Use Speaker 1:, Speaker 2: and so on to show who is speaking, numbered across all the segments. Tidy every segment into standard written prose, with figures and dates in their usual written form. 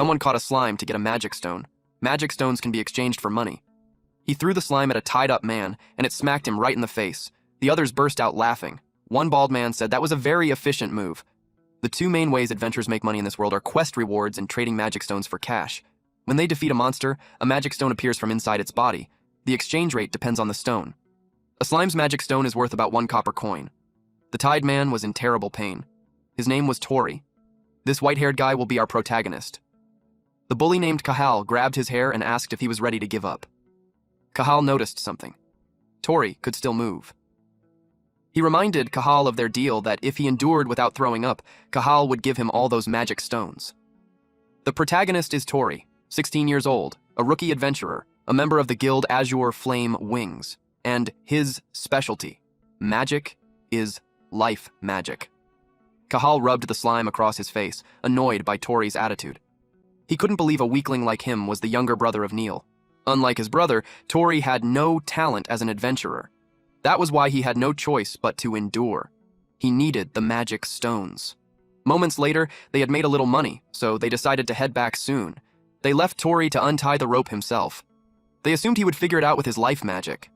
Speaker 1: Someone caught a slime to get a magic stone. Magic stones can be exchanged for money. He threw the slime at a tied-up man, and it smacked him right in the face. The others burst out laughing. One bald man said that was a very efficient move. The two main ways adventurers make money in this world are quest rewards and trading magic stones for cash. When they defeat a monster, a magic stone appears from inside its body. The exchange rate depends on the stone. A slime's magic stone is worth about 1 copper coin. The tied man was in terrible pain. His name was Tori. This white-haired guy will be our protagonist. The bully named Kahal grabbed his hair and asked if he was ready to give up. Kahal noticed something. Tori could still move. He reminded Kahal of their deal that if he endured without throwing up, Kahal would give him all those magic stones. The protagonist is Tori, 16 years old, a rookie adventurer, a member of the guild Azure Flame Wings, and his specialty, magic, is life magic. Kahal rubbed the slime across his face, annoyed by Tori's attitude. He couldn't believe a weakling like him was the younger brother of Neil. Unlike his brother, Tori had no talent as an adventurer. That was why he had no choice but to endure. He needed the magic stones. Moments later, they had made a little money, so they decided to head back soon. They left Tori to untie the rope himself. They assumed he would figure it out with his life magic.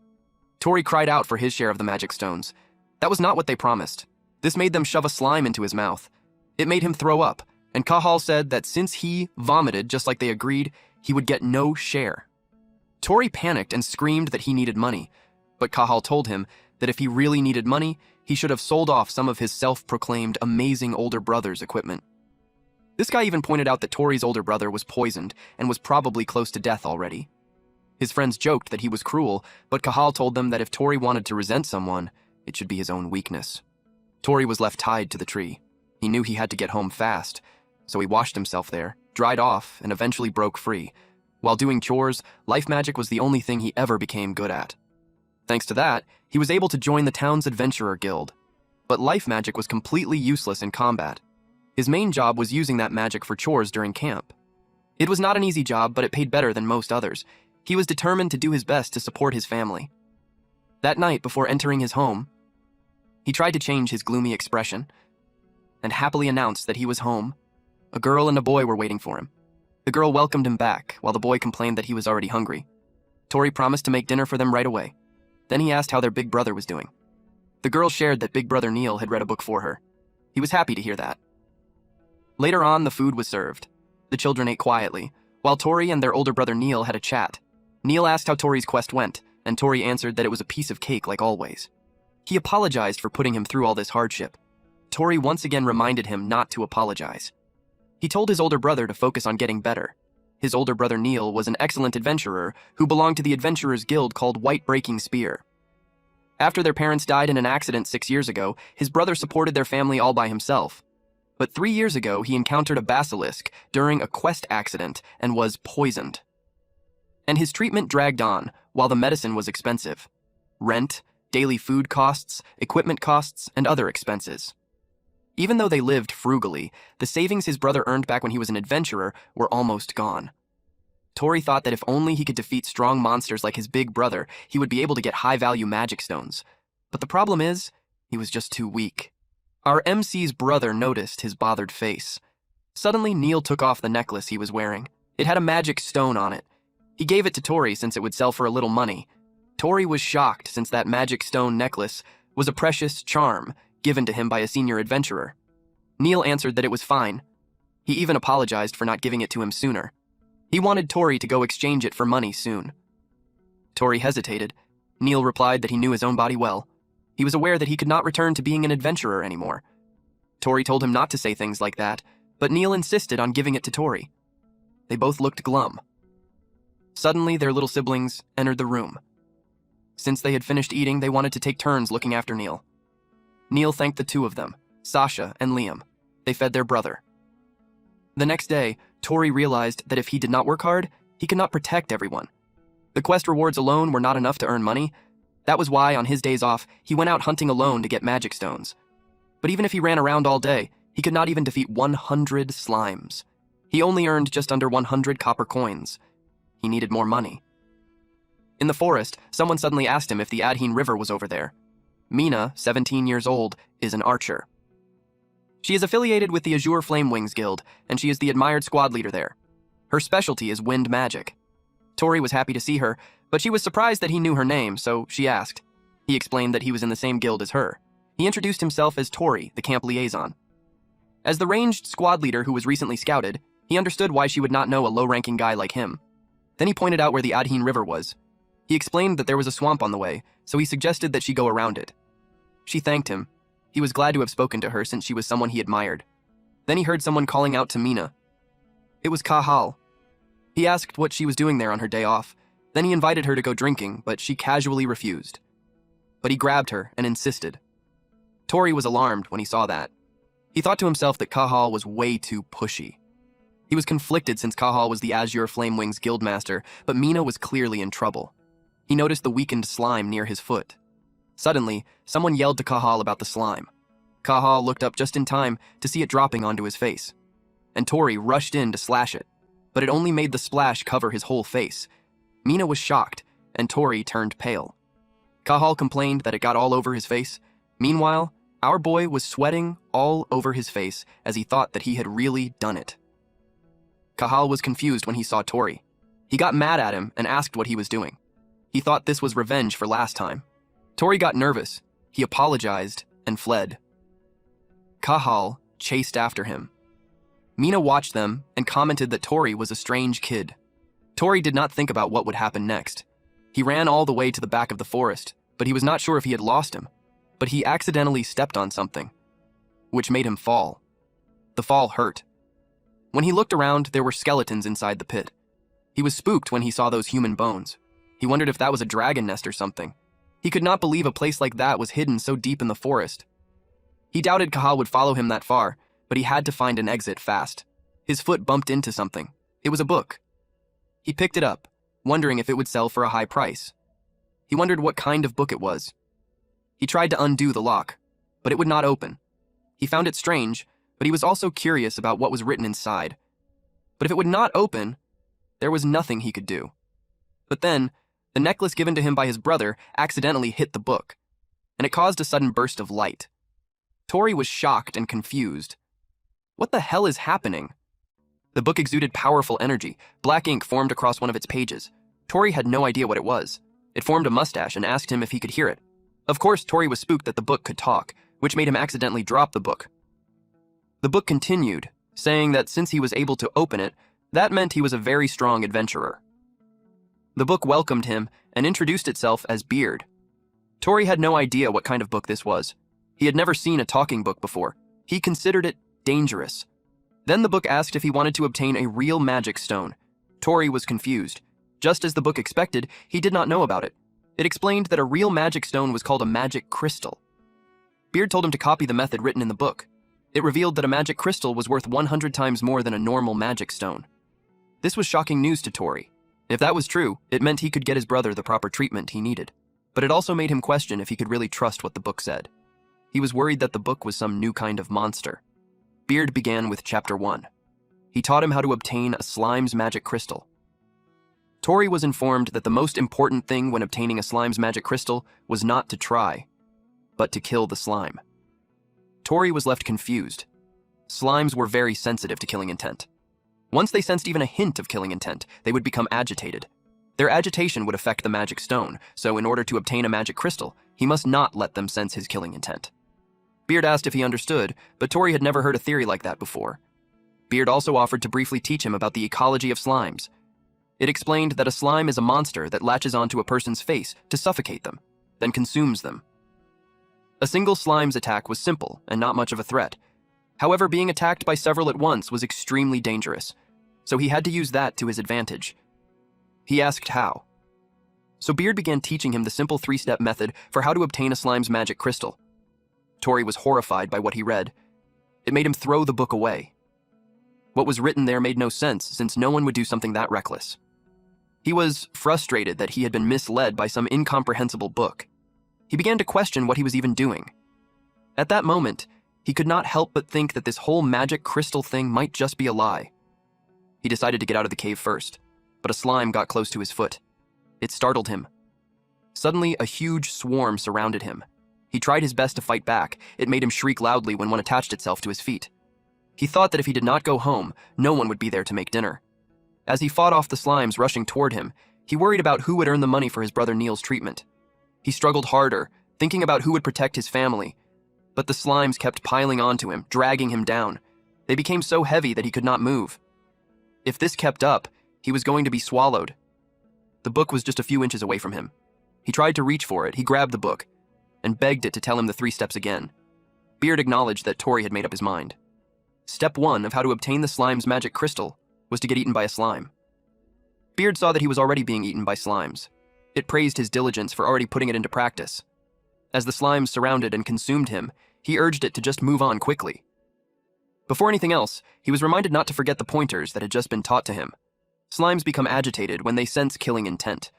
Speaker 1: Tori cried out for his share of the magic stones. That was not what they promised. This made them shove a slime into his mouth. It made him throw up, and Kahal said that since he vomited just like they agreed, he would get no share. Tori panicked and screamed that he needed money, but Kahal told him that if he really needed money, he should have sold off some of his self-proclaimed amazing older brother's equipment. This guy even pointed out that Tori's older brother was poisoned and was probably close to death already. His friends joked that he was cruel, but Kahal told them that if Tori wanted to resent someone, it should be his own weakness. Tori was left tied to the tree. He knew he had to get home fast, so he washed himself there, dried off, and eventually broke free. While doing chores, life magic was the only thing he ever became good at. Thanks to that, he was able to join the town's adventurer guild. But life magic was completely useless in combat. His main job was using that magic for chores during camp. It was not an easy job, but it paid better than most others. He was determined to do his best to support his family. That night, before entering his home, he tried to change his gloomy expression and happily announced that he was home. A girl and a boy were waiting for him. The girl welcomed him back, while the boy complained that he was already hungry. Tori promised to make dinner for them right away. Then he asked how their big brother was doing. The girl shared that big brother Neil had read a book for her. He was happy to hear that. Later on, the food was served. The children ate quietly, while Tori and their older brother Neil had a chat. Neil asked how Tori's quest went, and Tori answered that it was a piece of cake like always. He apologized for putting him through all this hardship. Tori once again reminded him not to apologize. He told his older brother to focus on getting better. His older brother Neil was an excellent adventurer who belonged to the adventurers guild called White Breaking Spear. After their parents died in an accident 6 years ago, his brother supported their family all by himself. But 3 years ago, he encountered a basilisk during a quest accident and was poisoned. And his treatment dragged on, while the medicine was expensive. Rent, daily food costs, equipment costs, and other expenses. Even though they lived frugally, the savings his brother earned back when he was an adventurer were almost gone. Tori thought that if only he could defeat strong monsters like his big brother, he would be able to get high-value magic stones. But the problem is, he was just too weak. Our MC's brother noticed his bothered face. Suddenly, Neil took off the necklace he was wearing. It had a magic stone on it. He gave it to Tori since it would sell for a little money. Tori was shocked since that magic stone necklace was a precious charm given to him by a senior adventurer. Neil answered that it was fine. He even apologized for not giving it to him sooner. He wanted Tori to go exchange it for money soon. Tori hesitated. Neil replied that he knew his own body well. He was aware that he could not return to being an adventurer anymore. Tori told him not to say things like that, but Neil insisted on giving it to Tori. They both looked glum. Suddenly, their little siblings entered the room. Since they had finished eating, they wanted to take turns looking after Neil. Neil thanked the two of them, Sasha and Liam. They fed their brother. The next day, Tori realized that if he did not work hard, he could not protect everyone. The quest rewards alone were not enough to earn money. That was why, on his days off, he went out hunting alone to get magic stones. But even if he ran around all day, he could not even defeat 100 slimes. He only earned just under 100 copper coins. He needed more money. In the forest, someone suddenly asked him if the Adheen River was over there. Mina, 17 years old, is an archer. She is affiliated with the Azure Flame Wings Guild, and she is the admired squad leader there. Her specialty is wind magic. Tori was happy to see her, but she was surprised that he knew her name, so she asked. He explained that he was in the same guild as her. He introduced himself as Tori, the camp liaison. As the ranged squad leader who was recently scouted, he understood why she would not know a low-ranking guy like him. Then he pointed out where the Adhin River was. He explained that there was a swamp on the way, so he suggested that she go around it. She thanked him. He was glad to have spoken to her since she was someone he admired. Then he heard someone calling out to Mina. It was Kahal. He asked what she was doing there on her day off. Then he invited her to go drinking, but she casually refused. But he grabbed her and insisted. Tori was alarmed when he saw that. He thought to himself that Kahal was way too pushy. He was conflicted since Kahal was the Azure Flamewings guildmaster, but Mina was clearly in trouble. He noticed the weakened slime near his foot. Suddenly, someone yelled to Kahal about the slime. Kahal looked up just in time to see it dropping onto his face. And Tori rushed in to slash it, but it only made the splash cover his whole face. Mina was shocked, and Tori turned pale. Kahal complained that it got all over his face. Meanwhile, our boy was sweating all over his face as he thought that he had really done it. Kahal was confused when he saw Tori. He got mad at him and asked what he was doing. He thought this was revenge for last time. Tori got nervous. He apologized and fled. Kahal chased after him. Mina watched them and commented that Tori was a strange kid. Tori did not think about what would happen next. He ran all the way to the back of the forest, but he was not sure if he had lost him. But he accidentally stepped on something, which made him fall. The fall hurt. When he looked around, there were skeletons inside the pit. He was spooked when he saw those human bones. He wondered if that was a dragon nest or something. He could not believe a place like that was hidden so deep in the forest. He doubted Kahal would follow him that far, but he had to find an exit fast. His foot bumped into something. It was a book. He picked it up, wondering if it would sell for a high price. He wondered what kind of book it was. He tried to undo the lock, but it would not open. He found it strange, but he was also curious about what was written inside. But if it would not open, there was nothing he could do. But then, the necklace given to him by his brother accidentally hit the book, and it caused a sudden burst of light. Tori was shocked and confused. What the hell is happening? The book exuded powerful energy. Black ink formed across one of its pages. Tori had no idea what it was. It formed a mustache and asked him if he could hear it. Of course, Tori was spooked that the book could talk, which made him accidentally drop the book. The book continued, saying that since he was able to open it, that meant he was a very strong adventurer. The book welcomed him and introduced itself as Beard. Tori had no idea what kind of book this was. He had never seen a talking book before. He considered it dangerous. Then the book asked if he wanted to obtain a real magic stone. Tori was confused. Just as the book expected, he did not know about it. It explained that a real magic stone was called a magic crystal. Beard told him to copy the method written in the book. It revealed that a magic crystal was worth 100 times more than a normal magic stone. This was shocking news to Tori. If that was true, it meant he could get his brother the proper treatment he needed. But it also made him question if he could really trust what the book said. He was worried that the book was some new kind of monster. Beard began with Chapter 1. He taught him how to obtain a slime's magic crystal. Tori was informed that the most important thing when obtaining a slime's magic crystal was not to try, but to kill the slime. Tori was left confused. Slimes were very sensitive to killing intent. Once they sensed even a hint of killing intent, they would become agitated. Their agitation would affect the magic stone, so in order to obtain a magic crystal, he must not let them sense his killing intent. Beard asked if he understood, but Tori had never heard a theory like that before. Beard also offered to briefly teach him about the ecology of slimes. It explained that a slime is a monster that latches onto a person's face to suffocate them, then consumes them. A single slime's attack was simple and not much of a threat. However, being attacked by several at once was extremely dangerous, so he had to use that to his advantage. He asked how. So Beard began teaching him the simple 3-step method for how to obtain a slime's magic crystal. Tori was horrified by what he read. It made him throw the book away. What was written there made no sense, since no one would do something that reckless. He was frustrated that he had been misled by some incomprehensible book. He began to question what he was even doing. At that moment, he could not help but think that this whole magic crystal thing might just be a lie. He decided to get out of the cave first, but a slime got close to his foot. It startled him. Suddenly, a huge swarm surrounded him. He tried his best to fight back. It made him shriek loudly when one attached itself to his feet. He thought that if he did not go home, no one would be there to make dinner. As he fought off the slimes rushing toward him, he worried about who would earn the money for his brother Neil's treatment. He struggled harder, thinking about who would protect his family. But the slimes kept piling onto him, dragging him down. They became so heavy that he could not move. If this kept up, he was going to be swallowed. The book was just a few inches away from him. He tried to reach for it. He grabbed the book and begged it to tell him the 3 steps again. Beard acknowledged that Tori had made up his mind. Step 1 of how to obtain the slime's magic crystal was to get eaten by a slime. Beard saw that he was already being eaten by slimes. It praised his diligence for already putting it into practice. As the slimes surrounded and consumed him, he urged it to just move on quickly. Before anything else, he was reminded not to forget the pointers that had just been taught to him. Slimes become agitated when they sense killing intent.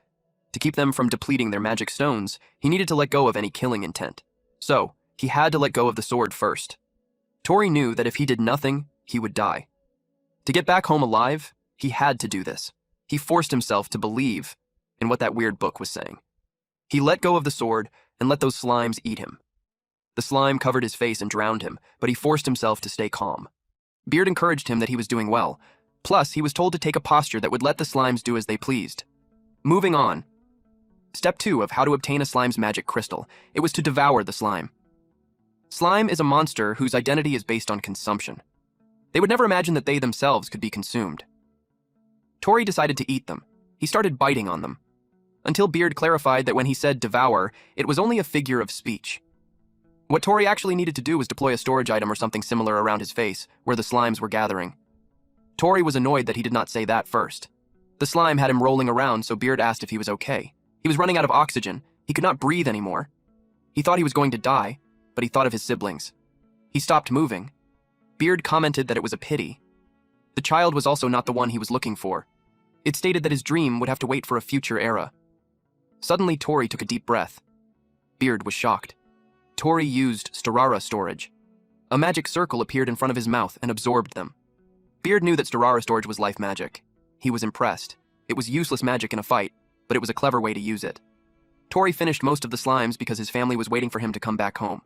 Speaker 1: To keep them from depleting their magic stones, he needed to let go of any killing intent. So, he had to let go of the sword first. Tori knew that if he did nothing, he would die. To get back home alive, he had to do this. He forced himself to believe in what that weird book was saying. He let go of the sword and let those slimes eat him. The slime covered his face and drowned him, but he forced himself to stay calm. Beard encouraged him that he was doing well. Plus, he was told to take a posture that would let the slimes do as they pleased. Moving on. Step 2 of how to obtain a slime's magic crystal. It was to devour the slime. Slime is a monster whose identity is based on consumption. They would never imagine that they themselves could be consumed. Tori decided to eat them. He started biting on them. Until Beard clarified that when he said devour, it was only a figure of speech. What Tori actually needed to do was deploy a storage item or something similar around his face, where the slimes were gathering. Tori was annoyed that he did not say that first. The slime had him rolling around, so Beard asked if he was okay. He was running out of oxygen. He could not breathe anymore. He thought he was going to die, but he thought of his siblings. He stopped moving. Beard commented that it was a pity. The child was also not the one he was looking for. It stated that his dream would have to wait for a future era. Suddenly, Tori took a deep breath. Beard was shocked. Tori used Starara storage. A magic circle appeared in front of his mouth and absorbed them. Beard knew that Starara storage was life magic. He was impressed. It was useless magic in a fight, but it was a clever way to use it. Tori finished most of the slimes because his family was waiting for him to come back home.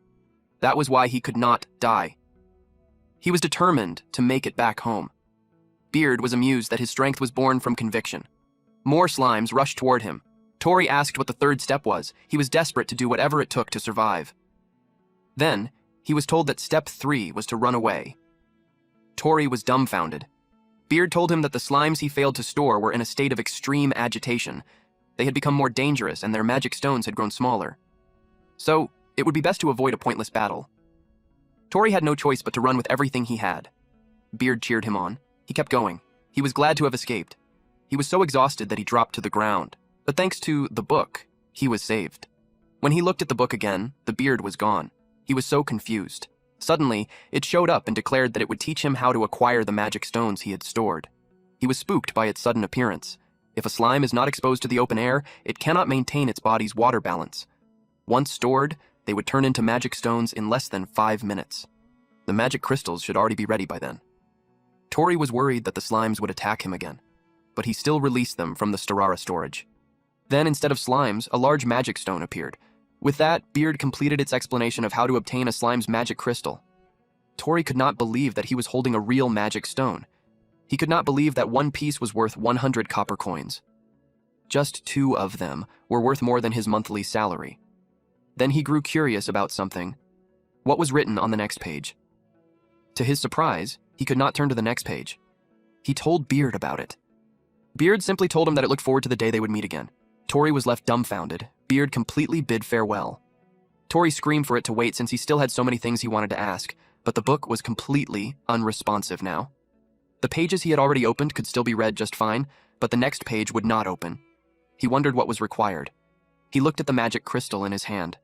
Speaker 1: That was why he could not die. He was determined to make it back home. Beard was amused that his strength was born from conviction. More slimes rushed toward him. Tori asked what the 3rd step was. He was desperate to do whatever it took to survive. Then, he was told that step 3 was to run away. Tori was dumbfounded. Beard told him that the slimes he failed to store were in a state of extreme agitation. They had become more dangerous and their magic stones had grown smaller. So, it would be best to avoid a pointless battle. Tori had no choice but to run with everything he had. Beard cheered him on. He kept going. He was glad to have escaped. He was so exhausted that he dropped to the ground. But thanks to the book, he was saved. When he looked at the book again, the beard was gone. He was so confused. Suddenly, it showed up and declared that it would teach him how to acquire the magic stones he had stored. He was spooked by its sudden appearance. If a slime is not exposed to the open air, it cannot maintain its body's water balance. Once stored, they would turn into magic stones in less than 5 minutes. The magic crystals should already be ready by then. Tori was worried that the slimes would attack him again, but he still released them from the Starara storage. Then, instead of slimes, a large magic stone appeared. With that, Beard completed its explanation of how to obtain a slime's magic crystal. Tori could not believe that he was holding a real magic stone. He could not believe that one piece was worth 100 copper coins. Just 2 of them were worth more than his monthly salary. Then he grew curious about something. What was written on the next page? To his surprise, he could not turn to the next page. He told Beard about it. Beard simply told him that it looked forward to the day they would meet again. Tori was left dumbfounded. Beard completely bid farewell. Tori screamed for it to wait since he still had so many things he wanted to ask, but the book was completely unresponsive now. The pages he had already opened could still be read just fine, but the next page would not open. He wondered what was required. He looked at the magic crystal in his hand.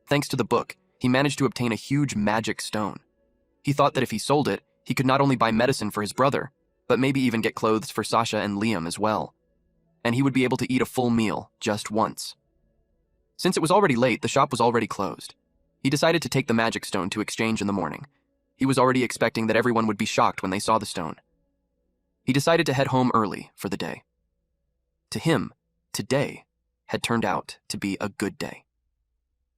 Speaker 1: Thanks to the book, he managed to obtain a huge magic stone. He thought that if he sold it, he could not only buy medicine for his brother, but maybe even get clothes for Sasha and Liam as well. And he would be able to eat a full meal just once. Since it was already late, the shop was already closed. He decided to take the magic stone to exchange in the morning. He was already expecting that everyone would be shocked when they saw the stone. He decided to head home early for the day. To him, today had turned out to be a good day.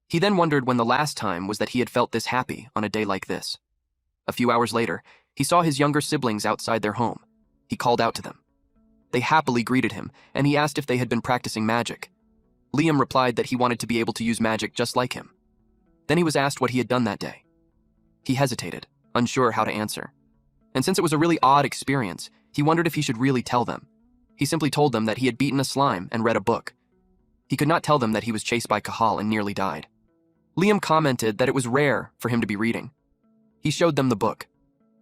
Speaker 1: He then wondered when the last time was that he had felt this happy on a day like this. A few hours later, he saw his younger siblings outside their home. He called out to them. They happily greeted him, and he asked if they had been practicing magic. Liam replied that he wanted to be able to use magic just like him. Then he was asked what he had done that day. He hesitated, unsure how to answer. And since it was a really odd experience, he wondered if he should really tell them. He simply told them that he had beaten a slime and read a book. He could not tell them that he was chased by Cahal and nearly died. Liam commented that it was rare for him to be reading. He showed them the book.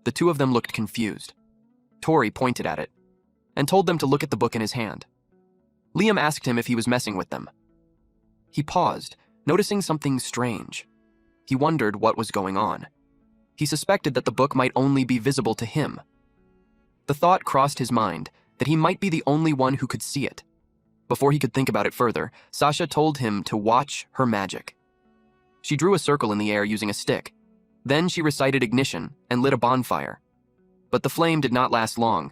Speaker 1: The two of them looked confused. Tori pointed at it and told them to look at the book in his hand. Liam asked him if he was messing with them. He paused, noticing something strange. He wondered what was going on. He suspected that the book might only be visible to him. The thought crossed his mind that he might be the only one who could see it. Before he could think about it further, Sasha told him to watch her magic. She drew a circle in the air using a stick. Then she recited ignition and lit a bonfire. But the flame did not last long.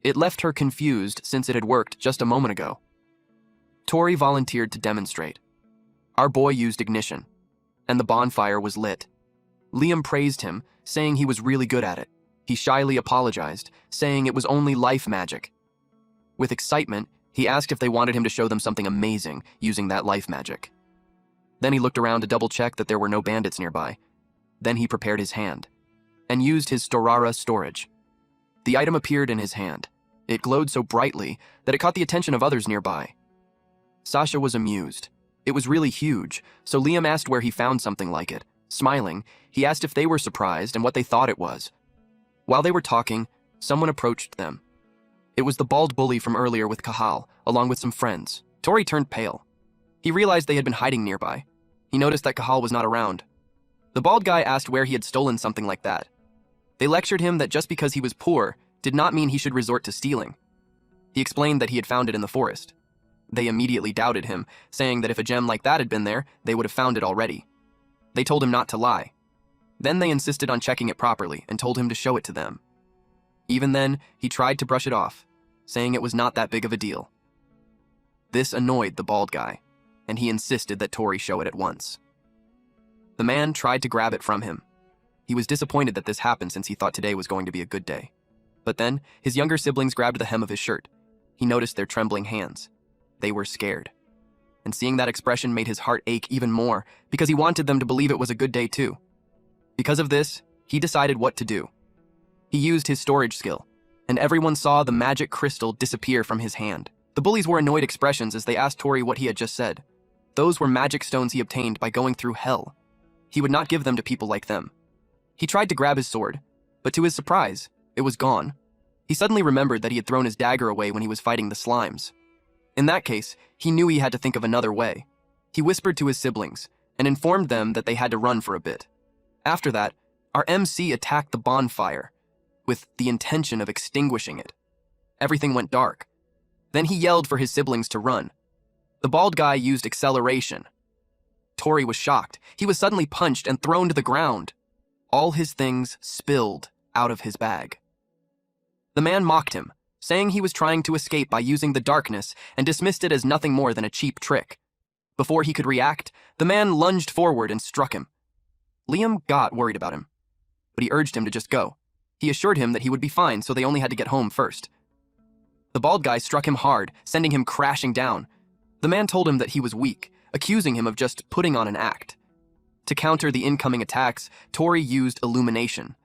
Speaker 1: It left her confused since it had worked just a moment ago. Tori volunteered to demonstrate. Our boy used ignition, and the bonfire was lit. Liam praised him, saying he was really good at it. He shyly apologized, saying it was only life magic. With excitement, he asked if they wanted him to show them something amazing using that life magic. Then he looked around to double-check that there were no bandits nearby. Then he prepared his hand and used his Storara storage. The item appeared in his hand. It glowed so brightly that it caught the attention of others nearby. Sasha was amused. It was really huge, so Liam asked where he found something like it. Smiling, he asked if they were surprised and what they thought it was. While they were talking, someone approached them. It was the bald bully from earlier with Cahal, along with some friends. Tori turned pale. He realized they had been hiding nearby. He noticed that Cahal was not around. The bald guy asked where he had stolen something like that. They lectured him that just because he was poor did not mean he should resort to stealing. He explained that he had found it in the forest. They immediately doubted him, saying that if a gem like that had been there, they would have found it already. They told him not to lie. Then they insisted on checking it properly and told him to show it to them. Even then, he tried to brush it off, saying it was not that big of a deal. This annoyed the bald guy, and he insisted that Tori show it at once. The man tried to grab it from him. He was disappointed that this happened since he thought today was going to be a good day. But then, his younger siblings grabbed the hem of his shirt. He noticed their trembling hands. They were scared. And seeing that expression made his heart ache even more because he wanted them to believe it was a good day too. Because of this, he decided what to do. He used his storage skill, and everyone saw the magic crystal disappear from his hand. The bullies wore annoyed expressions as they asked Tori what he had just said. Those were magic stones he obtained by going through hell. He would not give them to people like them. He tried to grab his sword, but to his surprise, it was gone. He suddenly remembered that he had thrown his dagger away when he was fighting the slimes. In that case, he knew he had to think of another way. He whispered to his siblings and informed them that they had to run for a bit. After that, our MC attacked the bonfire with the intention of extinguishing it. Everything went dark. Then he yelled for his siblings to run. The bald guy used acceleration. Tori was shocked. He was suddenly punched and thrown to the ground. All his things spilled out of his bag. The man mocked him, saying he was trying to escape by using the darkness and dismissed it as nothing more than a cheap trick. Before he could react, the man lunged forward and struck him. Liam got worried about him, but he urged him to just go. He assured him that he would be fine, so they only had to get home first. The bald guy struck him hard, sending him crashing down. The man told him that he was weak, accusing him of just putting on an act. To counter the incoming attacks, Tori used illumination.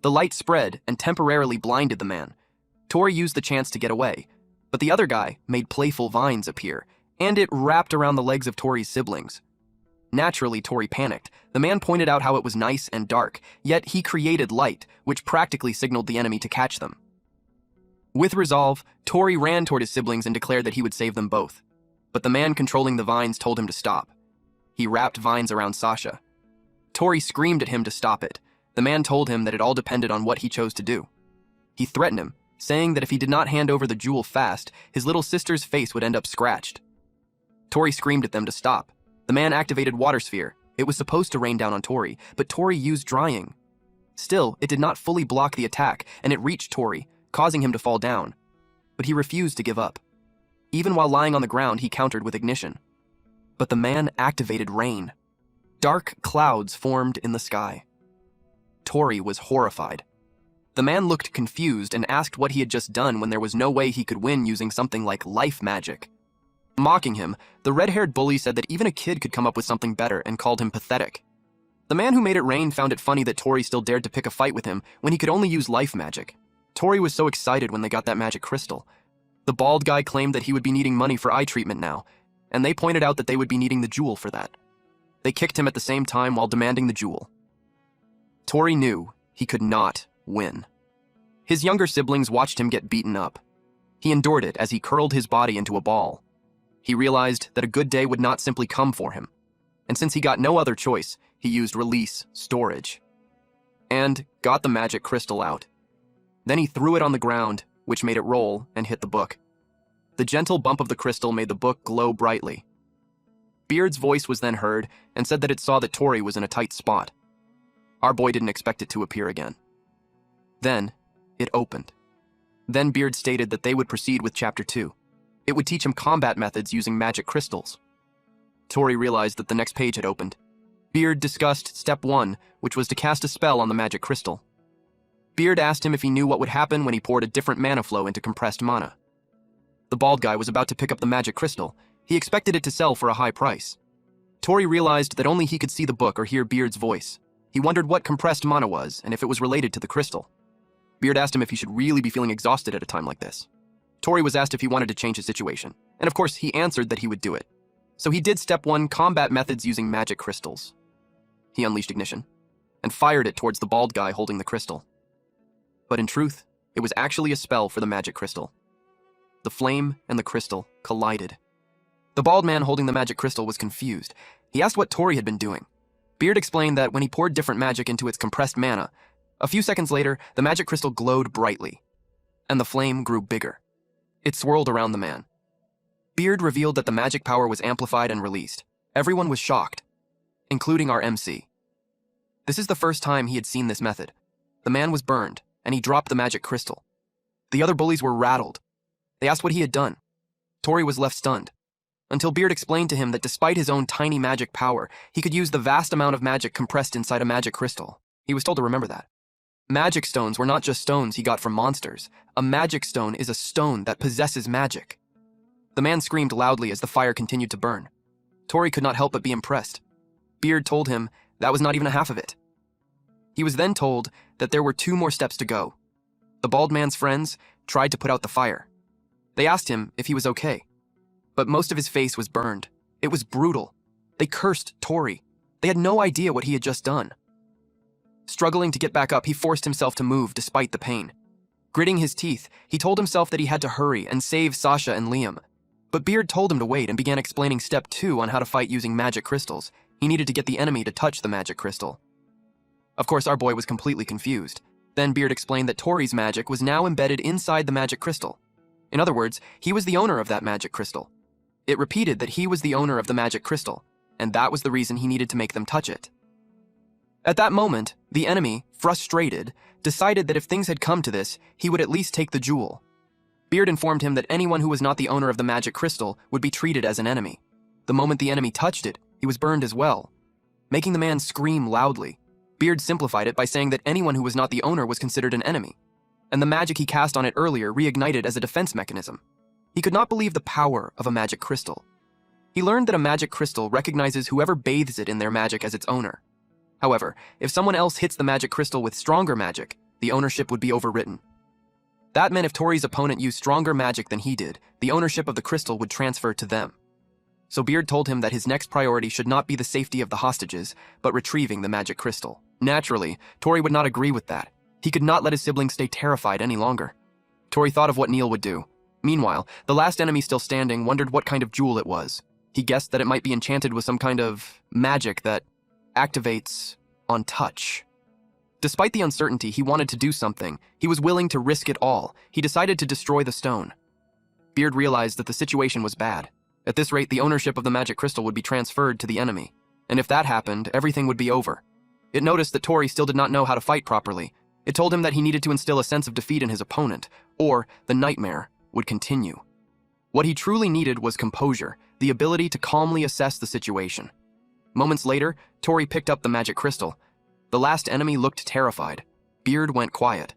Speaker 1: The light spread and temporarily blinded the man. Tori used the chance to get away, but the other guy made playful vines appear, and it wrapped around the legs of Tori's siblings. Naturally, Tori panicked. The man pointed out how it was nice and dark, yet he created light, which practically signaled the enemy to catch them. With resolve, Tori ran toward his siblings and declared that he would save them both. But the man controlling the vines told him to stop. He wrapped vines around Sasha. Tori screamed at him to stop it. The man told him that it all depended on what he chose to do. He threatened him, saying that if he did not hand over the jewel fast, his little sister's face would end up scratched. Tori screamed at them to stop. The man activated Water Sphere. It was supposed to rain down on Tori, but Tori used drying. Still, it did not fully block the attack, and it reached Tori, causing him to fall down. But he refused to give up. Even while lying on the ground, he countered with ignition. But the man activated rain. Dark clouds formed in the sky. Tori was horrified. The man looked confused and asked what he had just done when there was no way he could win using something like life magic. Mocking him, the red-haired bully said that even a kid could come up with something better and called him pathetic. The man who made it rain found it funny that Tori still dared to pick a fight with him when he could only use life magic. Tori was so excited when they got that magic crystal. The bald guy claimed that he would be needing money for eye treatment now, and they pointed out that they would be needing the jewel for that. They kicked him at the same time while demanding the jewel. Tori knew he could not win. His younger siblings watched him get beaten up. He endured it as he curled his body into a ball. He realized that a good day would not simply come for him, and since he got no other choice, he used release storage and got the magic crystal out. Then he threw it on the ground, which made it roll and hit the book. The gentle bump of the crystal made the book glow brightly. Beard's voice was then heard and said that it saw that Tori was in a tight spot. Our boy didn't expect it to appear again. Then, it opened. Then Beard stated that they would proceed with Chapter 2. It would teach him combat methods using magic crystals. Tori realized that the next page had opened. Beard discussed Step 1, which was to cast a spell on the magic crystal. Beard asked him if he knew what would happen when he poured a different mana flow into compressed mana. The bald guy was about to pick up the magic crystal. He expected it to sell for a high price. Tori realized that only he could see the book or hear Beard's voice. He wondered what compressed mana was and if it was related to the crystal. Beard asked him if he should really be feeling exhausted at a time like this. Tori was asked if he wanted to change his situation, and of course he answered that he would do it. So he did Step 1, combat methods using magic crystals. He unleashed ignition and fired it towards the bald guy holding the crystal. But in truth, it was actually a spell for the magic crystal. The flame and the crystal collided. The bald man holding the magic crystal was confused. He asked what Tori had been doing. Beard explained that when he poured different magic into its compressed mana, a few seconds later, the magic crystal glowed brightly, and the flame grew bigger. It swirled around the man. Beard revealed that the magic power was amplified and released. Everyone was shocked, including our MC. This is the first time he had seen this method. The man was burned, and he dropped the magic crystal. The other bullies were rattled. They asked what he had done. Tori was left stunned, until Beard explained to him that despite his own tiny magic power, he could use the vast amount of magic compressed inside a magic crystal. He was told to remember that. Magic stones were not just stones he got from monsters. A magic stone is a stone that possesses magic. The man screamed loudly as the fire continued to burn. Tori could not help but be impressed. Beard told him that was not even a half of it. He was then told that there were 2 more steps to go. The bald man's friends tried to put out the fire. They asked him if he was okay, but most of his face was burned. It was brutal. They cursed Tori. They had no idea what he had just done. Struggling to get back up, he forced himself to move despite the pain. Gritting his teeth, he told himself that he had to hurry and save Sasha and Liam. But Beard told him to wait and began explaining Step 2 on how to fight using magic crystals. He needed to get the enemy to touch the magic crystal. Of course, our boy was completely confused. Then Beard explained that Tori's magic was now embedded inside the magic crystal. In other words, he was the owner of that magic crystal. It repeated that he was the owner of the magic crystal, and that was the reason he needed to make them touch it. At that moment, the enemy, frustrated, decided that if things had come to this, he would at least take the jewel. Beard informed him that anyone who was not the owner of the magic crystal would be treated as an enemy. The moment the enemy touched it, he was burned as well. Making the man scream loudly, Beard simplified it by saying that anyone who was not the owner was considered an enemy, and the magic he cast on it earlier reignited as a defense mechanism. He could not believe the power of a magic crystal. He learned that a magic crystal recognizes whoever bathes it in their magic as its owner. However, if someone else hits the magic crystal with stronger magic, the ownership would be overwritten. That meant if Tori's opponent used stronger magic than he did, the ownership of the crystal would transfer to them. So Beard told him that his next priority should not be the safety of the hostages, but retrieving the magic crystal. Naturally, Tori would not agree with that. He could not let his siblings stay terrified any longer. Tori thought of what Neil would do. Meanwhile, the last enemy still standing wondered what kind of jewel it was. He guessed that it might be enchanted with some kind of magic that activates on touch. Despite the uncertainty, he wanted to do something. He was willing to risk it all. He decided to destroy the stone. Beard realized that the situation was bad. At this rate, the ownership of the magic crystal would be transferred to the enemy. And if that happened, everything would be over. It noticed that Tori still did not know how to fight properly. It told him that he needed to instill a sense of defeat in his opponent, or the nightmare would continue. What he truly needed was composure, the ability to calmly assess the situation. Moments later, Tori picked up the magic crystal. The last enemy looked terrified. Beard went quiet.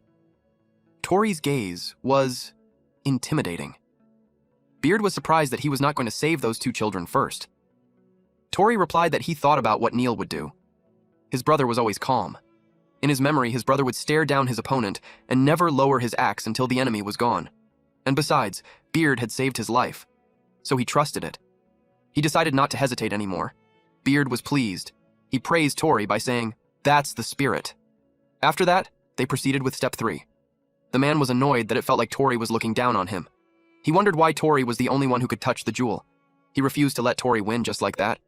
Speaker 1: Tori's gaze was intimidating. Beard was surprised that he was not going to save those two children first. Tori replied that he thought about what Neil would do. His brother was always calm. In his memory, his brother would stare down his opponent and never lower his axe until the enemy was gone. And besides, Beard had saved his life, so he trusted it. He decided not to hesitate anymore. Beard was pleased. He praised Tori by saying, "That's the spirit." After that, they proceeded with step 3. The man was annoyed that it felt like Tori was looking down on him. He wondered why Tori was the only one who could touch the jewel. He refused to let Tori win just like that.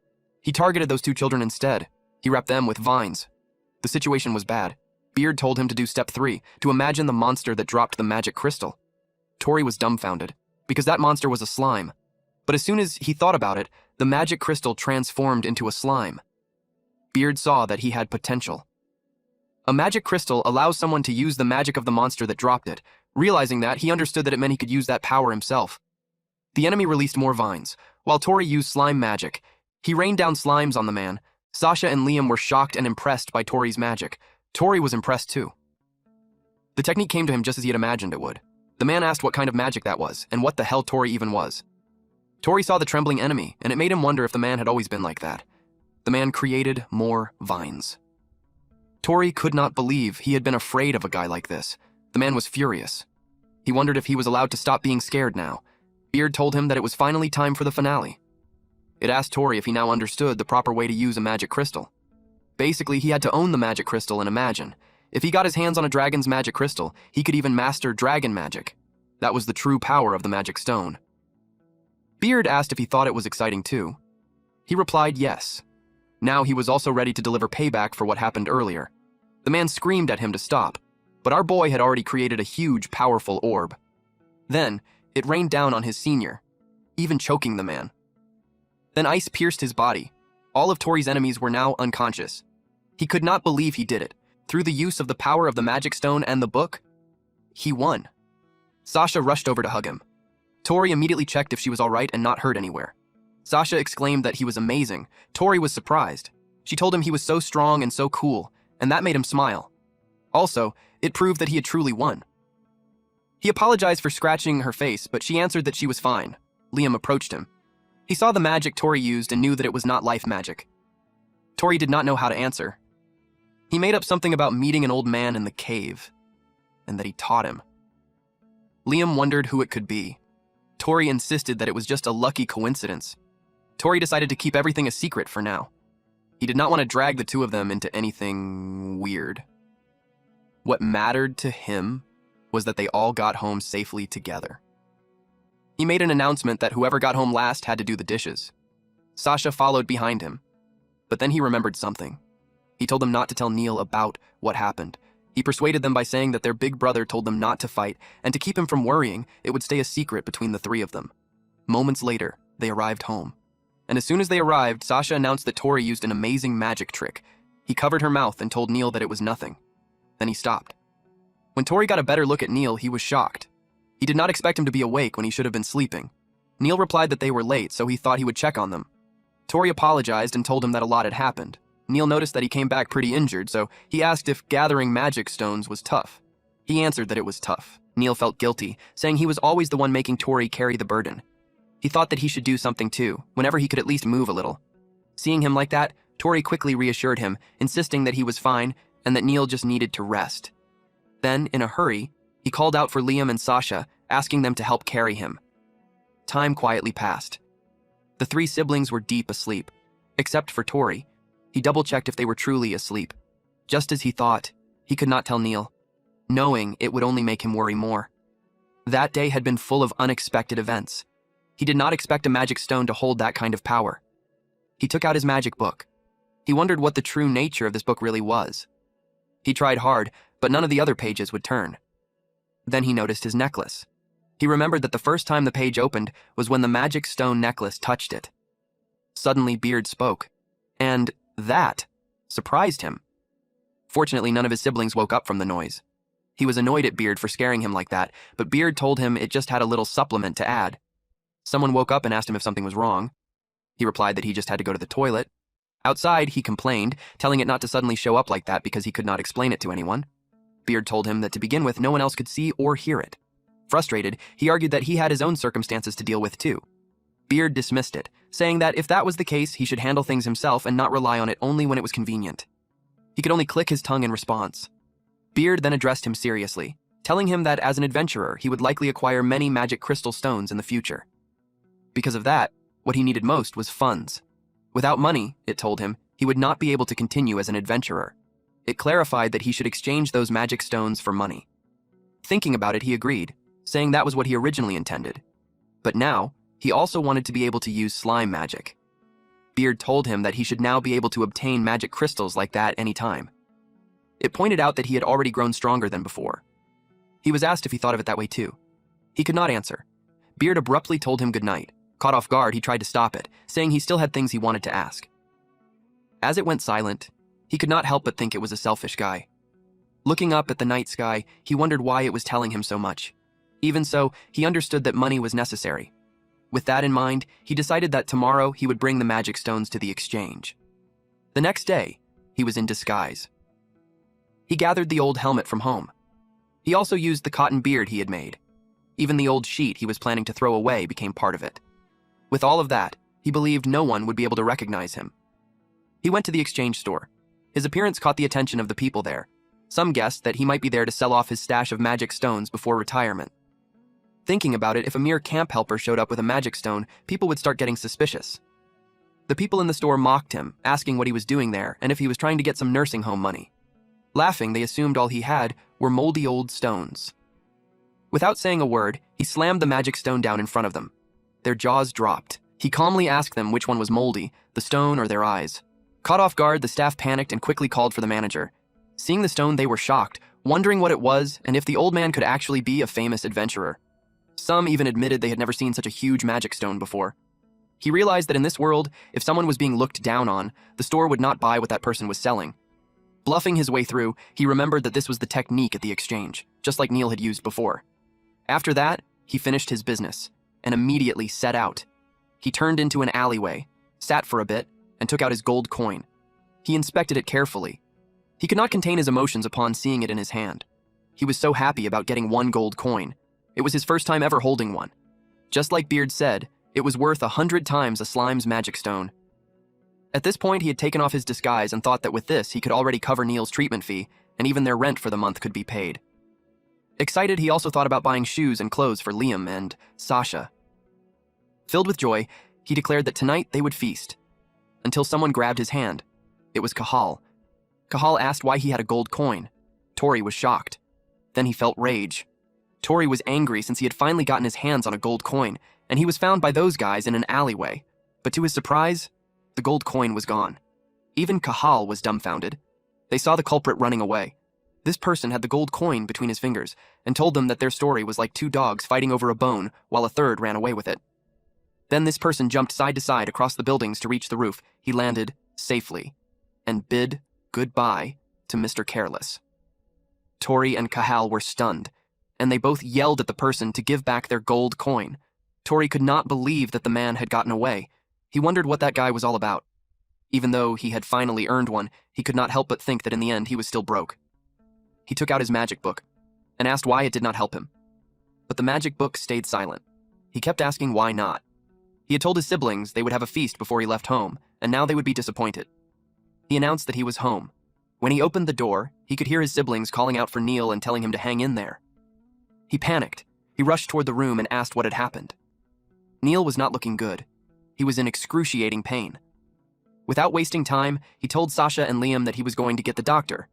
Speaker 1: He targeted those two children instead. He wrapped them with vines. The situation was bad. Beard told him to do step 3, to imagine the monster that dropped the magic crystal. Tori was dumbfounded, because that monster was a slime. But as soon as he thought about it, the magic crystal transformed into a slime. Beard saw that he had potential. A magic crystal allows someone to use the magic of the monster that dropped it. Realizing that, he understood that it meant he could use that power himself. The enemy released more vines, while Tori used slime magic. He rained down slimes on the man. Sasha and Liam were shocked and impressed by Tori's magic. Tori was impressed too. The technique came to him just as he had imagined it would. The man asked what kind of magic that was, and what the hell Tori even was. Tori saw the trembling enemy, and it made him wonder if the man had always been like that. The man created more vines. Tori could not believe he had been afraid of a guy like this. The man was furious. He wondered if he was allowed to stop being scared now. Beard told him that it was finally time for the finale. It asked Tori if he now understood the proper way to use a magic crystal. Basically, he had to own the magic crystal and imagine. If he got his hands on a dragon's magic crystal, he could even master dragon magic. That was the true power of the magic stone. Beard asked if he thought it was exciting too. He replied yes. Now he was also ready to deliver payback for what happened earlier. The man screamed at him to stop, but our boy had already created a huge, powerful orb. Then, it rained down on his senior, even choking the man. Then ice pierced his body. All of Tori's enemies were now unconscious. He could not believe he did it. Through the use of the power of the magic stone and the book, he won. Sasha rushed over to hug him. Tori immediately checked if she was all right and not hurt anywhere. Sasha exclaimed that he was amazing. Tori was surprised. She told him he was so strong and so cool, and that made him smile. Also, it proved that he had truly won. He apologized for scratching her face, but she answered that she was fine. Liam approached him. He saw the magic Tori used and knew that it was not life magic. Tori did not know how to answer. He made up something about meeting an old man in the cave, and that he taught him. Liam wondered who it could be. Tori insisted that it was just a lucky coincidence. Tori decided to keep everything a secret for now. He did not want to drag the two of them into anything weird. What mattered to him was that they all got home safely together. He made an announcement that whoever got home last had to do the dishes. Sasha followed behind him. But then he remembered something. He told them not to tell Neil about what happened. He persuaded them by saying that their big brother told them not to fight, and to keep him from worrying, it would stay a secret between the three of them. Moments later, they arrived home. And as soon as they arrived, Sasha announced that Tori used an amazing magic trick. He covered her mouth and told Neil that it was nothing. Then he stopped. When Tori got a better look at Neil, he was shocked. He did not expect him to be awake when he should have been sleeping. Neil replied that they were late, so he thought he would check on them. Tori apologized and told him that a lot had happened. Neil noticed that he came back pretty injured, so he asked if gathering magic stones was tough. He answered that it was tough. Neil felt guilty, saying he was always the one making Tori carry the burden. He thought that he should do something too, whenever he could at least move a little. Seeing him like that, Tori quickly reassured him, insisting that he was fine and that Neil just needed to rest. Then, in a hurry, he called out for Liam and Sasha, asking them to help carry him. Time quietly passed. The three siblings were deep asleep, except for Tori. He double-checked if they were truly asleep. Just as he thought, he could not tell Neil, knowing it would only make him worry more. That day had been full of unexpected events. He did not expect a magic stone to hold that kind of power. He took out his magic book. He wondered what the true nature of this book really was. He tried hard, but none of the other pages would turn. Then he noticed his necklace. He remembered that the first time the page opened was when the magic stone necklace touched it. Suddenly, Beard spoke, and that surprised him. Fortunately, none of his siblings woke up from the noise. He was annoyed at Beard for scaring him like that, but Beard told him it just had a little supplement to add. Someone woke up and asked him if something was wrong. He replied that he just had to go to the toilet. Outside, he complained, telling it not to suddenly show up like that because he could not explain it to anyone. Beard told him that to begin with, no one else could see or hear it. Frustrated, he argued that he had his own circumstances to deal with too. Beard dismissed it, saying that if that was the case, he should handle things himself and not rely on it only when it was convenient. He could only click his tongue in response. Beard then addressed him seriously, telling him that as an adventurer, he would likely acquire many magic crystal stones in the future. Because of that, what he needed most was funds. Without money, it told him, he would not be able to continue as an adventurer. It clarified that he should exchange those magic stones for money. Thinking about it, he agreed, saying that was what he originally intended. But now, he also wanted to be able to use slime magic. Beard told him that he should now be able to obtain magic crystals like that anytime. It pointed out that he had already grown stronger than before. He was asked if he thought of it that way too. He could not answer. Beard abruptly told him goodnight. Caught off guard, he tried to stop it, saying he still had things he wanted to ask. As it went silent, he could not help but think it was a selfish guy. Looking up at the night sky, he wondered why it was telling him so much. Even so, he understood that money was necessary. With that in mind, he decided that tomorrow he would bring the magic stones to the exchange. The next day, he was in disguise. He gathered the old helmet from home. He also used the cotton beard he had made. Even the old sheet he was planning to throw away became part of it. With all of that, he believed no one would be able to recognize him. He went to the exchange store. His appearance caught the attention of the people there. Some guessed that he might be there to sell off his stash of magic stones before retirement. Thinking about it, if a mere camp helper showed up with a magic stone, people would start getting suspicious. The people in the store mocked him, asking what he was doing there and if he was trying to get some nursing home money. Laughing, they assumed all he had were moldy old stones. Without saying a word, he slammed the magic stone down in front of them. Their jaws dropped. He calmly asked them which one was moldy, the stone or their eyes. Caught off guard, the staff panicked and quickly called for the manager. Seeing the stone, they were shocked, wondering what it was and if the old man could actually be a famous adventurer. Some even admitted they had never seen such a huge magic stone before. He realized that in this world, if someone was being looked down on, the store would not buy what that person was selling. Bluffing his way through, he remembered that this was the technique at the exchange, just like Neil had used before. After that, he finished his business and immediately set out. He turned into an alleyway, sat for a bit, and took out his gold coin. He inspected it carefully. He could not contain his emotions upon seeing it in his hand. He was so happy about getting one gold coin. It was his first time ever holding one. Just like Beard said, it was worth 100 times a slime's magic stone. At this point, he had taken off his disguise and thought that with this, he could already cover Neil's treatment fee, and even their rent for the month could be paid. Excited, he also thought about buying shoes and clothes for Liam and Sasha. Filled with joy, he declared that tonight they would feast. Until someone grabbed his hand. It was Cahal. Cahal asked why he had a gold coin. Tori was shocked. Then he felt rage. Tori was angry since he had finally gotten his hands on a gold coin, and he was found by those guys in an alleyway. But to his surprise, the gold coin was gone. Even Cahal was dumbfounded. They saw the culprit running away. This person had the gold coin between his fingers and told them that their story was like two dogs fighting over a bone while a third ran away with it. Then this person jumped side to side across the buildings to reach the roof. He landed safely and bid goodbye to Mr. Careless. Tori and Cahal were stunned, and they both yelled at the person to give back their gold coin. Tori could not believe that the man had gotten away. He wondered what that guy was all about. Even though he had finally earned one, he could not help but think that in the end he was still broke. He took out his magic book and asked why it did not help him. But the magic book stayed silent. He kept asking why not. He had told his siblings they would have a feast before he left home, and now they would be disappointed. He announced that he was home. When he opened the door, he could hear his siblings calling out for Neil and telling him to hang in there. He panicked. He rushed toward the room and asked what had happened. Neil was not looking good. He was in excruciating pain. Without wasting time, he told Sasha and Liam that he was going to get the doctor.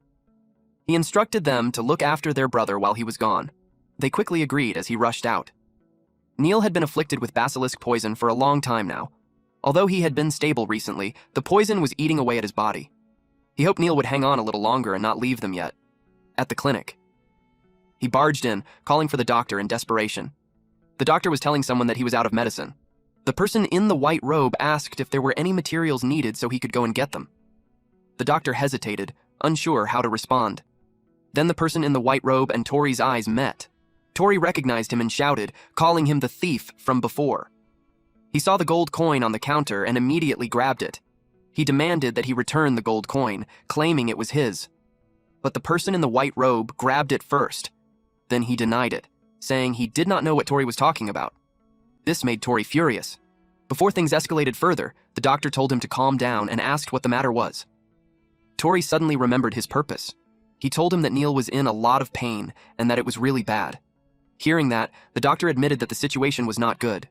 Speaker 1: He instructed them to look after their brother while he was gone. They quickly agreed as he rushed out. Neil had been afflicted with basilisk poison for a long time now. Although he had been stable recently, the poison was eating away at his body. He hoped Neil would hang on a little longer and not leave them yet. At the clinic, he barged in, calling for the doctor in desperation. The doctor was telling someone that he was out of medicine. The person in the white robe asked if there were any materials needed so he could go and get them. The doctor hesitated, unsure how to respond. Then the person in the white robe and Tori's eyes met. Tori recognized him and shouted, calling him the thief from before. He saw the gold coin on the counter and immediately grabbed it. He demanded that he return the gold coin, claiming it was his. but the person in the white robe grabbed it first. Then he denied it, saying he did not know what Tori was talking about. This made Tori furious. Before things escalated further, the doctor told him to calm down and asked what the matter was. Tori suddenly remembered his purpose. He told him that Neil was in a lot of pain and that it was really bad. Hearing that, the doctor admitted that the situation was not good.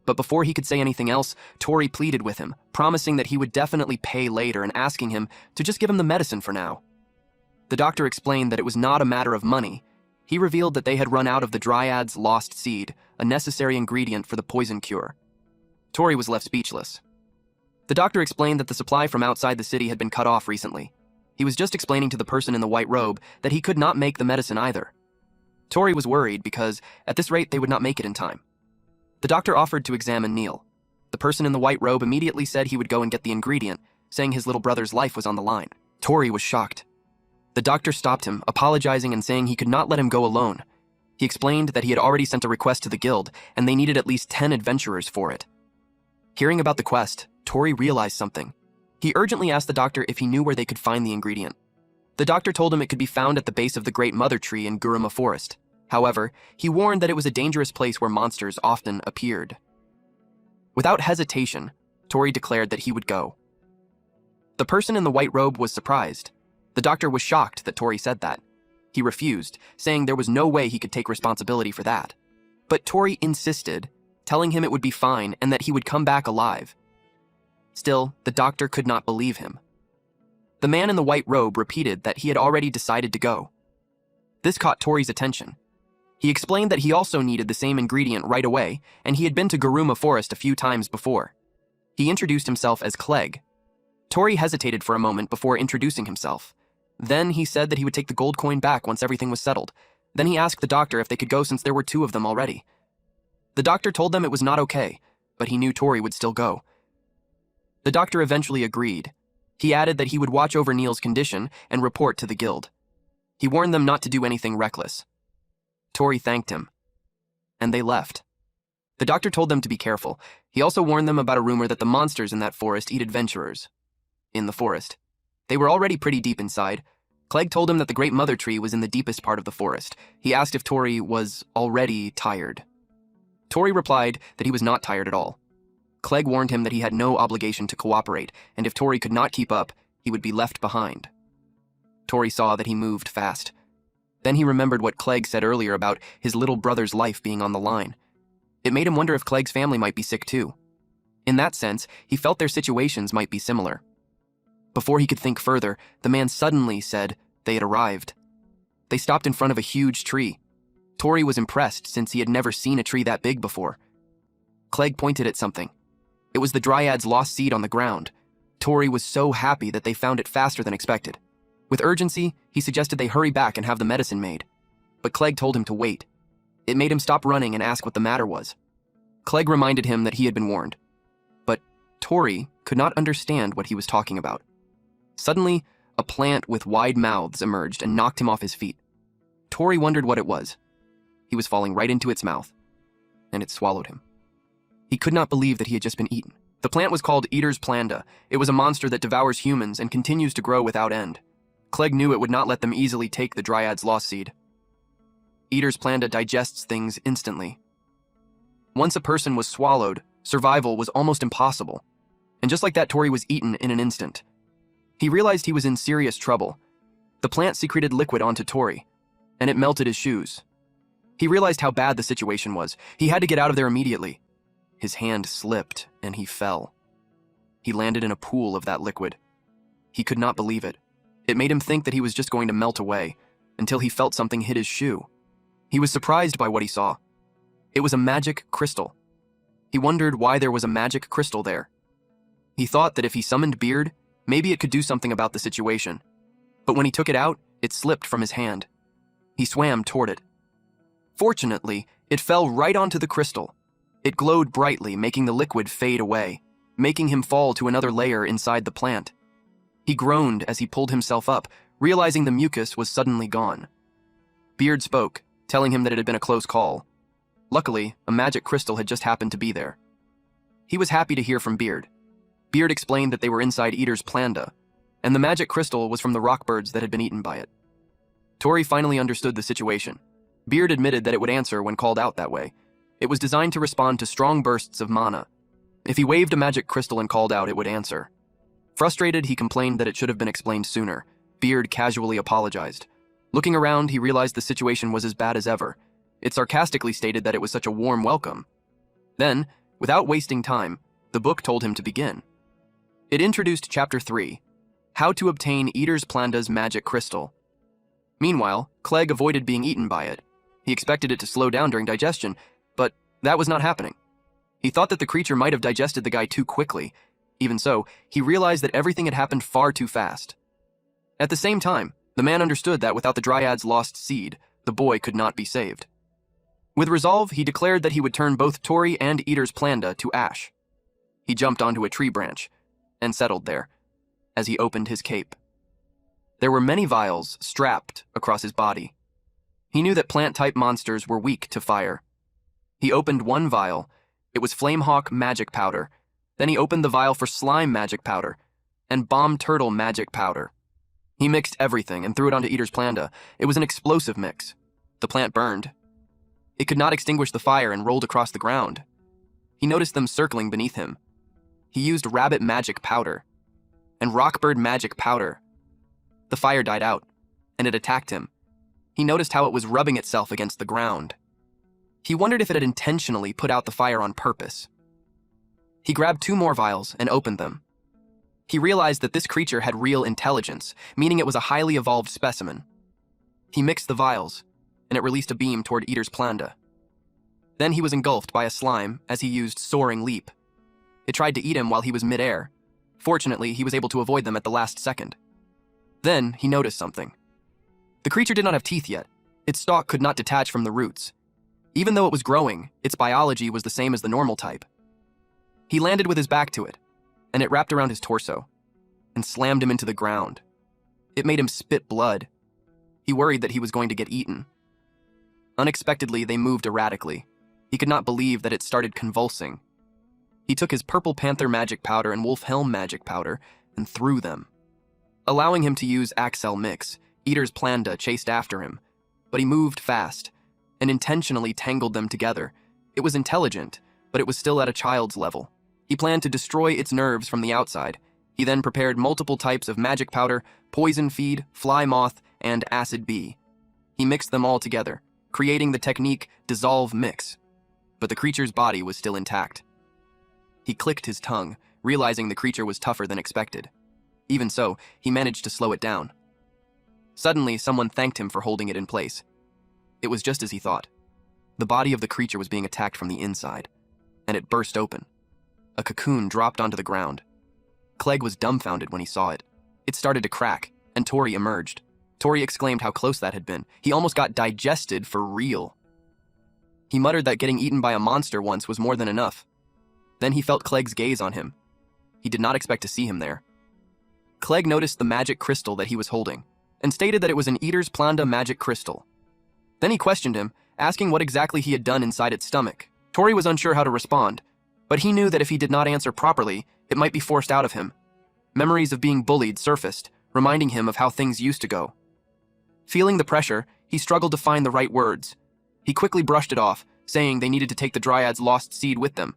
Speaker 1: But before he could say anything else, Tori pleaded with him, promising that he would definitely pay later and asking him to just give him the medicine for now. The doctor explained that it was not a matter of money. He revealed that they had run out of the dryad's lost seed, a necessary ingredient for the poison cure. Tori was left speechless. The doctor explained that the supply from outside the city had been cut off recently. He was just explaining to the person in the white robe that he could not make the medicine either. Tori was worried because, at this rate, they would not make it in time. The doctor offered to examine Neil. The person in the white robe immediately said he would go and get the ingredient, saying his little brother's life was on the line. Tori was shocked. The doctor stopped him, apologizing and saying he could not let him go alone. He explained that he had already sent a request to the guild, and they needed at least 10 adventurers for it. Hearing about the quest, Tori realized something. He urgently asked the doctor if he knew where they could find the ingredient. The doctor told him it could be found at the base of the Great Mother Tree in Guruma Forest. However, he warned that it was a dangerous place where monsters often appeared. Without hesitation, Tori declared that he would go. The person in the white robe was surprised. The doctor was shocked that Tori said that. He refused, saying there was no way he could take responsibility for that. But Tori insisted, telling him it would be fine and that he would come back alive. Still, the doctor could not believe him. The man in the white robe repeated that he had already decided to go. This caught Tori's attention. He explained that he also needed the same ingredient right away, and he had been to Guruma Forest a few times before. He introduced himself as Clegg. Tori hesitated for a moment before introducing himself. Then he said that he would take the gold coin back once everything was settled. Then he asked the doctor if they could go since there were 2 of them already. The doctor told them it was not okay, but he knew Tori would still go. The doctor eventually agreed. He added that he would watch over Neil's condition and report to the guild. He warned them not to do anything reckless. Tori thanked him, and they left. The doctor told them to be careful. He also warned them about a rumor that the monsters in that forest eat adventurers. In the forest. They were already pretty deep inside. Clegg told him that the Great Mother Tree was in the deepest part of the forest. He asked if Tori was already tired. Tori replied that he was not tired at all. Clegg warned him that he had no obligation to cooperate, and if Tori could not keep up, he would be left behind. Tori saw that he moved fast. Then he remembered what Clegg said earlier about his little brother's life being on the line. It made him wonder if Clegg's family might be sick too. In that sense, he felt their situations might be similar. Before he could think further, the man suddenly said they had arrived. They stopped in front of a huge tree. Tori was impressed since he had never seen a tree that big before. Clegg pointed at something. It was the dryad's lost seed on the ground. Tori was so happy that they found it faster than expected. With urgency, he suggested they hurry back and have the medicine made. But Clegg told him to wait. It made him stop running and ask what the matter was. Clegg reminded him that he had been warned. But Tori could not understand what he was talking about. Suddenly, a plant with wide mouths emerged and knocked him off his feet. Tori wondered what it was. He was falling right into its mouth, and it swallowed him. He could not believe that he had just been eaten. The plant was called Eater's Planda. It was a monster that devours humans and continues to grow without end. Clegg knew it would not let them easily take the dryad's lost seed. Eater's Planda digests things instantly. Once a person was swallowed, survival was almost impossible. And just like that, Tori was eaten in an instant. He realized he was in serious trouble. The plant secreted liquid onto Tori, and it melted his shoes. He realized how bad the situation was. He had to get out of there immediately. His hand slipped, and he fell. He landed in a pool of that liquid. He could not believe it. It made him think that he was just going to melt away, until he felt something hit his shoe. He was surprised by what he saw. It was a magic crystal. He wondered why there was a magic crystal there. He thought that if he summoned Beard, maybe it could do something about the situation. But when he took it out, it slipped from his hand. He swam toward it. Fortunately, it fell right onto the crystal. It glowed brightly, making the liquid fade away, making him fall to another layer inside the plant. He groaned as he pulled himself up, realizing the mucus was suddenly gone. Beard spoke, telling him that it had been a close call. Luckily, a magic crystal had just happened to be there. He was happy to hear from Beard. Beard explained that they were inside Eater's Planda, and the magic crystal was from the rock birds that had been eaten by it. Tori finally understood the situation. Beard admitted that it would answer when called out that way. It was designed to respond to strong bursts of mana. If he waved a magic crystal and called out, it would answer. Frustrated, he complained that it should have been explained sooner. Beard casually apologized. Looking around, he realized the situation was as bad as ever. It sarcastically stated that it was such a warm welcome. Then, without wasting time, the book told him to begin. It introduced Chapter 3, How to Obtain Eater's Planda's Magic Crystal. Meanwhile, Clegg avoided being eaten by it. He expected it to slow down during digestion, but that was not happening. He thought that the creature might have digested the guy too quickly. Even so, he realized that everything had happened far too fast. At the same time, the man understood that without the Dryad's lost seed, the boy could not be saved. With resolve, he declared that he would turn both Tori and Eater's Planda to ash. He jumped onto a tree branch and settled there as he opened his cape. There were many vials strapped across his body. He knew that plant-type monsters were weak to fire. He opened one vial. It was Flamehawk magic powder. Then he opened the vial for slime magic powder and bomb turtle magic powder. He mixed everything and threw it onto Eater's Planda. It was an explosive mix. The plant burned. It could not extinguish the fire and rolled across the ground. He noticed them circling beneath him. He used rabbit magic powder and rockbird magic powder. The fire died out, and it attacked him. He noticed how it was rubbing itself against the ground. He wondered if it had intentionally put out the fire on purpose. He grabbed 2 more vials and opened them. He realized that this creature had real intelligence, meaning it was a highly evolved specimen. He mixed the vials, and it released a beam toward Eater's Planda. Then he was engulfed by a slime as he used Soaring Leap. It tried to eat him while he was mid-air. Fortunately, he was able to avoid them at the last second. Then he noticed something. The creature did not have teeth yet. Its stalk could not detach from the roots. Even though it was growing, its biology was the same as the normal type. He landed with his back to it, and it wrapped around his torso and slammed him into the ground. It made him spit blood. He worried that he was going to get eaten. Unexpectedly, they moved erratically. He could not believe that it started convulsing. He took his Purple Panther magic powder and Wolf Helm magic powder and threw them. Allowing him to use Axel Mix, Eater's Planda chased after him, but he moved fast and intentionally tangled them together. It was intelligent, but it was still at a child's level. He planned to destroy its nerves from the outside. He then prepared multiple types of magic powder, poison feed, fly moth, and acid bee. He mixed them all together, creating the technique Dissolve Mix. But the creature's body was still intact. He clicked his tongue, realizing the creature was tougher than expected. Even so, he managed to slow it down. Suddenly, someone thanked him for holding it in place. It was just as he thought. The body of the creature was being attacked from the inside, and it burst open. A cocoon dropped onto the ground. Clegg was dumbfounded when he saw it. It started to crack, and Tori emerged. Tori exclaimed how close that had been. He almost got digested for real. He muttered that getting eaten by a monster once was more than enough. Then he felt Clegg's gaze on him. He did not expect to see him there. Clegg noticed the magic crystal that he was holding, and stated that it was an Eater's Planda magic crystal. Then he questioned him, asking what exactly he had done inside its stomach. Tori was unsure how to respond, but he knew that if he did not answer properly, it might be forced out of him. Memories of being bullied surfaced, reminding him of how things used to go. Feeling the pressure, he struggled to find the right words. He quickly brushed it off, saying they needed to take the Dryad's lost seed with them.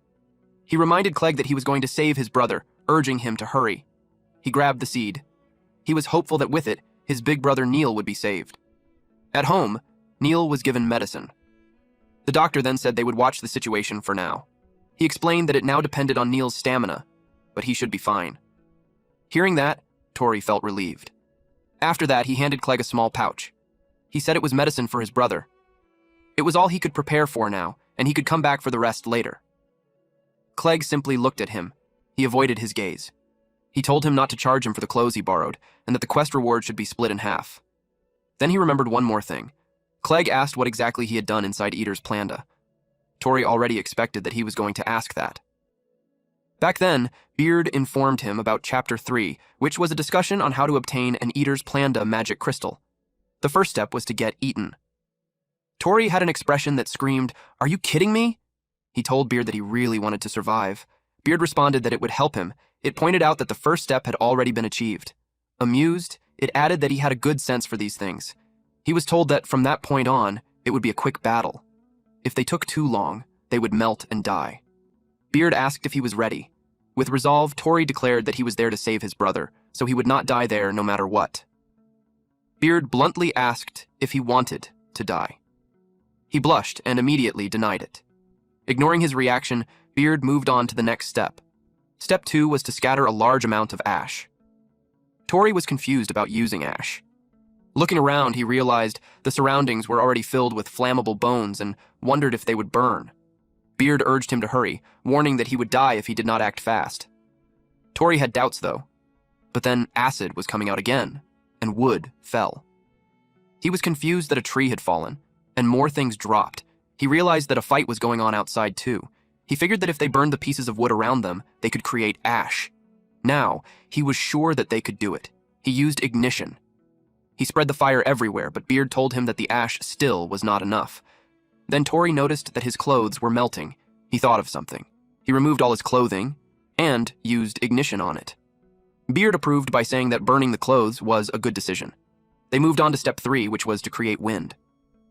Speaker 1: He reminded Clegg that he was going to save his brother, urging him to hurry. He grabbed the seed. He was hopeful that with it, his big brother Neil would be saved. At home, Neil was given medicine. The doctor then said they would watch the situation for now. He explained that it now depended on Neil's stamina, but he should be fine. Hearing that, Tori felt relieved. After that, he handed Clegg a small pouch. He said it was medicine for his brother. It was all he could prepare for now, and he could come back for the rest later. Clegg simply looked at him. He avoided his gaze. He told him not to charge him for the clothes he borrowed, and that the quest reward should be split in half. Then he remembered one more thing. Clegg asked what exactly he had done inside Eater's Planda. Tori already expected that he was going to ask that. Back then, Beard informed him about Chapter 3, which was a discussion on how to obtain an Eater's Planda magic crystal. The first step was to get eaten. Tori had an expression that screamed, "Are you kidding me?" He told Beard that he really wanted to survive. Beard responded that it would help him. It pointed out that the first step had already been achieved. Amused, it added that he had a good sense for these things. He was told that from that point on, it would be a quick battle. If they took too long, they would melt and die. Beard asked if he was ready. With resolve, Tori declared that he was there to save his brother, so he would not die there no matter what. Beard bluntly asked if he wanted to die. He blushed and immediately denied it. Ignoring his reaction, Beard moved on to the next step. Step 2 was to scatter a large amount of ash. Tori was confused about using ash. Looking around, he realized the surroundings were already filled with flammable bones and wondered if they would burn. Beard urged him to hurry, warning that he would die if he did not act fast. Tori had doubts, though. But then acid was coming out again, and wood fell. He was confused that a tree had fallen, and more things dropped. He realized that a fight was going on outside, too. He figured that if they burned the pieces of wood around them, they could create ash. Now, he was sure that they could do it. He used ignition. He spread the fire everywhere, but Beard told him that the ash still was not enough. Then Tori noticed that his clothes were melting. He thought of something. He removed all his clothing and used ignition on it. Beard approved by saying that burning the clothes was a good decision. They moved on to step 3, which was to create wind.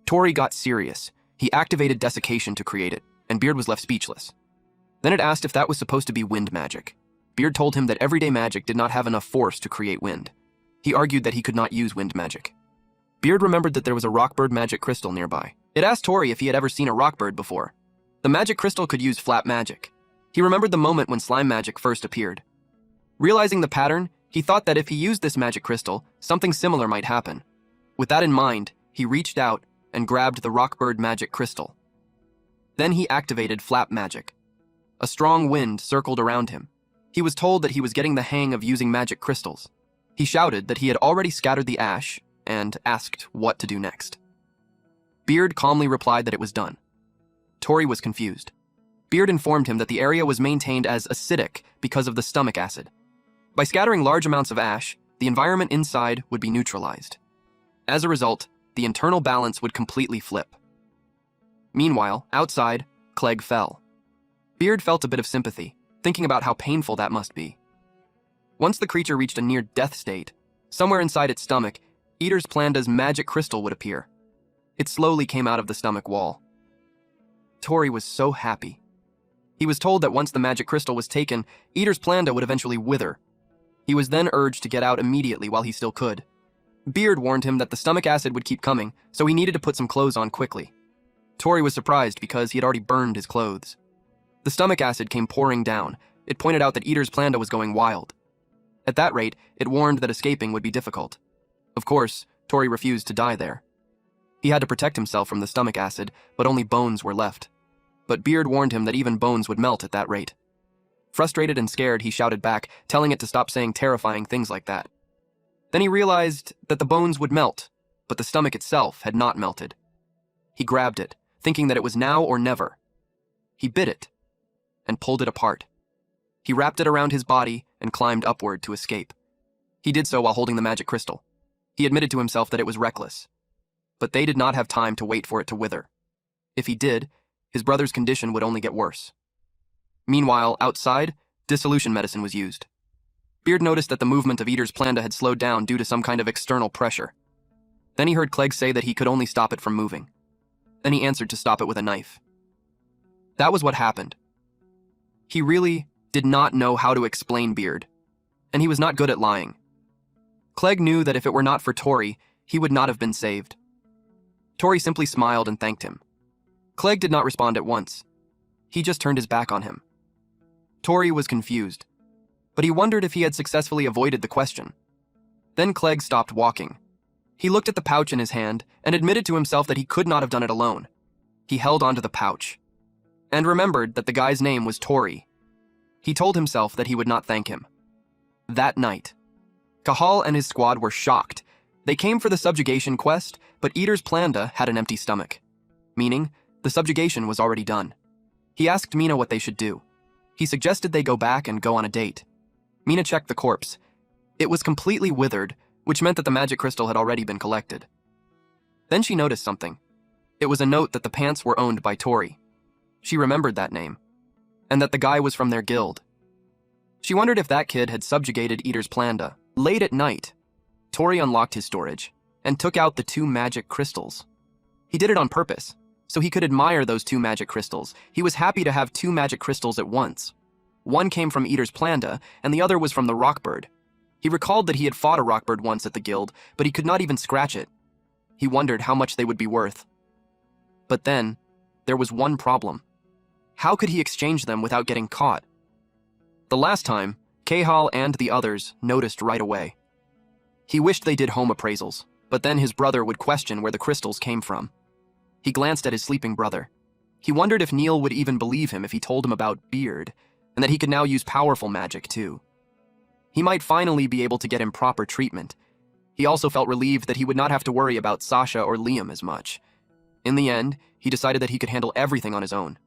Speaker 1: Tori got serious. He activated desiccation to create it, and Beard was left speechless. Then it asked if that was supposed to be wind magic. Beard told him that everyday magic did not have enough force to create wind. He argued that he could not use wind magic. Beard remembered that there was a rockbird magic crystal nearby. It asked Tori if he had ever seen a rockbird before. The magic crystal could use flap magic. He remembered the moment when slime magic first appeared. Realizing the pattern, he thought that if he used this magic crystal, something similar might happen. With that in mind, he reached out and grabbed the rockbird magic crystal. Then he activated flap magic. A strong wind circled around him. He was told that he was getting the hang of using magic crystals. He shouted that he had already scattered the ash and asked what to do next. Beard calmly replied that it was done. Tori was confused. Beard informed him that the area was maintained as acidic because of the stomach acid. By scattering large amounts of ash, the environment inside would be neutralized. As a result, the internal balance would completely flip. Meanwhile, outside, Clegg fell. Beard felt a bit of sympathy, thinking about how painful that must be. Once the creature reached a near-death state, somewhere inside its stomach, Eater's Planda's magic crystal would appear. It slowly came out of the stomach wall. Tori was so happy. He was told that once the magic crystal was taken, Eater's Planda would eventually wither. He was then urged to get out immediately while he still could. Beard warned him that the stomach acid would keep coming, so he needed to put some clothes on quickly. Tori was surprised because he had already burned his clothes. The stomach acid came pouring down. It pointed out that Eater's Planda was going wild. At that rate, it warned that escaping would be difficult. Of course, Tori refused to die there. He had to protect himself from the stomach acid, but only bones were left. But Beard warned him that even bones would melt at that rate. Frustrated and scared, he shouted back, telling it to stop saying terrifying things like that. Then he realized that the bones would melt, but the stomach itself had not melted. He grabbed it, thinking that it was now or never. He bit it and pulled it apart. He wrapped it around his body and climbed upward to escape. He did so while holding the magic crystal. He admitted to himself that it was reckless. But they did not have time to wait for it to wither. If he did, his brother's condition would only get worse. Meanwhile, outside, dissolution medicine was used. Beard noticed that the movement of Eater's Planda had slowed down due to some kind of external pressure. Then he heard Clegg say that he could only stop it from moving. Then he answered to stop it with a knife. That was what happened. He really did not know how to explain Beard, and he was not good at lying. Clegg knew that if it were not for Tori, he would not have been saved. Tori simply smiled and thanked him. Clegg did not respond at once. He just turned his back on him. Tori was confused, but he wondered if he had successfully avoided the question. Then Clegg stopped walking. He looked at the pouch in his hand and admitted to himself that he could not have done it alone. He held onto the pouch and remembered that the guy's name was Tori. He told himself that he would not thank him. That night, Cahal and his squad were shocked. They came for the subjugation quest, but Eater's Planda had an empty stomach, meaning the subjugation was already done. He asked Mina what they should do. He suggested they go back and go on a date. Mina checked the corpse. It was completely withered, which meant that the magic crystal had already been collected. Then she noticed something. It was a note that the pants were owned by Tori. She remembered that name, and that the guy was from their guild. She wondered if that kid had subjugated Eater's Planda. Late at night, Tori unlocked his storage and took out the 2 magic crystals. He did it on purpose, so he could admire those 2 magic crystals. He was happy to have 2 magic crystals at once. One came from Eater's Planda, and the other was from the rockbird. He recalled that he had fought a rockbird once at the guild, but he could not even scratch it. He wondered how much they would be worth. But then, there was one problem. How could he exchange them without getting caught? The last time, Cahal and the others noticed right away. He wished they did home appraisals, but then his brother would question where the crystals came from. He glanced at his sleeping brother. He wondered if Neil would even believe him if he told him about Beard, and that he could now use powerful magic too. He might finally be able to get him proper treatment. He also felt relieved that he would not have to worry about Sasha or Liam as much. In the end, he decided that he could handle everything on his own.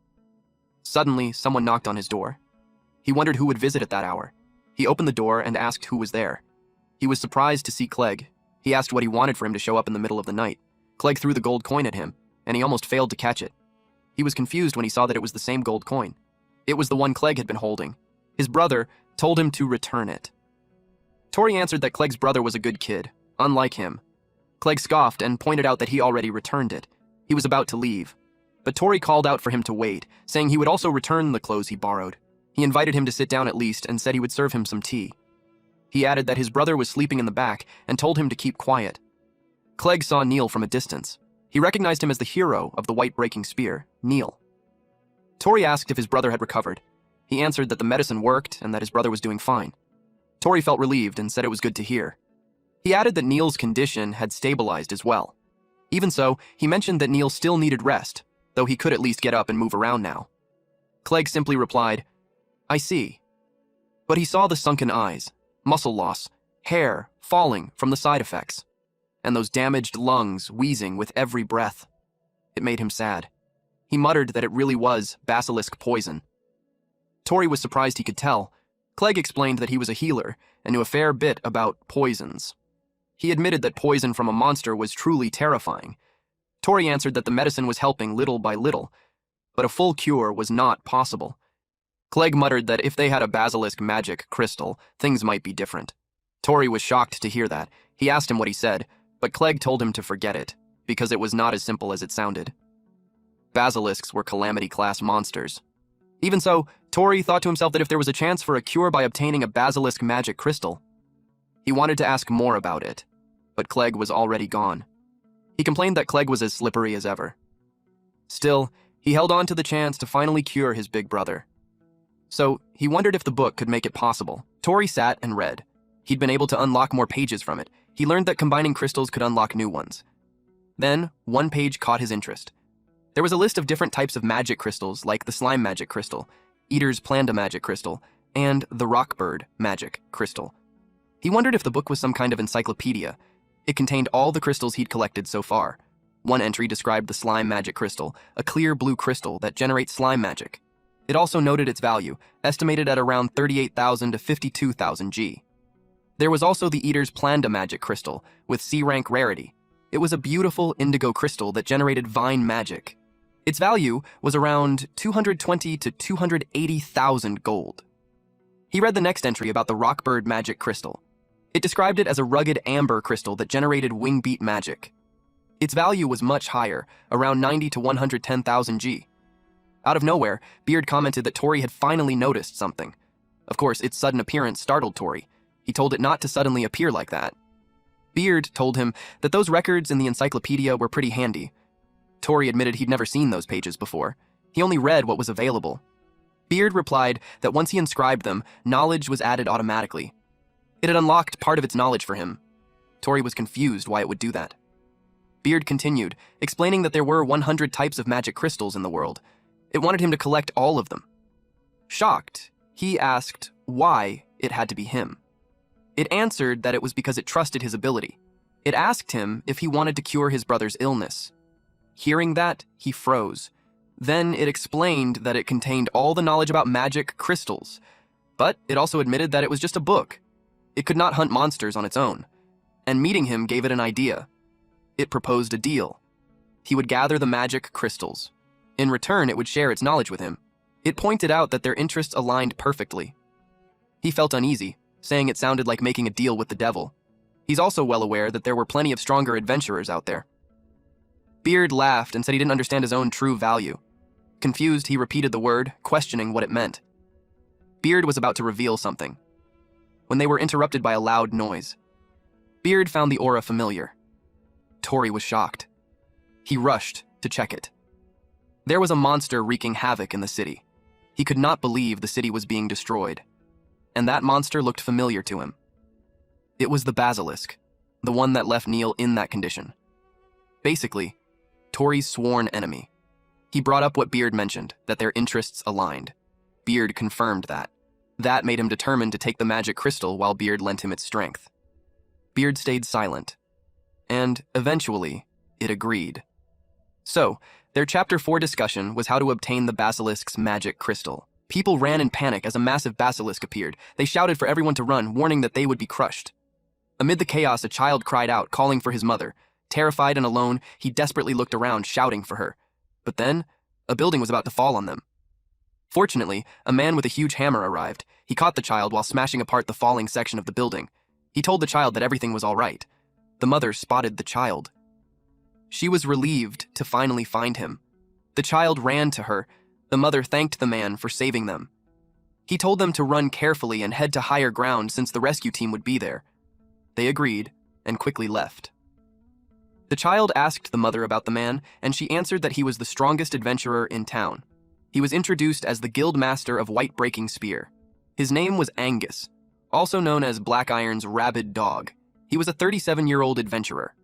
Speaker 1: Suddenly, someone knocked on his door. He wondered who would visit at that hour. He opened the door and asked who was there. He was surprised to see Clegg. He asked what he wanted for him to show up in the middle of the night. Clegg threw the gold coin at him, and he almost failed to catch it. He was confused when he saw that it was the same gold coin. It was the one Clegg had been holding. His brother told him to return it. Tori answered that Clegg's brother was a good kid, unlike him. Clegg scoffed and pointed out that he already returned it. He was about to leave. But Tori called out for him to wait, saying he would also return the clothes he borrowed. He invited him to sit down at least and said he would serve him some tea. He added that his brother was sleeping in the back and told him to keep quiet. Clegg saw Neil from a distance. He recognized him as the hero of the white breaking spear, Neil. Tori asked if his brother had recovered. He answered that the medicine worked and that his brother was doing fine. Tori felt relieved and said it was good to hear. He added that Neil's condition had stabilized as well. Even so, he mentioned that Neil still needed rest, though he could at least get up and move around now. Clegg simply replied, "I see." But he saw the sunken eyes, muscle loss, hair falling from the side effects, and those damaged lungs wheezing with every breath. It made him sad. He muttered that it really was basilisk poison. Tori was surprised he could tell. Clegg explained that he was a healer and knew a fair bit about poisons. He admitted that poison from a monster was truly terrifying. Tori answered that the medicine was helping little by little, but a full cure was not possible. Clegg muttered that if they had a basilisk magic crystal, things might be different. Tori was shocked to hear that. He asked him what he said, but Clegg told him to forget it, because it was not as simple as it sounded. Basilisks were calamity-class monsters. Even so, Tori thought to himself that if there was a chance for a cure by obtaining a basilisk magic crystal, he wanted to ask more about it, but Clegg was already gone. He complained that Clegg was as slippery as ever. Still, he held on to the chance to finally cure his big brother. So, he wondered if the book could make it possible. Tori sat and read. He'd been able to unlock more pages from it. He learned that combining crystals could unlock new ones. Then, one page caught his interest. There was a list of different types of magic crystals, like the slime magic crystal, Eater's Planda magic crystal, and the rockbird magic crystal. He wondered if the book was some kind of encyclopedia. It contained all the crystals he'd collected so far. One entry described the slime magic crystal, a clear blue crystal that generates slime magic. It also noted its value, estimated at around 38,000 to 52,000 G. There was also the Eater's Planda magic crystal, with C-rank rarity. It was a beautiful indigo crystal that generated vine magic. Its value was around 220 to 280,000 gold. He read the next entry about the rockbird magic crystal. It described it as a rugged amber crystal that generated wing beat magic. Its value was much higher, around 90 to 110,000 G. Out of nowhere, Beard commented that Tori had finally noticed something. Of course, its sudden appearance startled Tori. He told it not to suddenly appear like that. Beard told him that those records in the encyclopedia were pretty handy. Tori admitted he'd never seen those pages before. He only read what was available. Beard replied that once he inscribed them, knowledge was added automatically. It had unlocked part of its knowledge for him. Tori was confused why it would do that. Beard continued, explaining that there were 100 types of magic crystals in the world. It wanted him to collect all of them. Shocked, he asked why it had to be him. It answered that it was because it trusted his ability. It asked him if he wanted to cure his brother's illness. Hearing that, he froze. Then it explained that it contained all the knowledge about magic crystals, but it also admitted that it was just a book. It could not hunt monsters on its own, and meeting him gave it an idea. It proposed a deal. He would gather the magic crystals. In return, it would share its knowledge with him. It pointed out that their interests aligned perfectly. He felt uneasy, saying it sounded like making a deal with the devil. He's also well aware that there were plenty of stronger adventurers out there. Beard laughed and said he didn't understand his own true value. Confused, he repeated the word, questioning what it meant. Beard was about to reveal something, when they were interrupted by a loud noise. Beard found the aura familiar. Tori was shocked. He rushed to check it. There was a monster wreaking havoc in the city. He could not believe the city was being destroyed, and that monster looked familiar to him. It was the basilisk, the one that left Neil in that condition. Basically, Tori's sworn enemy. He brought up what Beard mentioned, that their interests aligned. Beard confirmed that. That made him determined to take the magic crystal while Beard lent him its strength. Beard stayed silent, and eventually, it agreed. So, their Chapter 4 discussion was how to obtain the basilisk's magic crystal. People ran in panic as a massive basilisk appeared. They shouted for everyone to run, warning that they would be crushed. Amid the chaos, a child cried out, calling for his mother. Terrified and alone, he desperately looked around, shouting for her. But then, a building was about to fall on them. Fortunately, a man with a huge hammer arrived. He caught the child while smashing apart the falling section of the building. He told the child that everything was all right. The mother spotted the child. She was relieved to finally find him. The child ran to her. The mother thanked the man for saving them. He told them to run carefully and head to higher ground since the rescue team would be there. They agreed and quickly left. The child asked the mother about the man, and she answered that he was the strongest adventurer in town. He was introduced as the guild master of White Breaking Spear. His name was Angus, also known as Black Iron's rabid dog. He was a 37-year-old adventurer.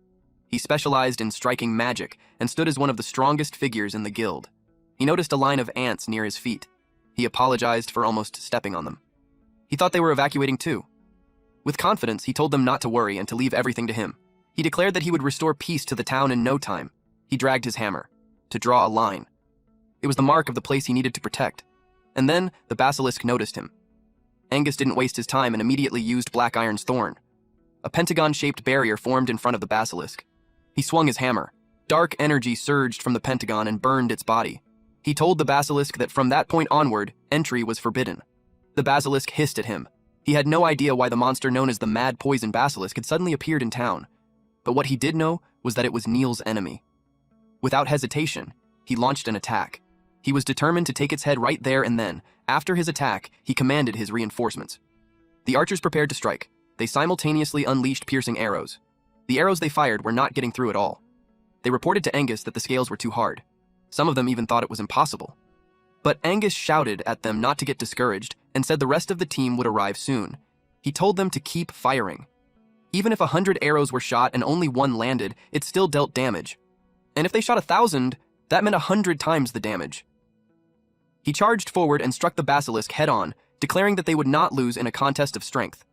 Speaker 1: He specialized in striking magic and stood as one of the strongest figures in the guild. He noticed a line of ants near his feet. He apologized for almost stepping on them. He thought they were evacuating too. With confidence, he told them not to worry and to leave everything to him. He declared that he would restore peace to the town in no time. He dragged his hammer to draw a line. It was the mark of the place he needed to protect. And then the basilisk noticed him. Angus didn't waste his time and immediately used Black Iron's thorn. A pentagon-shaped barrier formed in front of the basilisk. He swung his hammer. Dark energy surged from the pentagon and burned its body. He told the basilisk that from that point onward, entry was forbidden. The basilisk hissed at him. He had no idea why the monster known as the Mad Poison Basilisk had suddenly appeared in town. But what he did know was that it was Neil's enemy. Without hesitation, he launched an attack. He was determined to take its head right there and then. After his attack, he commanded his reinforcements. The archers prepared to strike. They simultaneously unleashed piercing arrows. The arrows they fired were not getting through at all. They reported to Angus that the scales were too hard. Some of them even thought it was impossible. But Angus shouted at them not to get discouraged and said the rest of the team would arrive soon. He told them to keep firing. Even if 100 arrows were shot and only one landed, it still dealt damage. And if they shot 1,000, that meant 100 times the damage. He charged forward and struck the basilisk head-on, declaring that they would not lose in a contest of strength.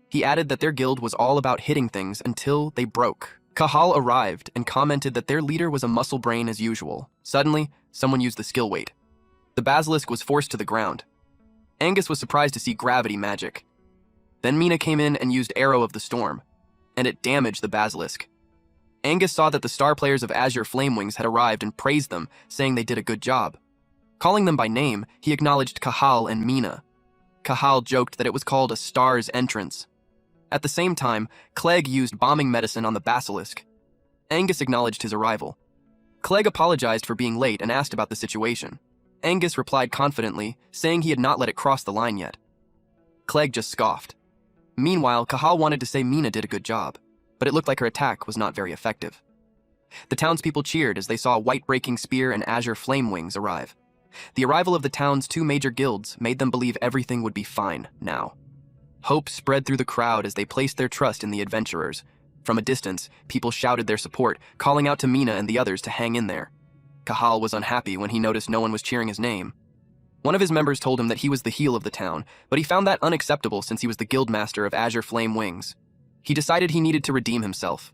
Speaker 1: He added that their guild was all about hitting things until they broke. Cahal arrived and commented that their leader was a muscle brain as usual. Suddenly, someone used the skill weight. The basilisk was forced to the ground. Angus was surprised to see gravity magic. Then Mina came in and used Arrow of the Storm, and it damaged the basilisk. Angus saw that the star players of Azure Flamewings had arrived and praised them, saying they did a good job. Calling them by name, he acknowledged Cahal and Mina. Cahal joked that it was called a star's entrance. At the same time, Clegg used bombing medicine on the basilisk. Angus acknowledged his arrival. Clegg apologized for being late and asked about the situation. Angus replied confidently, saying he had not let it cross the line yet. Clegg just scoffed. Meanwhile, Cahal wanted to say Mina did a good job, but it looked like her attack was not very effective. The townspeople cheered as they saw White Breaking Spear and Azure Flamewings arrive. The arrival of the town's two major guilds made them believe everything would be fine now. Hope spread through the crowd as they placed their trust in the adventurers. From a distance, people shouted their support, calling out to Mina and the others to hang in there. Cahal was unhappy when he noticed no one was cheering his name. One of his members told him that he was the heel of the town, but he found that unacceptable since he was the guildmaster of Azure Flame Wings. He decided he needed to redeem himself.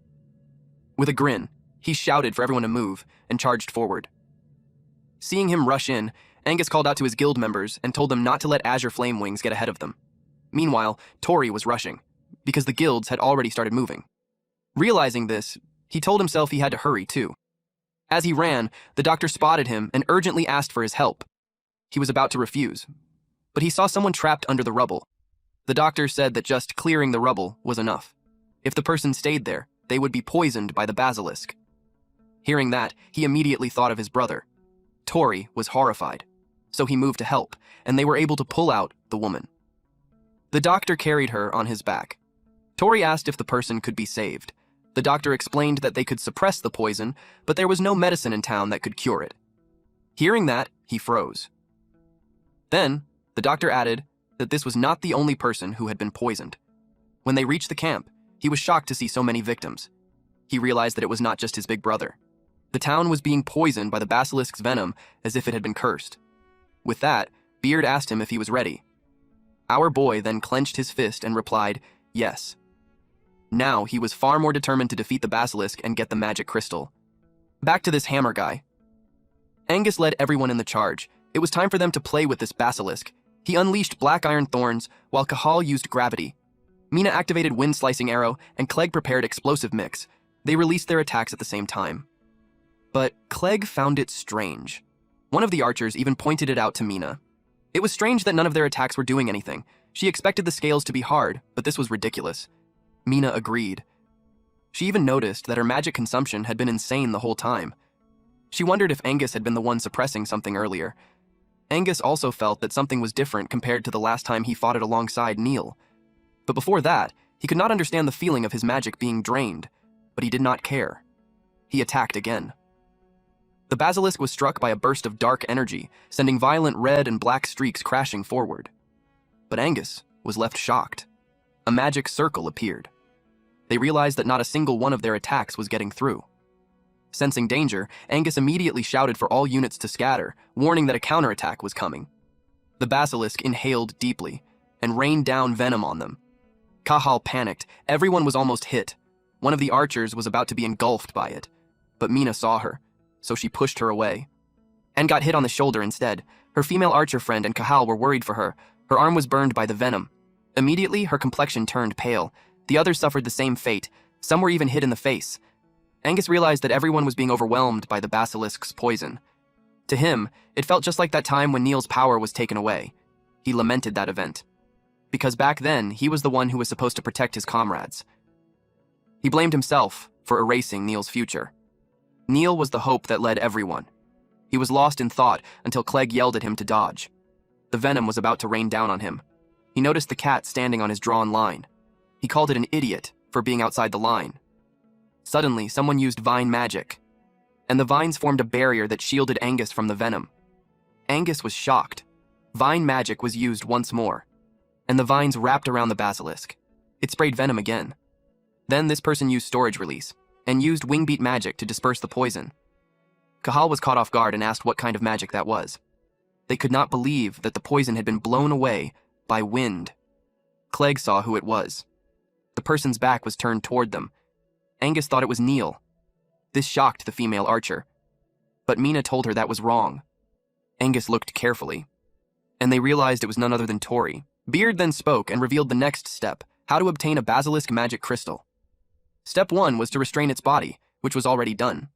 Speaker 1: With a grin, he shouted for everyone to move and charged forward. Seeing him rush in, Angus called out to his guild members and told them not to let Azure Flame Wings get ahead of them. Meanwhile, Tori was rushing, because the guilds had already started moving. Realizing this, he told himself he had to hurry too. As he ran, the doctor spotted him and urgently asked for his help. He was about to refuse, but he saw someone trapped under the rubble. The doctor said that just clearing the rubble was enough. If the person stayed there, they would be poisoned by the basilisk. Hearing that, he immediately thought of his brother. Tori was horrified, so he moved to help, and they were able to pull out the woman. The doctor carried her on his back. Tori asked if the person could be saved. The doctor explained that they could suppress the poison, but there was no medicine in town that could cure it. Hearing that, he froze. Then, the doctor added that this was not the only person who had been poisoned. When they reached the camp, he was shocked to see so many victims. He realized that it was not just his big brother. The town was being poisoned by the basilisk's venom as if it had been cursed. With that, Beard asked him if he was ready. Our boy then clenched his fist and replied, yes. Now he was far more determined to defeat the basilisk and get the magic crystal. Back to this hammer guy. Angus led everyone in the charge. It was time for them to play with this basilisk. He unleashed black iron thorns, while Cahal used gravity. Mina activated wind-slicing arrow, and Clegg prepared explosive mix. They released their attacks at the same time. But Clegg found it strange. One of the archers even pointed it out to Mina. It was strange that none of their attacks were doing anything. She expected the scales to be hard, but this was ridiculous. Mina agreed. She even noticed that her magic consumption had been insane the whole time. She wondered if Angus had been the one suppressing something earlier. Angus also felt that something was different compared to the last time he fought it alongside Neil. But before that, he could not understand the feeling of his magic being drained, but he did not care. He attacked again. The basilisk was struck by a burst of dark energy, sending violent red and black streaks crashing forward. But Angus was left shocked. A magic circle appeared. They realized that not a single one of their attacks was getting through. Sensing danger, Angus immediately shouted for all units to scatter, warning that a counterattack was coming. The basilisk inhaled deeply and rained down venom on them. Cahal panicked. Everyone was almost hit. One of the archers was about to be engulfed by it, but Mina saw her, so she pushed her away and got hit on the shoulder instead. Her female archer friend and Cahal were worried for her. Her arm was burned by the venom. Immediately, her complexion turned pale. The others suffered the same fate. Some were even hit in the face. Angus realized that everyone was being overwhelmed by the basilisk's poison. To him, it felt just like that time when Neil's power was taken away. He lamented that event, because back then, he was the one who was supposed to protect his comrades. He blamed himself for erasing Neil's future. Neil was the hope that led everyone. He was lost in thought until Clegg yelled at him to dodge. The venom was about to rain down on him. He noticed the cat standing on his drawn line. He called it an idiot for being outside the line. Suddenly, someone used vine magic, and the vines formed a barrier that shielded Angus from the venom. Angus was shocked. Vine magic was used once more, and the vines wrapped around the basilisk. It sprayed venom again. Then this person used storage release, and used wingbeat magic to disperse the poison. Cahal was caught off guard and asked what kind of magic that was. They could not believe that the poison had been blown away by wind. Clegg saw who it was. The person's back was turned toward them. Angus thought it was Neil. This shocked the female archer, but Mina told her that was wrong. Angus looked carefully, and they realized it was none other than Tori. Beard then spoke and revealed the next step, how to obtain a basilisk magic crystal. Step 1 was to restrain its body, which was already done.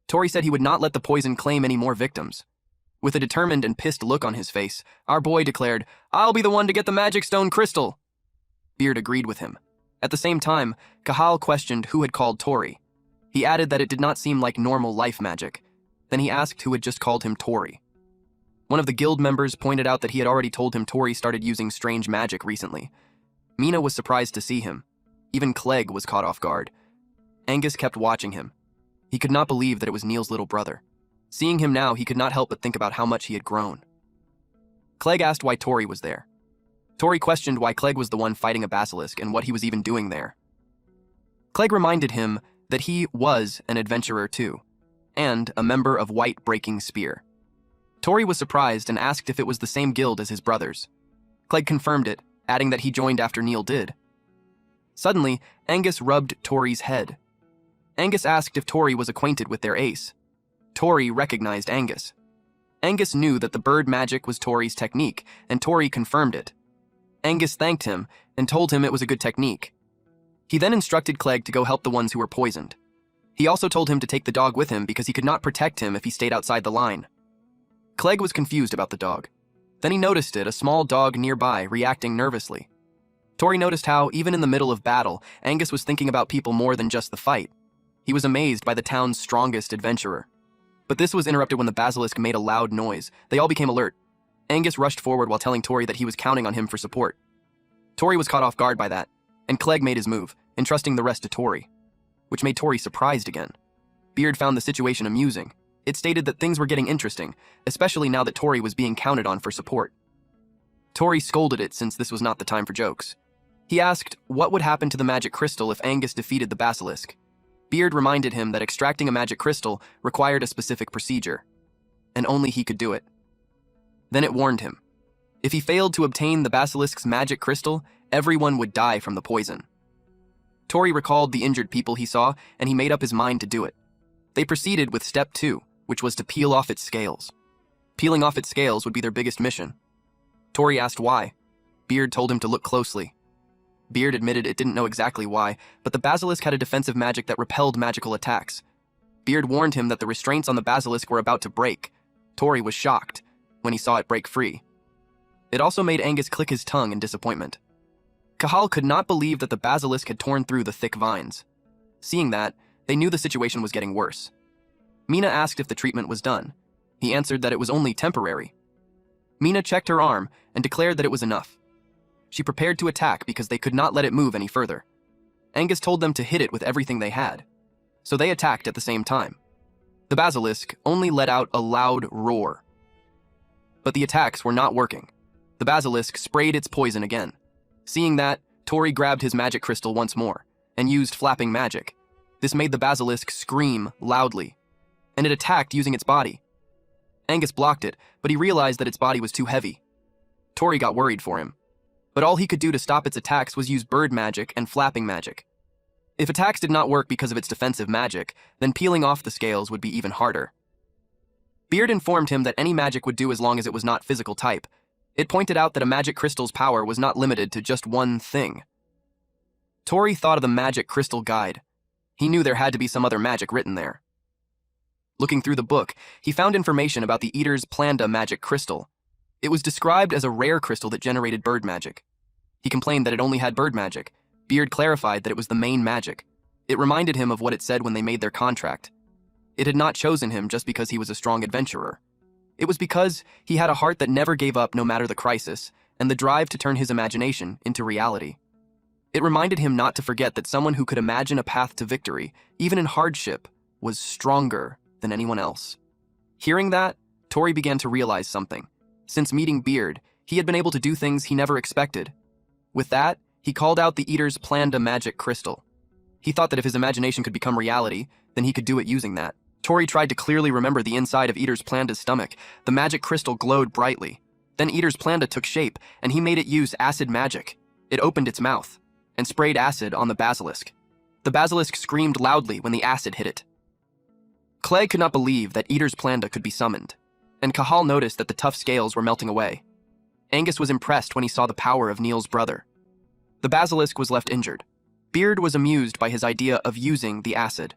Speaker 1: Tori said he would not let the poison claim any more victims. With a determined and pissed look on his face, our boy declared, "I'll be the one to get the magic stone crystal." Beard agreed with him. At the same time, Cahal questioned who had called Tori. He added that it did not seem like normal life magic. Then he asked who had just called him Tori. One of the guild members pointed out that he had already told him Tori started using strange magic recently. Mina was surprised to see him. Even Clegg was caught off guard. Angus kept watching him. He could not believe that it was Neil's little brother. Seeing him now, he could not help but think about how much he had grown. Clegg asked why Tori was there. Tori questioned why Clegg was the one fighting a basilisk and what he was even doing there. Clegg reminded him that he was an adventurer too, and a member of White Breaking Spear. Tori was surprised and asked if it was the same guild as his brothers. Clegg confirmed it, adding that he joined after Neil did. Suddenly, Angus rubbed Tori's head. Angus asked if Tori was acquainted with their ace. Tori recognized Angus. Angus knew that the bird magic was Tori's technique, and Tori confirmed it. Angus thanked him and told him it was a good technique. He then instructed Clegg to go help the ones who were poisoned. He also told him to take the dog with him because he could not protect him if he stayed outside the line. Clegg was confused about the dog. Then he noticed it, a small dog nearby, reacting nervously. Tori noticed how, even in the middle of battle, Angus was thinking about people more than just the fight. He was amazed by the town's strongest adventurer. But this was interrupted when the basilisk made a loud noise. They all became alert. Angus rushed forward while telling Tori that he was counting on him for support. Tori was caught off guard by that, and Clegg made his move, entrusting the rest to Tori, which made Tori surprised again. Beard found the situation amusing. It stated that things were getting interesting, especially now that Tori was being counted on for support. Tori scolded it since this was not the time for jokes. He asked what would happen to the magic crystal if Angus defeated the basilisk. Beard reminded him that extracting a magic crystal required a specific procedure, and only he could do it. Then it warned him. If he failed to obtain the basilisk's magic crystal, everyone would die from the poison. Tori recalled the injured people he saw, and he made up his mind to do it. They proceeded with step 2, which was to peel off its scales. Peeling off its scales would be their biggest mission. Tori asked why. Beard told him to look closely. Beard admitted it didn't know exactly why, but the basilisk had a defensive magic that repelled magical attacks. Beard warned him that the restraints on the basilisk were about to break. Tori was shocked when he saw it break free. It also made Angus click his tongue in disappointment. Cahal could not believe that the basilisk had torn through the thick vines. Seeing that, they knew the situation was getting worse. Mina asked if the treatment was done. He answered that it was only temporary. Mina checked her arm and declared that it was enough. She prepared to attack because they could not let it move any further. Angus told them to hit it with everything they had. So they attacked at the same time. The basilisk only let out a loud roar. But the attacks were not working. The basilisk sprayed its poison again. Seeing that, Tori grabbed his magic crystal once more and used flapping magic. This made the basilisk scream loudly, and it attacked using its body. Angus blocked it, but he realized that its body was too heavy. Tori got worried for him, but all he could do to stop its attacks was use bird magic and flapping magic. If attacks did not work because of its defensive magic, then peeling off the scales would be even harder. Beard informed him that any magic would do as long as it was not physical type. It pointed out that a magic crystal's power was not limited to just one thing. Tori thought of the magic crystal guide. He knew there had to be some other magic written there. Looking through the book, he found information about the Eater's Planda magic crystal. It was described as a rare crystal that generated bird magic. He complained that it only had bird magic. Beard clarified that it was the main magic. It reminded him of what it said when they made their contract. It had not chosen him just because he was a strong adventurer. It was because he had a heart that never gave up no matter the crisis, and the drive to turn his imagination into reality. It reminded him not to forget that someone who could imagine a path to victory, even in hardship, was stronger than anyone else. Hearing that, Tori began to realize something. Since meeting Beard, he had been able to do things he never expected. With that, he called out the Eater's Planda magic crystal. He thought that if his imagination could become reality, then he could do it using that. Tori tried to clearly remember the inside of Eater's Planda's stomach. The magic crystal glowed brightly. Then Eater's Planda took shape, and he made it use acid magic. It opened its mouth and sprayed acid on the basilisk. The basilisk screamed loudly when the acid hit it. Clegg could not believe that Eater's Planda could be summoned, and Cahal noticed that the tough scales were melting away. Angus was impressed when he saw the power of Neil's brother. The basilisk was left injured. Beard was amused by his idea of using the acid.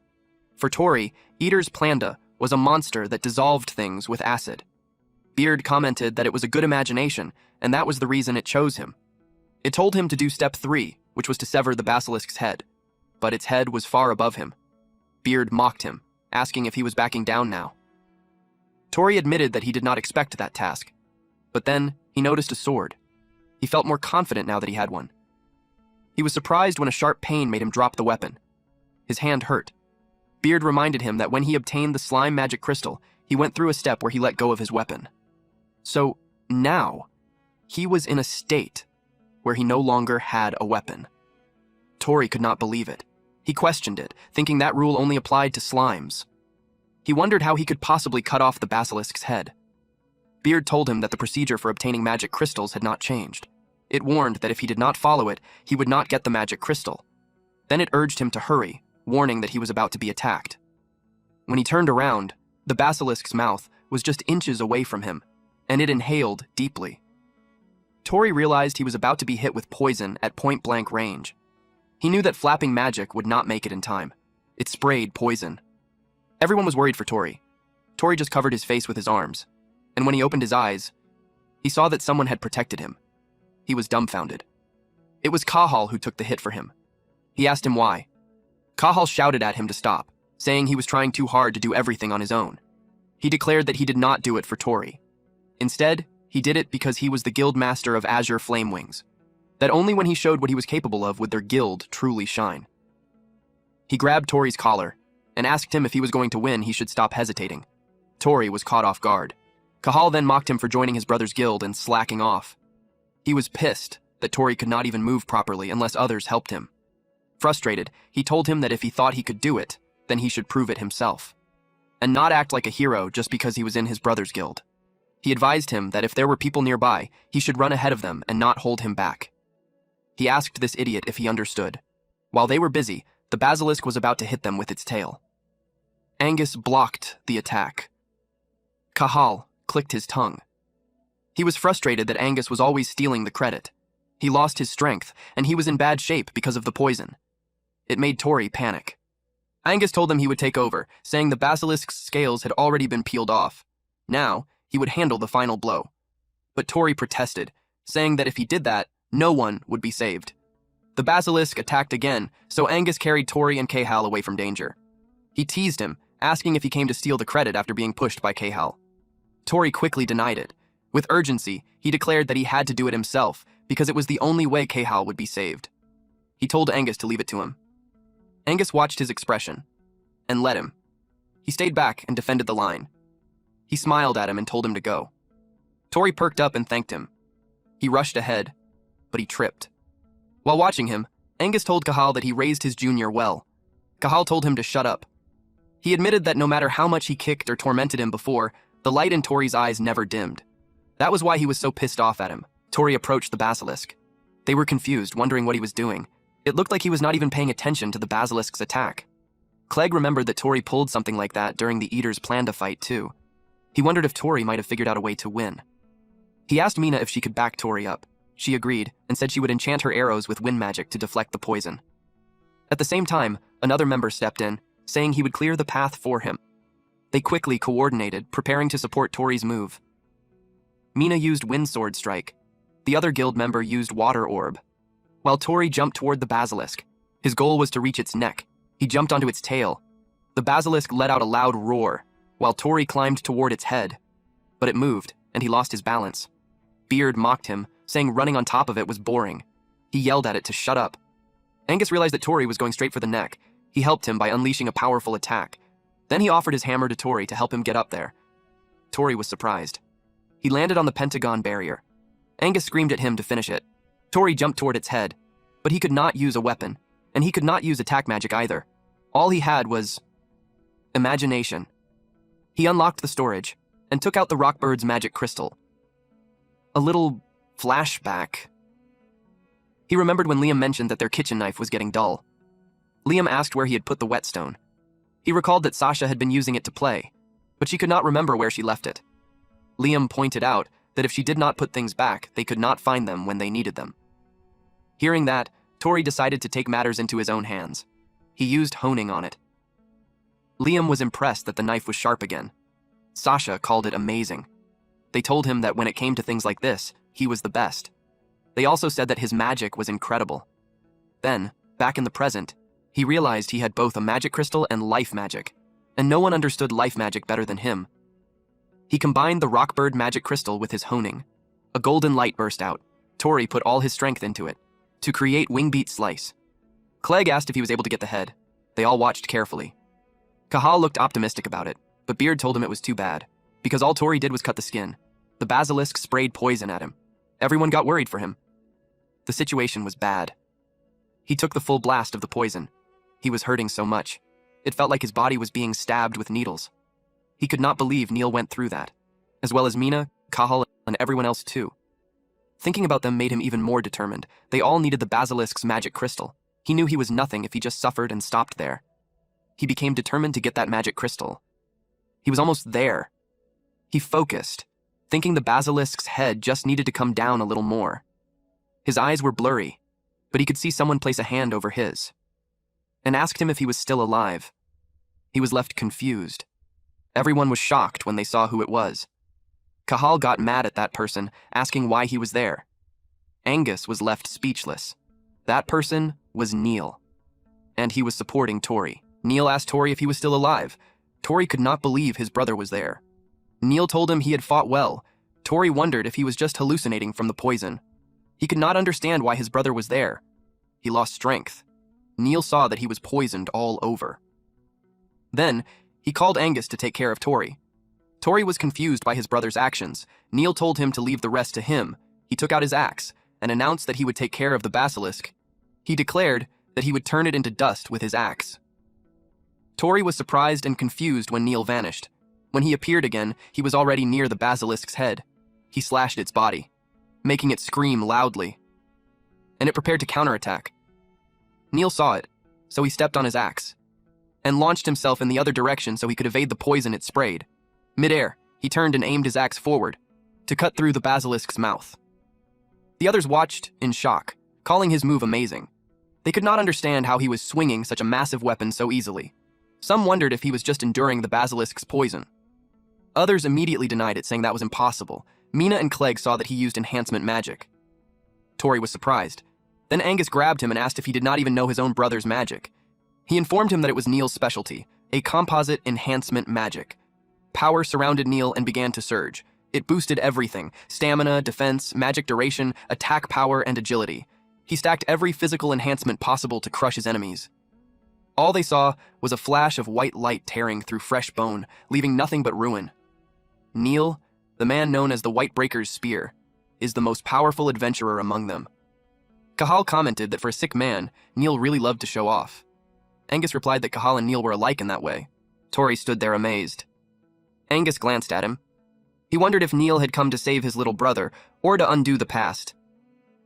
Speaker 1: For Tori, Eater's Planda was a monster that dissolved things with acid. Beard commented that it was a good imagination, and that was the reason it chose him. It told him to do step 3, which was to sever the basilisk's head, but its head was far above him. Beard mocked him, asking if he was backing down now. Tori admitted that he did not expect that task, but then he noticed a sword. He felt more confident now that he had one. He was surprised when a sharp pain made him drop the weapon. His hand hurt. Beard reminded him that when he obtained the slime magic crystal, he went through a step where he let go of his weapon. So now, he was in a state where he no longer had a weapon. Tori could not believe it. He questioned it, thinking that rule only applied to slimes. He wondered how he could possibly cut off the basilisk's head. Beard told him that the procedure for obtaining magic crystals had not changed. It warned that if he did not follow it, he would not get the magic crystal. Then it urged him to hurry, warning that he was about to be attacked. When he turned around, the basilisk's mouth was just inches away from him, and it inhaled deeply. Tori realized he was about to be hit with poison at point-blank range. He knew that flapping magic would not make it in time. It sprayed poison. Everyone was worried for Tori. Tori just covered his face with his arms, and when he opened his eyes, he saw that someone had protected him. He was dumbfounded. It was Kahal who took the hit for him. He asked him why. Kahal shouted at him to stop, saying he was trying too hard to do everything on his own. He declared that he did not do it for Tori. Instead, he did it because he was the guild master of Azure Flamewings, that only when he showed what he was capable of would their guild truly shine. He grabbed Tori's collar and asked him if he was going to win, he should stop hesitating. Tori was caught off guard. Kahal then mocked him for joining his brother's guild and slacking off. He was pissed that Tori could not even move properly unless others helped him. Frustrated, he told him that if he thought he could do it, then he should prove it himself, and not act like a hero just because he was in his brother's guild. He advised him that if there were people nearby, he should run ahead of them and not hold him back. He asked this idiot if he understood. While they were busy, the basilisk was about to hit them with its tail. Angus blocked the attack. Kahal clicked his tongue. He was frustrated that Angus was always stealing the credit. He lost his strength, and he was in bad shape because of the poison. It made Tori panic. Angus told him he would take over, saying the basilisk's scales had already been peeled off. Now, he would handle the final blow. But Tori protested, saying that if he did that, no one would be saved. The basilisk attacked again, so Angus carried Tori and Kahal away from danger. He teased him, asking if he came to steal the credit after being pushed by Kahal. Tori quickly denied it. With urgency, he declared that he had to do it himself because it was the only way Kahal would be saved. He told Angus to leave it to him. Angus watched his expression and let him. He stayed back and defended the line. He smiled at him and told him to go. Tori perked up and thanked him. He rushed ahead, but he tripped. While watching him, Angus told Kahal that he raised his junior well. Kahal told him to shut up. He admitted that no matter how much he kicked or tormented him before, the light in Tori's eyes never dimmed. That was why he was so pissed off at him. Tori approached the basilisk. They were confused, wondering what he was doing. It looked like he was not even paying attention to the basilisk's attack. Clegg remembered that Tori pulled something like that during the Eater's plan to fight too. He wondered if Tori might have figured out a way to win. He asked Mina if she could back Tori up. She agreed and said she would enchant her arrows with wind magic to deflect the poison. At the same time, another member stepped in, saying he would clear the path for him. They quickly coordinated, preparing to support Tori's move. Mina used Wind Sword Strike. The other guild member used Water Orb. While Tori jumped toward the basilisk, his goal was to reach its neck. He jumped onto its tail. The basilisk let out a loud roar, while Tori climbed toward its head. But it moved, and he lost his balance. Beard mocked him, saying running on top of it was boring. He yelled at it to shut up. Angus realized that Tori was going straight for the neck. He helped him by unleashing a powerful attack. Then he offered his hammer to Tori to help him get up there. Tori was surprised. He landed on the pentagon barrier. Angus screamed at him to finish it. Tori jumped toward its head, but he could not use a weapon, and he could not use attack magic either. All he had was imagination. He unlocked the storage and took out the Rockbird's magic crystal. A little flashback. He remembered when Liam mentioned that their kitchen knife was getting dull. Liam asked where he had put the whetstone. He recalled that Sasha had been using it to play, but she could not remember where she left it. Liam pointed out that if she did not put things back, they could not find them when they needed them. Hearing that, Tori decided to take matters into his own hands. He used honing on it. Liam was impressed that the knife was sharp again. Sasha called it amazing. They told him that when it came to things like this, he was the best. They also said that his magic was incredible. Then, back in the present, he realized he had both a magic crystal and life magic, and no one understood life magic better than him. He combined the Rockbird magic crystal with his honing. A golden light burst out. Tori put all his strength into it, to create Wingbeat Slice. Clegg asked if he was able to get the head. They all watched carefully. Kahal looked optimistic about it, but Beard told him it was too bad, because all Tori did was cut the skin. The basilisk sprayed poison at him. Everyone got worried for him. The situation was bad. He took the full blast of the poison. He was hurting so much. It felt like his body was being stabbed with needles. He could not believe Neil went through that, as well as Mina, Kahal, and everyone else too. Thinking about them made him even more determined. They all needed the basilisk's magic crystal. He knew he was nothing if he just suffered and stopped there. He became determined to get that magic crystal. He was almost there. He focused, thinking the basilisk's head just needed to come down a little more. His eyes were blurry, but he could see someone place a hand over his, and asked him if he was still alive. He was left confused. Everyone was shocked when they saw who it was. Kahal got mad at that person, asking why he was there. Angus was left speechless. That person was Neil, and he was supporting Tori. Neil asked Tori if he was still alive. Tori could not believe his brother was there. Neil told him he had fought well. Tori wondered if he was just hallucinating from the poison. He could not understand why his brother was there. He lost strength. Neil saw that he was poisoned all over. Then, he called Angus to take care of Tori. Tori was confused by his brother's actions. Neil told him to leave the rest to him. He took out his axe and announced that he would take care of the basilisk. He declared that he would turn it into dust with his axe. Tori was surprised and confused when Neil vanished. When he appeared again, he was already near the basilisk's head. He slashed its body, making it scream loudly, and it prepared to counterattack. Neil saw it, so he stepped on his axe and launched himself in the other direction so he could evade the poison it sprayed. Mid-air, he turned and aimed his axe forward to cut through the basilisk's mouth. The others watched in shock, calling his move amazing. They could not understand how he was swinging such a massive weapon so easily. Some wondered if he was just enduring the basilisk's poison. Others immediately denied it, saying that was impossible. Mina and Clegg saw that he used enhancement magic. Tori was surprised. Then Angus grabbed him and asked if he did not even know his own brother's magic. He informed him that it was Neil's specialty, a composite enhancement magic. Power surrounded Neil and began to surge. It boosted everything: stamina, defense, magic duration, attack power, and agility. He stacked every physical enhancement possible to crush his enemies. All they saw was a flash of white light tearing through fresh bone, leaving nothing but ruin. Neil, the man known as the White Breaker's Spear, is the most powerful adventurer among them. Cahal commented that for a sick man, Neil really loved to show off. Angus replied that Cahal and Neil were alike in that way. Tori stood there amazed. Angus glanced at him. He wondered if Neil had come to save his little brother or to undo the past.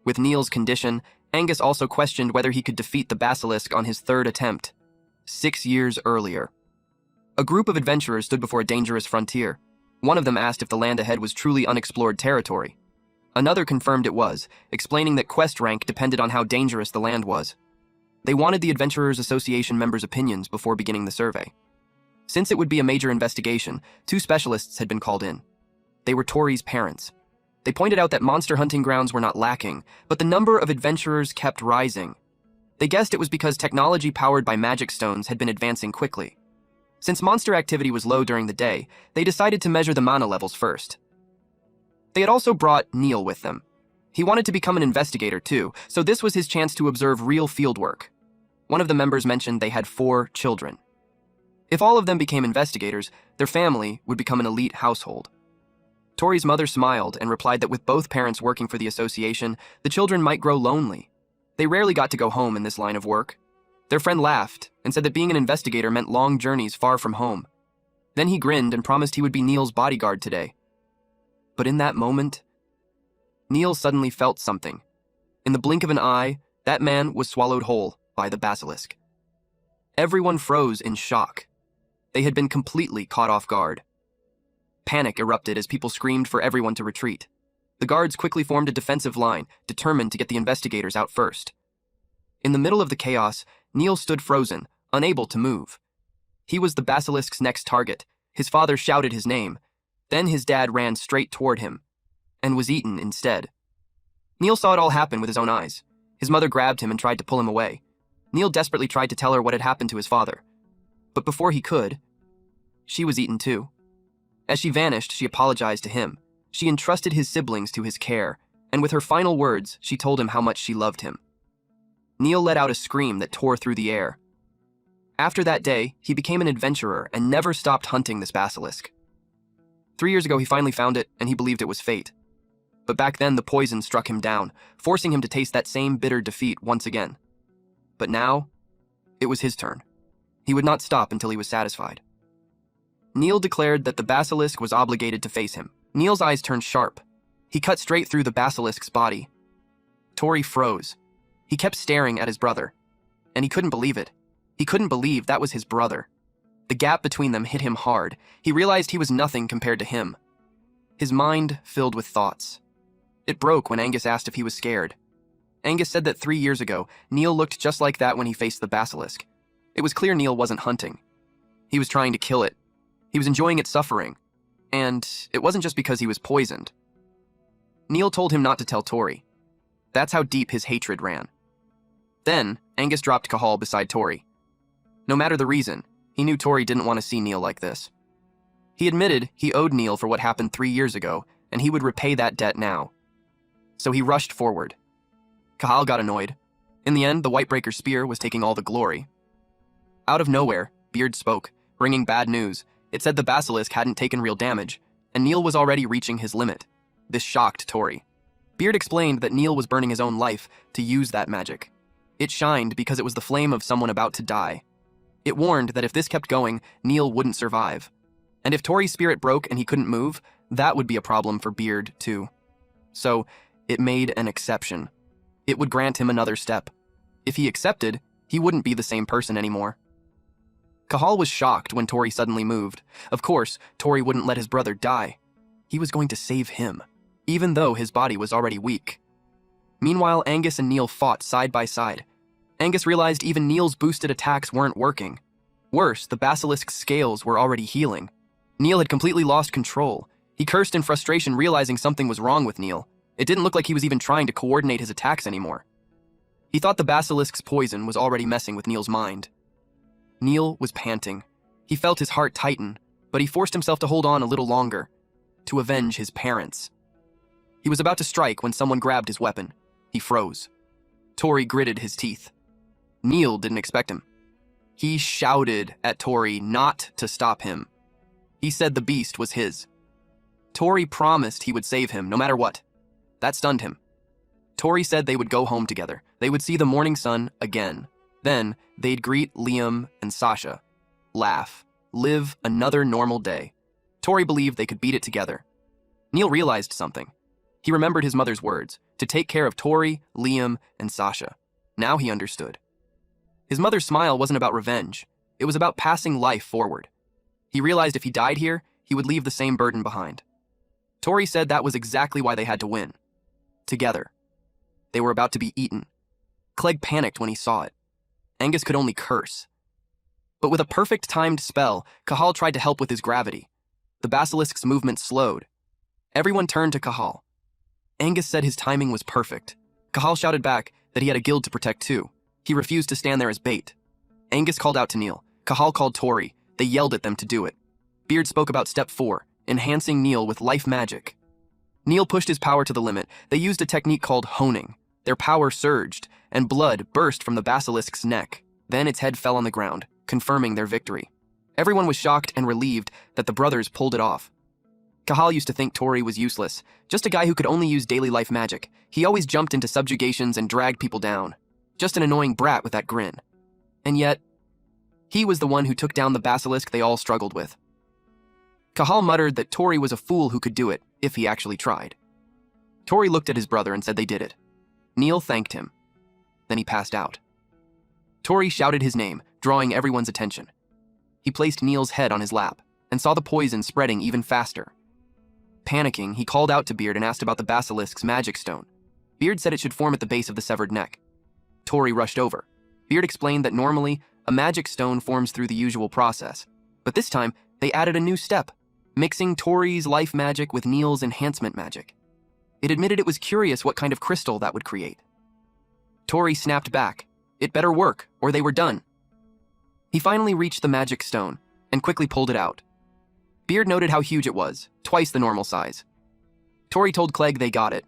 Speaker 1: With Neil's condition, Angus also questioned whether he could defeat the basilisk on his third attempt, 6 years earlier. A group of adventurers stood before a dangerous frontier. One of them asked if the land ahead was truly unexplored territory. Another confirmed it was, explaining that quest rank depended on how dangerous the land was. They wanted the Adventurers Association members' opinions before beginning the survey. Since it would be a major investigation, 2 specialists had been called in. They were Tori's parents. They pointed out that monster hunting grounds were not lacking, but the number of adventurers kept rising. They guessed it was because technology powered by magic stones had been advancing quickly. Since monster activity was low during the day, they decided to measure the mana levels first. They had also brought Neil with them. He wanted to become an investigator too, so this was his chance to observe real fieldwork. One of the members mentioned they had 4 children. If all of them became investigators, their family would become an elite household. Tori's mother smiled and replied that with both parents working for the association, the children might grow lonely. They rarely got to go home in this line of work. Their friend laughed and said that being an investigator meant long journeys far from home. Then he grinned and promised he would be Neil's bodyguard today. But in that moment, Neil suddenly felt something. In the blink of an eye, that man was swallowed whole by the basilisk. Everyone froze in shock. They had been completely caught off guard. Panic erupted as people screamed for everyone to retreat. The guards quickly formed a defensive line, determined to get the investigators out first. In the middle of the chaos, Neil stood frozen, unable to move. He was the basilisk's next target. His father shouted his name. Then his dad ran straight toward him, and was eaten instead. Neil saw it all happen with his own eyes. His mother grabbed him and tried to pull him away. Neil desperately tried to tell her what had happened to his father. But before he could, she was eaten too. As she vanished, she apologized to him. She entrusted his siblings to his care, and with her final words, she told him how much she loved him. Neil let out a scream that tore through the air. After that day, he became an adventurer and never stopped hunting this basilisk. 3 years ago, he finally found it, and he believed it was fate. But back then, the poison struck him down, forcing him to taste that same bitter defeat once again. But now, it was his turn. He would not stop until he was satisfied. Neil declared that the basilisk was obligated to face him. Neil's eyes turned sharp. He cut straight through the basilisk's body. Tori froze. He kept staring at his brother, and he couldn't believe it. He couldn't believe that was his brother. The gap between them hit him hard. He realized he was nothing compared to him. His mind filled with thoughts. It broke when Angus asked if he was scared. Angus said that 3 years ago, Neil looked just like that when he faced the basilisk. It was clear Neil wasn't hunting. He was trying to kill it. He was enjoying its suffering. And it wasn't just because he was poisoned. Neil told him not to tell Tori. That's how deep his hatred ran. Then, Angus dropped Cahal beside Tori. No matter the reason, he knew Tori didn't want to see Neil like this. He admitted he owed Neil for what happened 3 years ago, and he would repay that debt now. So he rushed forward. Cahal got annoyed. In the end, the Whitebreaker spear was taking all the glory. Out of nowhere, Beard spoke, bringing bad news. It said the basilisk hadn't taken real damage, and Neil was already reaching his limit. This shocked Tori. Beard explained that Neil was burning his own life to use that magic. It shined because it was the flame of someone about to die. It warned that if this kept going, Neil wouldn't survive. And if Tori's spirit broke and he couldn't move, that would be a problem for Beard, too. So, it made an exception. It would grant him another step. If he accepted, he wouldn't be the same person anymore. Cahal was shocked when Tori suddenly moved. Of course, Tori wouldn't let his brother die. He was going to save him, even though his body was already weak. Meanwhile, Angus and Neil fought side by side. Angus realized even Neil's boosted attacks weren't working. Worse, the basilisk's scales were already healing. Neil had completely lost control. He cursed in frustration, realizing something was wrong with Neil. It didn't look like he was even trying to coordinate his attacks anymore. He thought the basilisk's poison was already messing with Neil's mind. Neil was panting. He felt his heart tighten, but he forced himself to hold on a little longer, to avenge his parents. He was about to strike when someone grabbed his weapon. He froze. Tori gritted his teeth. Neil didn't expect him. He shouted at Tori not to stop him. He said the beast was his. Tori promised he would save him no matter what. That stunned him. Tori said they would go home together. They would see the morning sun again. Then, they'd greet Liam and Sasha, laugh, live another normal day. Tori believed they could beat it together. Neil realized something. He remembered his mother's words, to take care of Tori, Liam, and Sasha. Now he understood. His mother's smile wasn't about revenge. It was about passing life forward. He realized if he died here, he would leave the same burden behind. Tori said that was exactly why they had to win. Together. They were about to be eaten. Clegg panicked when he saw it. Angus could only curse. But with a perfect timed spell, Cahal tried to help with his gravity. The basilisk's movement slowed. Everyone turned to Cahal. Angus said his timing was perfect. Cahal shouted back that he had a guild to protect too. He refused to stand there as bait. Angus called out to Neil. Cahal called Tori. They yelled at them to do it. Beard spoke about step 4, enhancing Neil with life magic. Neil pushed his power to the limit. They used a technique called honing. Their power surged, and blood burst from the basilisk's neck. Then its head fell on the ground, confirming their victory. Everyone was shocked and relieved that the brothers pulled it off. Cahal used to think Tori was useless, just a guy who could only use daily life magic. He always jumped into subjugations and dragged people down. Just an annoying brat with that grin. And yet, he was the one who took down the basilisk they all struggled with. Cahal muttered that Tori was a fool who could do it, if he actually tried. Tori looked at his brother and said they did it. Neil thanked him. Then he passed out. Tori shouted his name, drawing everyone's attention. He placed Neil's head on his lap, and saw the poison spreading even faster. Panicking, he called out to Beard and asked about the basilisk's magic stone. Beard said it should form at the base of the severed neck. Tori rushed over. Beard explained that normally, a magic stone forms through the usual process, but this time, they added a new step, mixing Tori's life magic with Neil's enhancement magic. It admitted it was curious what kind of crystal that would create. Tori snapped back. It better work, or they were done. He finally reached the magic stone, and quickly pulled it out. Beard noted how huge it was, twice the normal size. Tori told Clegg they got it.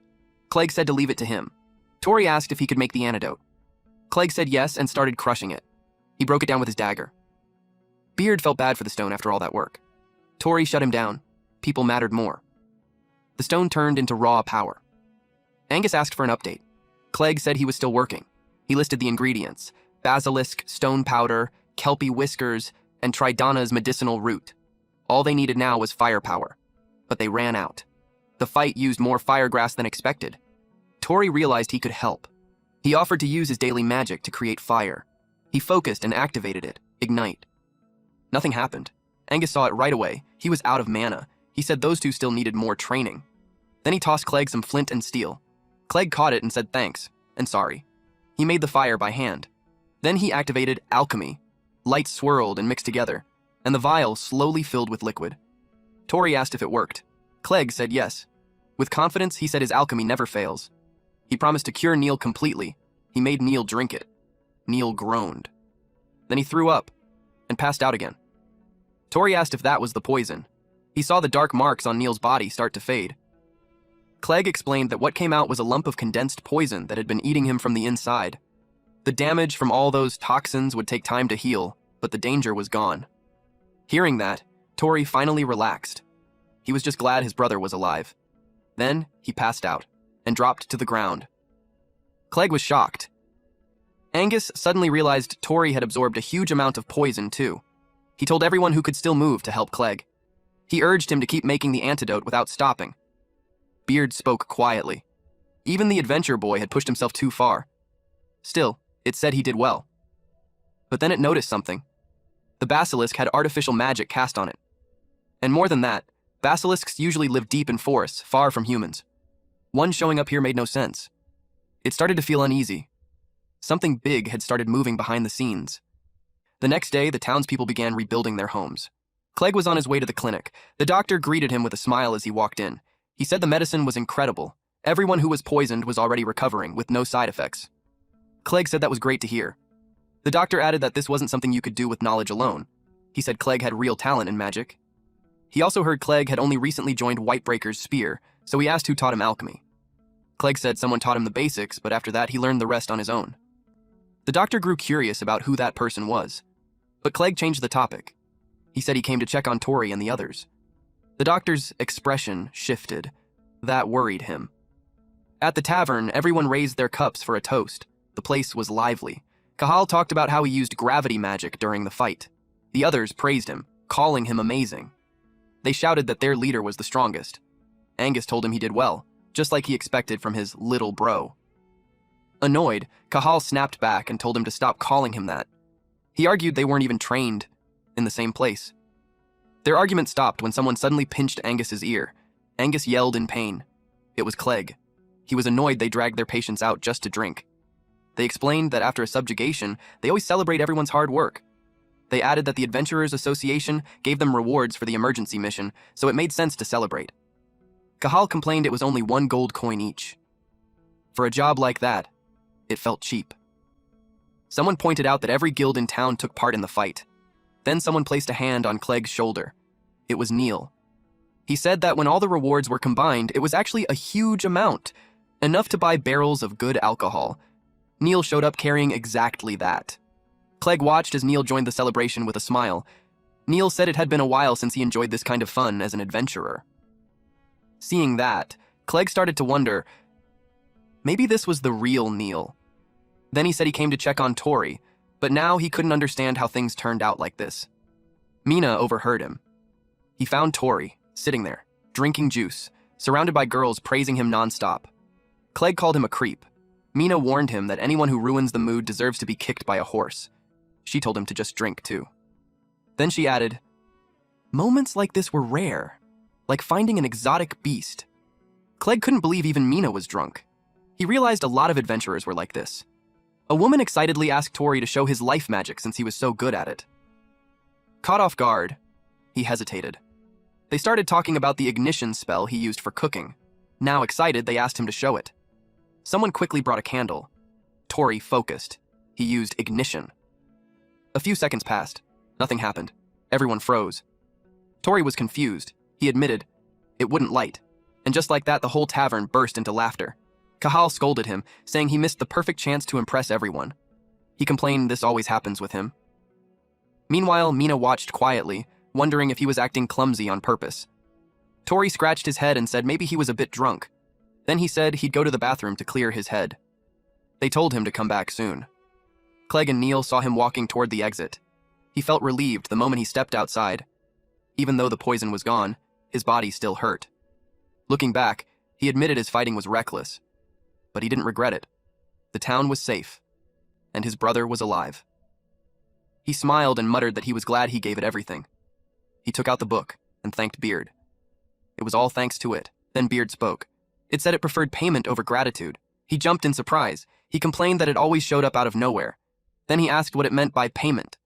Speaker 1: Clegg said to leave it to him. Tori asked if he could make the antidote. Clegg said yes and started crushing it. He broke it down with his dagger. Beard felt bad for the stone after all that work. Tori shut him down. People mattered more. The stone turned into raw power. Angus asked for an update. Clegg said he was still working. He listed the ingredients: basilisk, stone powder, kelpie whiskers, and Tridana's medicinal root. All they needed now was firepower. But they ran out. The fight used more firegrass than expected. Tori realized he could help. He offered to use his daily magic to create fire. He focused and activated it, ignite. Nothing happened. Angus saw it right away. He was out of mana. He said those two still needed more training. Then he tossed Clegg some flint and steel. Clegg caught it and said thanks, and sorry. He made the fire by hand. Then he activated alchemy. Light swirled and mixed together, and the vial slowly filled with liquid. Tori asked if it worked. Clegg said yes. With confidence, he said his alchemy never fails. He promised to cure Neil completely. He made Neil drink it. Neil groaned. Then he threw up and passed out again. Tori asked if that was the poison. He saw the dark marks on Neil's body start to fade. Clegg explained that what came out was a lump of condensed poison that had been eating him from the inside. The damage from all those toxins would take time to heal, but the danger was gone. Hearing that, Tori finally relaxed. He was just glad his brother was alive. Then he passed out and dropped to the ground. Clegg was shocked. Angus suddenly realized Tori had absorbed a huge amount of poison too. He told everyone who could still move to help Clegg. He urged him to keep making the antidote without stopping. Beard spoke quietly. Even the adventure boy had pushed himself too far. Still, it said he did well. But then it noticed something. The basilisk had artificial magic cast on it. And more than that, basilisks usually live deep in forests, far from humans. One showing up here made no sense. It started to feel uneasy. Something big had started moving behind the scenes. The next day, the townspeople began rebuilding their homes. Clegg was on his way to the clinic. The doctor greeted him with a smile as he walked in. He said the medicine was incredible. Everyone who was poisoned was already recovering, with no side effects. Clegg said that was great to hear. The doctor added that this wasn't something you could do with knowledge alone. He said Clegg had real talent in magic. He also heard Clegg had only recently joined Whitebreaker's spear, so he asked who taught him alchemy. Clegg said someone taught him the basics, but after that he learned the rest on his own. The doctor grew curious about who that person was, but Clegg changed the topic. He said he came to check on Tori and the others. The doctor's expression shifted. That worried him. At the tavern, everyone raised their cups for a toast. The place was lively. Cahal talked about how he used gravity magic during the fight. The others praised him, calling him amazing. They shouted that their leader was the strongest. Angus told him he did well, just like he expected from his little bro. Annoyed, Cahal snapped back and told him to stop calling him that. He argued they weren't even trained in the same place. Their argument stopped when someone suddenly pinched Angus's ear. Angus yelled in pain. It was Clegg. He was annoyed they dragged their patients out just to drink. They explained that after a subjugation, they always celebrate everyone's hard work. They added that the Adventurers Association gave them rewards for the emergency mission, so it made sense to celebrate. Cahal complained it was only 1 gold coin each. For a job like that, it felt cheap. Someone pointed out that every guild in town took part in the fight. Then someone placed a hand on Clegg's shoulder. It was Neil. He said that when all the rewards were combined, it was actually a huge amount, enough to buy barrels of good alcohol. Neil showed up carrying exactly that. Clegg watched as Neil joined the celebration with a smile. Neil said it had been a while since he enjoyed this kind of fun as an adventurer. Seeing that, Clegg started to wonder, maybe this was the real Neil. Then he said he came to check on Tori, but now he couldn't understand how things turned out like this. Mina overheard him. He found Tori, sitting there, drinking juice, surrounded by girls praising him nonstop. Clegg called him a creep. Mina warned him that anyone who ruins the mood deserves to be kicked by a horse. She told him to just drink too. Then she added, moments like this were rare, like finding an exotic beast. Clegg couldn't believe even Mina was drunk. He realized a lot of adventurers were like this. A woman excitedly asked Tori to show his life magic since he was so good at it. Caught off guard, he hesitated. They started talking about the ignition spell he used for cooking. Now excited, they asked him to show it. Someone quickly brought a candle. Tori focused. He used ignition. A few seconds passed. Nothing happened. Everyone froze. Tori was confused. He admitted it wouldn't light. And just like that, the whole tavern burst into laughter. Cahal scolded him, saying he missed the perfect chance to impress everyone. He complained this always happens with him. Meanwhile, Mina watched quietly, wondering if he was acting clumsy on purpose. Tori scratched his head and said maybe he was a bit drunk. Then he said he'd go to the bathroom to clear his head. They told him to come back soon. Clegg and Neil saw him walking toward the exit. He felt relieved the moment he stepped outside. Even though the poison was gone, his body still hurt. Looking back, he admitted his fighting was reckless. But he didn't regret it. The town was safe, and his brother was alive. He smiled and muttered that he was glad he gave it everything. He took out the book and thanked Beard. It was all thanks to it. Then Beard spoke. It said it preferred payment over gratitude. He jumped in surprise. He complained that it always showed up out of nowhere. Then he asked what it meant by payment.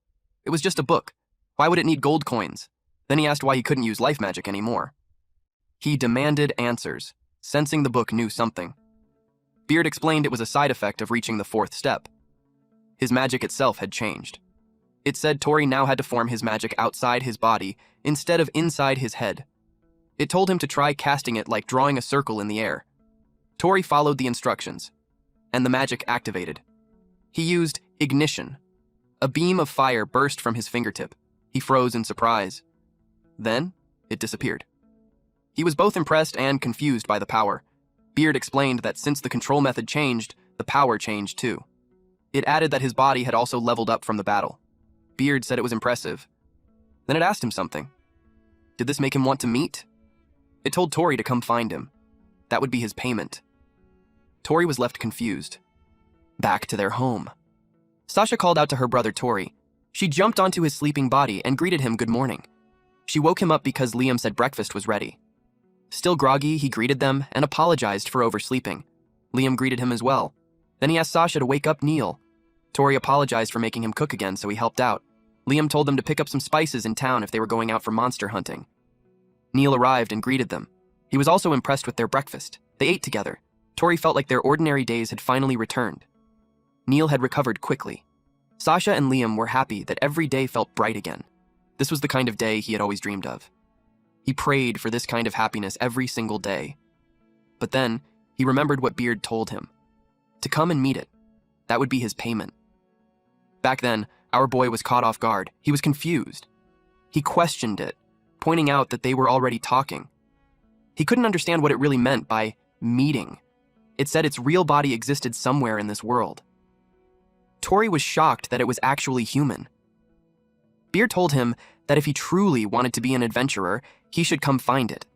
Speaker 1: It was just a book. Why would it need gold coins? Then he asked why he couldn't use life magic anymore. He demanded answers, sensing the book knew something. Beard explained it was a side effect of reaching the 4th step. His magic itself had changed. It said Tori now had to form his magic outside his body instead of inside his head. It told him to try casting it like drawing a circle in the air. Tori followed the instructions, and the magic activated. He used ignition. A beam of fire burst from his fingertip. He froze in surprise. Then, it disappeared. He was both impressed and confused by the power. Beard explained that since the control method changed, the power changed too. It added that his body had also leveled up from the battle. Beard said it was impressive. Then it asked him something. Did this make him want to meet? It told Tori to come find him. That would be his payment. Tori was left confused. Back to their home. Sasha called out to her brother Tori. She jumped onto his sleeping body and greeted him good morning. She woke him up because Liam said breakfast was ready. Still groggy, he greeted them and apologized for oversleeping. Liam greeted him as well. Then he asked Sasha to wake up Neil. Tori apologized for making him cook again, so he helped out. Liam told them to pick up some spices in town if they were going out for monster hunting. Neil arrived and greeted them. He was also impressed with their breakfast. They ate together. Tori felt like their ordinary days had finally returned. Neil had recovered quickly. Sasha and Liam were happy that every day felt bright again. This was the kind of day he had always dreamed of. He prayed for this kind of happiness every single day. But then, he remembered what Beard told him. To come and meet it. That would be his payment. Back then, our boy was caught off guard. He was confused. He questioned it, pointing out that they were already talking. He couldn't understand what it really meant by meeting. It said its real body existed somewhere in this world. Tori was shocked that it was actually human. Beard told him that if he truly wanted to be an adventurer, he should come find it.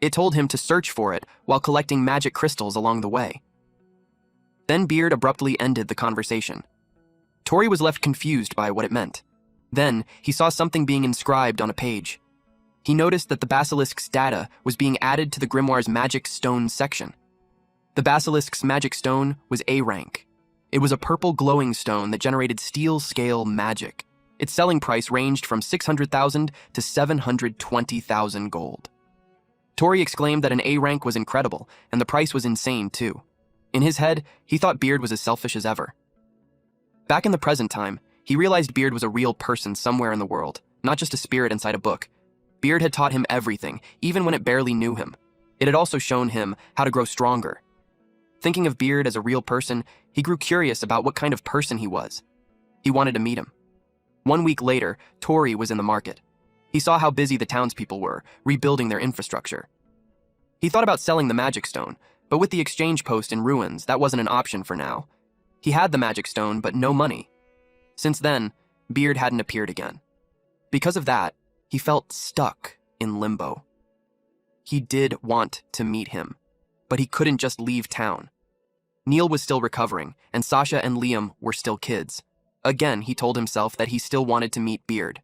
Speaker 1: It told him to search for it while collecting magic crystals along the way. Then Beard abruptly ended the conversation. Tori was left confused by what it meant. Then he saw something being inscribed on a page. He noticed that the basilisk's data was being added to the grimoire's magic stone section. The basilisk's magic stone was A rank. It was a purple glowing stone that generated steel scale magic. Its selling price ranged from 600,000 to 720,000 gold. Tori exclaimed that an A rank was incredible, and the price was insane too. In his head, he thought Beard was as selfish as ever. Back in the present time, he realized Beard was a real person somewhere in the world, not just a spirit inside a book. Beard had taught him everything, even when it barely knew him. It had also shown him how to grow stronger. Thinking of Beard as a real person, he grew curious about what kind of person he was. He wanted to meet him. 1 week later, Tori was in the market. He saw how busy the townspeople were, rebuilding their infrastructure. He thought about selling the magic stone, but with the exchange post in ruins, that wasn't an option for now. He had the magic stone, but no money. Since then, Beard hadn't appeared again. Because of that, he felt stuck in limbo. He did want to meet him, but he couldn't just leave town. Neil was still recovering, and Sasha and Liam were still kids. Again, he told himself that he still wanted to meet Beard,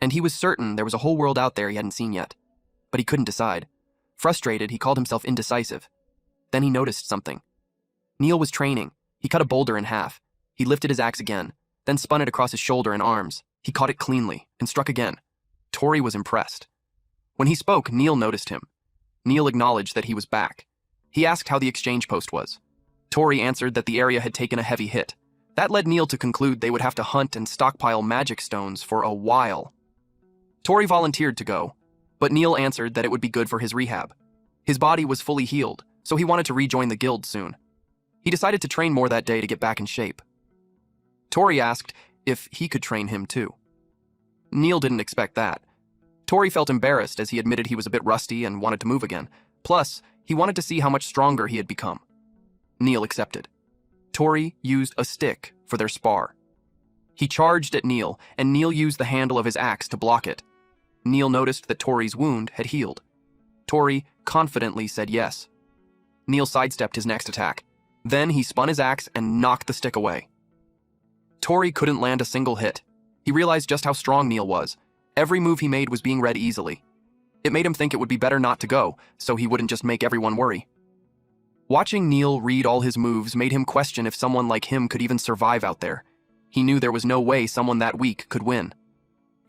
Speaker 1: and he was certain there was a whole world out there he hadn't seen yet. But he couldn't decide. Frustrated, he called himself indecisive. Then he noticed something. Neil was training. He cut a boulder in half. He lifted his axe again, then spun it across his shoulder and arms. He caught it cleanly and struck again. Tori was impressed. When he spoke, Neil noticed him. Neil acknowledged that he was back. He asked how the exchange post was. Tori answered that the area had taken a heavy hit. That led Neil to conclude they would have to hunt and stockpile magic stones for a while. Tori volunteered to go, but Neil answered that it would be good for his rehab. His body was fully healed, so he wanted to rejoin the guild soon. He decided to train more that day to get back in shape. Tori asked if he could train him too. Neil didn't expect that. Tori felt embarrassed as he admitted he was a bit rusty and wanted to move again. Plus, he wanted to see how much stronger he had become. Neil accepted. Tori used a stick for their spar. He charged at Neil, and Neil used the handle of his axe to block it. Neil noticed that Tori's wound had healed. Tori confidently said yes. Neil sidestepped his next attack. Then he spun his axe and knocked the stick away. Tori couldn't land a single hit. He realized just how strong Neil was. Every move he made was being read easily. It made him think it would be better not to go, so he wouldn't just make everyone worry. Watching Neil read all his moves made him question if someone like him could even survive out there. He knew there was no way someone that weak could win.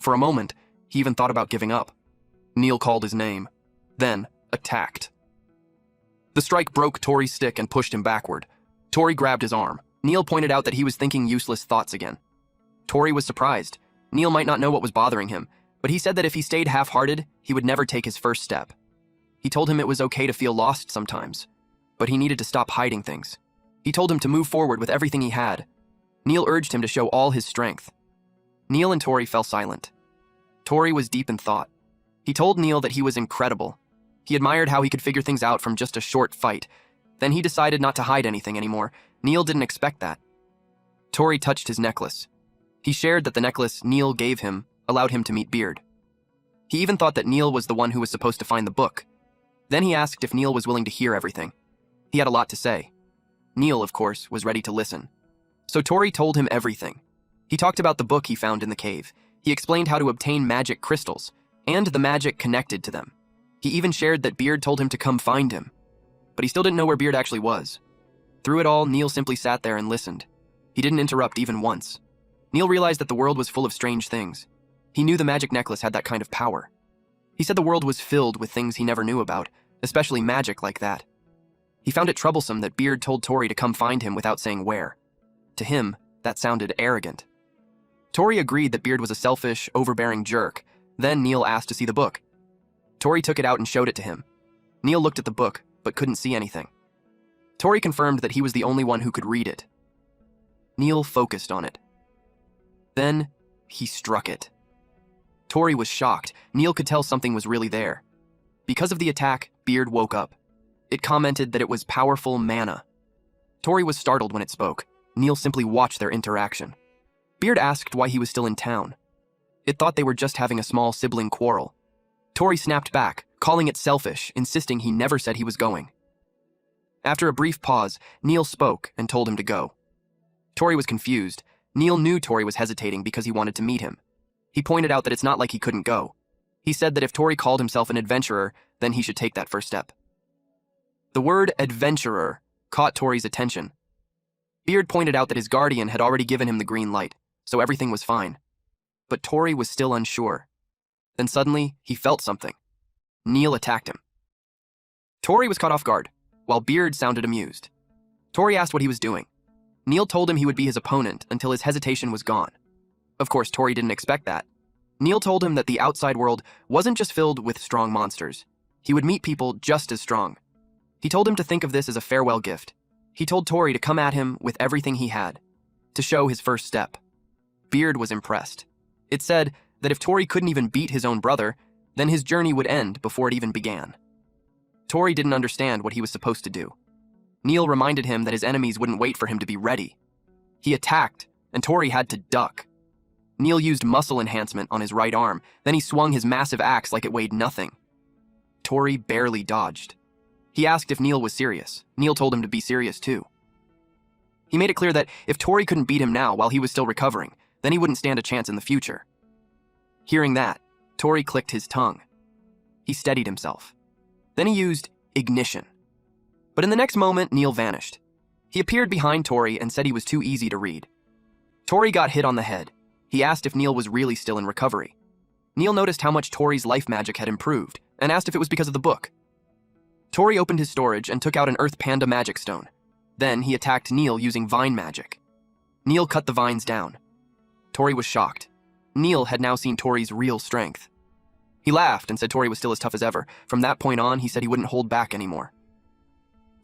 Speaker 1: For a moment, he even thought about giving up. Neil called his name, then attacked. The strike broke Tori's stick and pushed him backward. Tori grabbed his arm. Neil pointed out that he was thinking useless thoughts again. Tori was surprised. Neil might not know what was bothering him, but he said that if he stayed half-hearted, he would never take his first step. He told him it was okay to feel lost sometimes, but he needed to stop hiding things. He told him to move forward with everything he had. Neil urged him to show all his strength. Neil and Tori fell silent. Tori was deep in thought. He told Neil that he was incredible. He admired how he could figure things out from just a short fight. Then he decided not to hide anything anymore. Neil didn't expect that. Tori touched his necklace. He shared that the necklace Neil gave him allowed him to meet Beard. He even thought that Neil was the one who was supposed to find the book. Then he asked if Neil was willing to hear everything. He had a lot to say. Neil, of course, was ready to listen. So Tori told him everything. He talked about the book he found in the cave. He explained how to obtain magic crystals, and the magic connected to them. He even shared that Beard told him to come find him. But he still didn't know where Beard actually was. Through it all, Neil simply sat there and listened. He didn't interrupt even once. Neil realized that the world was full of strange things. He knew the magic necklace had that kind of power. He said the world was filled with things he never knew about, especially magic like that. He found it troublesome that Beard told Tori to come find him without saying where. To him, that sounded arrogant. Tori agreed that Beard was a selfish, overbearing jerk. Then Neil asked to see the book. Tori took it out and showed it to him. Neil looked at the book, but couldn't see anything. Tori confirmed that he was the only one who could read it. Neil focused on it. Then, he struck it. Tori was shocked. Neil could tell something was really there. Because of the attack, Beard woke up. It commented that it was powerful mana. Tori was startled when it spoke. Neil simply watched their interaction. Beard asked why he was still in town. It thought they were just having a small sibling quarrel. Tori snapped back, calling it selfish, insisting he never said he was going. After a brief pause, Neil spoke and told him to go. Tori was confused. Neil knew Tori was hesitating because he wanted to meet him. He pointed out that it's not like he couldn't go. He said that if Tori called himself an adventurer, then he should take that first step. The word adventurer caught Tori's attention. Beard pointed out that his guardian had already given him the green light, so everything was fine. But Tori was still unsure. Then suddenly, he felt something. Neil attacked him. Tori was caught off guard, while Beard sounded amused. Tori asked what he was doing. Neil told him he would be his opponent until his hesitation was gone. Of course, Tori didn't expect that. Neil told him that the outside world wasn't just filled with strong monsters. He would meet people just as strong. He told him to think of this as a farewell gift. He told Tori to come at him with everything he had, to show his first step. Beard was impressed. It said that if Tori couldn't even beat his own brother, then his journey would end before it even began. Tori didn't understand what he was supposed to do. Neil reminded him that his enemies wouldn't wait for him to be ready. He attacked, and Tori had to duck. Neil used muscle enhancement on his right arm, then he swung his massive axe like it weighed nothing. Tori barely dodged. He asked if Neil was serious. Neil told him to be serious too. He made it clear that if Tori couldn't beat him now while he was still recovering, then he wouldn't stand a chance in the future. Hearing that, Tori clicked his tongue. He steadied himself. Then he used ignition. But in the next moment, Neil vanished. He appeared behind Tori and said he was too easy to read. Tori got hit on the head. He asked if Neil was really still in recovery. Neil noticed how much Tori's life magic had improved and asked if it was because of the book. Tori opened his storage and took out an Earth Panda magic stone. Then he attacked Neil using vine magic. Neil cut the vines down. Tori was shocked. Neil had now seen Tori's real strength. He laughed and said Tori was still as tough as ever. From that point on, he said he wouldn't hold back anymore.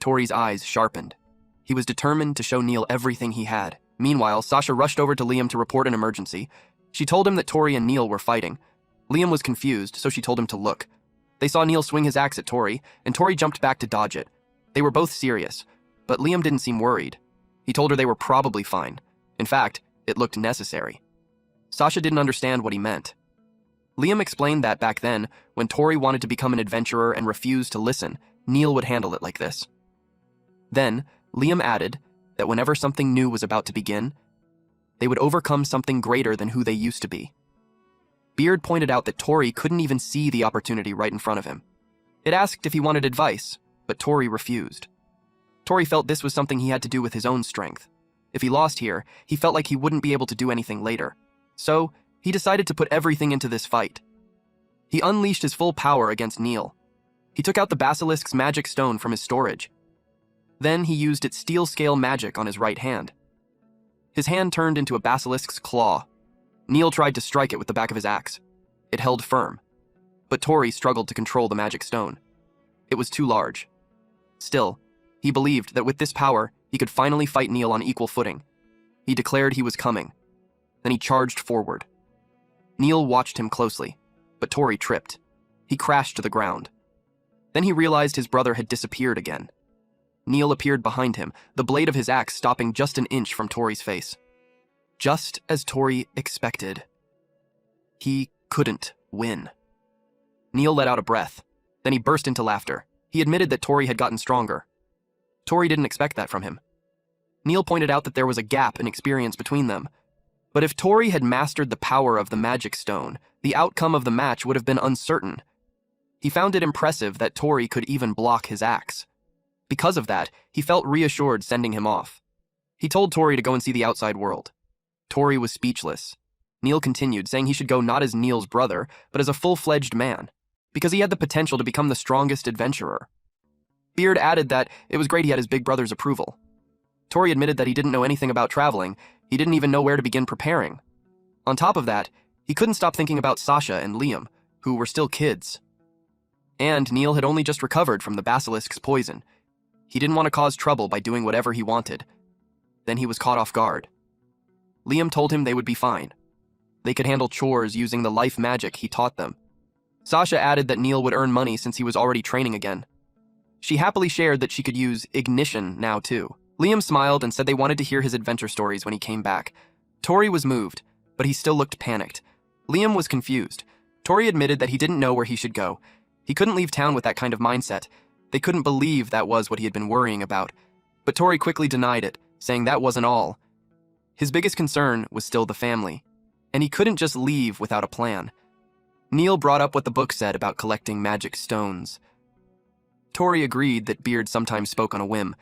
Speaker 1: Tori's eyes sharpened. He was determined to show Neil everything he had. Meanwhile, Sasha rushed over to Liam to report an emergency. She told him that Tori and Neil were fighting. Liam was confused, so she told him to look. They saw Neil swing his axe at Tori, and Tori jumped back to dodge it. They were both serious, but Liam didn't seem worried. He told her they were probably fine. In fact, it looked necessary. Sasha didn't understand what he meant. Liam explained that back then, when Tori wanted to become an adventurer and refused to listen, Neil would handle it like this. Then, Liam added that whenever something new was about to begin, they would overcome something greater than who they used to be. Beard pointed out that Tori couldn't even see the opportunity right in front of him. It asked if he wanted advice, but Tori refused. Tori felt this was something he had to do with his own strength. If he lost here, he felt like he wouldn't be able to do anything later. So, he decided to put everything into this fight. He unleashed his full power against Neil. He took out the basilisk's magic stone from his storage. Then he used its steel scale magic on his right hand. His hand turned into a basilisk's claw. Neil tried to strike it with the back of his axe. It held firm. But Tori struggled to control the magic stone. It was too large. Still, he believed that with this power, he could finally fight Neil on equal footing. He declared he was coming. Then he charged forward. Neil watched him closely, but Tori tripped. He crashed to the ground. Then he realized his brother had disappeared again. Neil appeared behind him, the blade of his axe stopping just an inch from Tori's face. Just as Tori expected. He couldn't win. Neil let out a breath. Then he burst into laughter. He admitted that Tori had gotten stronger. Tori didn't expect that from him. Neil pointed out that there was a gap in experience between them. But if Tori had mastered the power of the magic stone, the outcome of the match would have been uncertain. He found it impressive that Tori could even block his axe. Because of that, he felt reassured sending him off. He told Tori to go and see the outside world. Tori was speechless. Neil continued, saying he should go not as Neil's brother, but as a full-fledged man, because he had the potential to become the strongest adventurer. Beard added that it was great he had his big brother's approval. Tori admitted that he didn't know anything about traveling. He didn't even know where to begin preparing. On top of that, he couldn't stop thinking about Sasha and Liam, who were still kids. And Neil had only just recovered from the basilisk's poison. He didn't want to cause trouble by doing whatever he wanted. Then he was caught off guard. Liam told him they would be fine. They could handle chores using the life magic he taught them. Sasha added that Neil would earn money since he was already training again. She happily shared that she could use ignition now too. Liam smiled and said they wanted to hear his adventure stories when he came back. Tori was moved, but he still looked panicked. Liam was confused. Tori admitted that he didn't know where he should go. He couldn't leave town with that kind of mindset. They couldn't believe that was what he had been worrying about. But Tori quickly denied it, saying that wasn't all. His biggest concern was still the family, and he couldn't just leave without a plan. Neil brought up what the book said about collecting magic stones. Tori agreed that Beard sometimes spoke on a whim.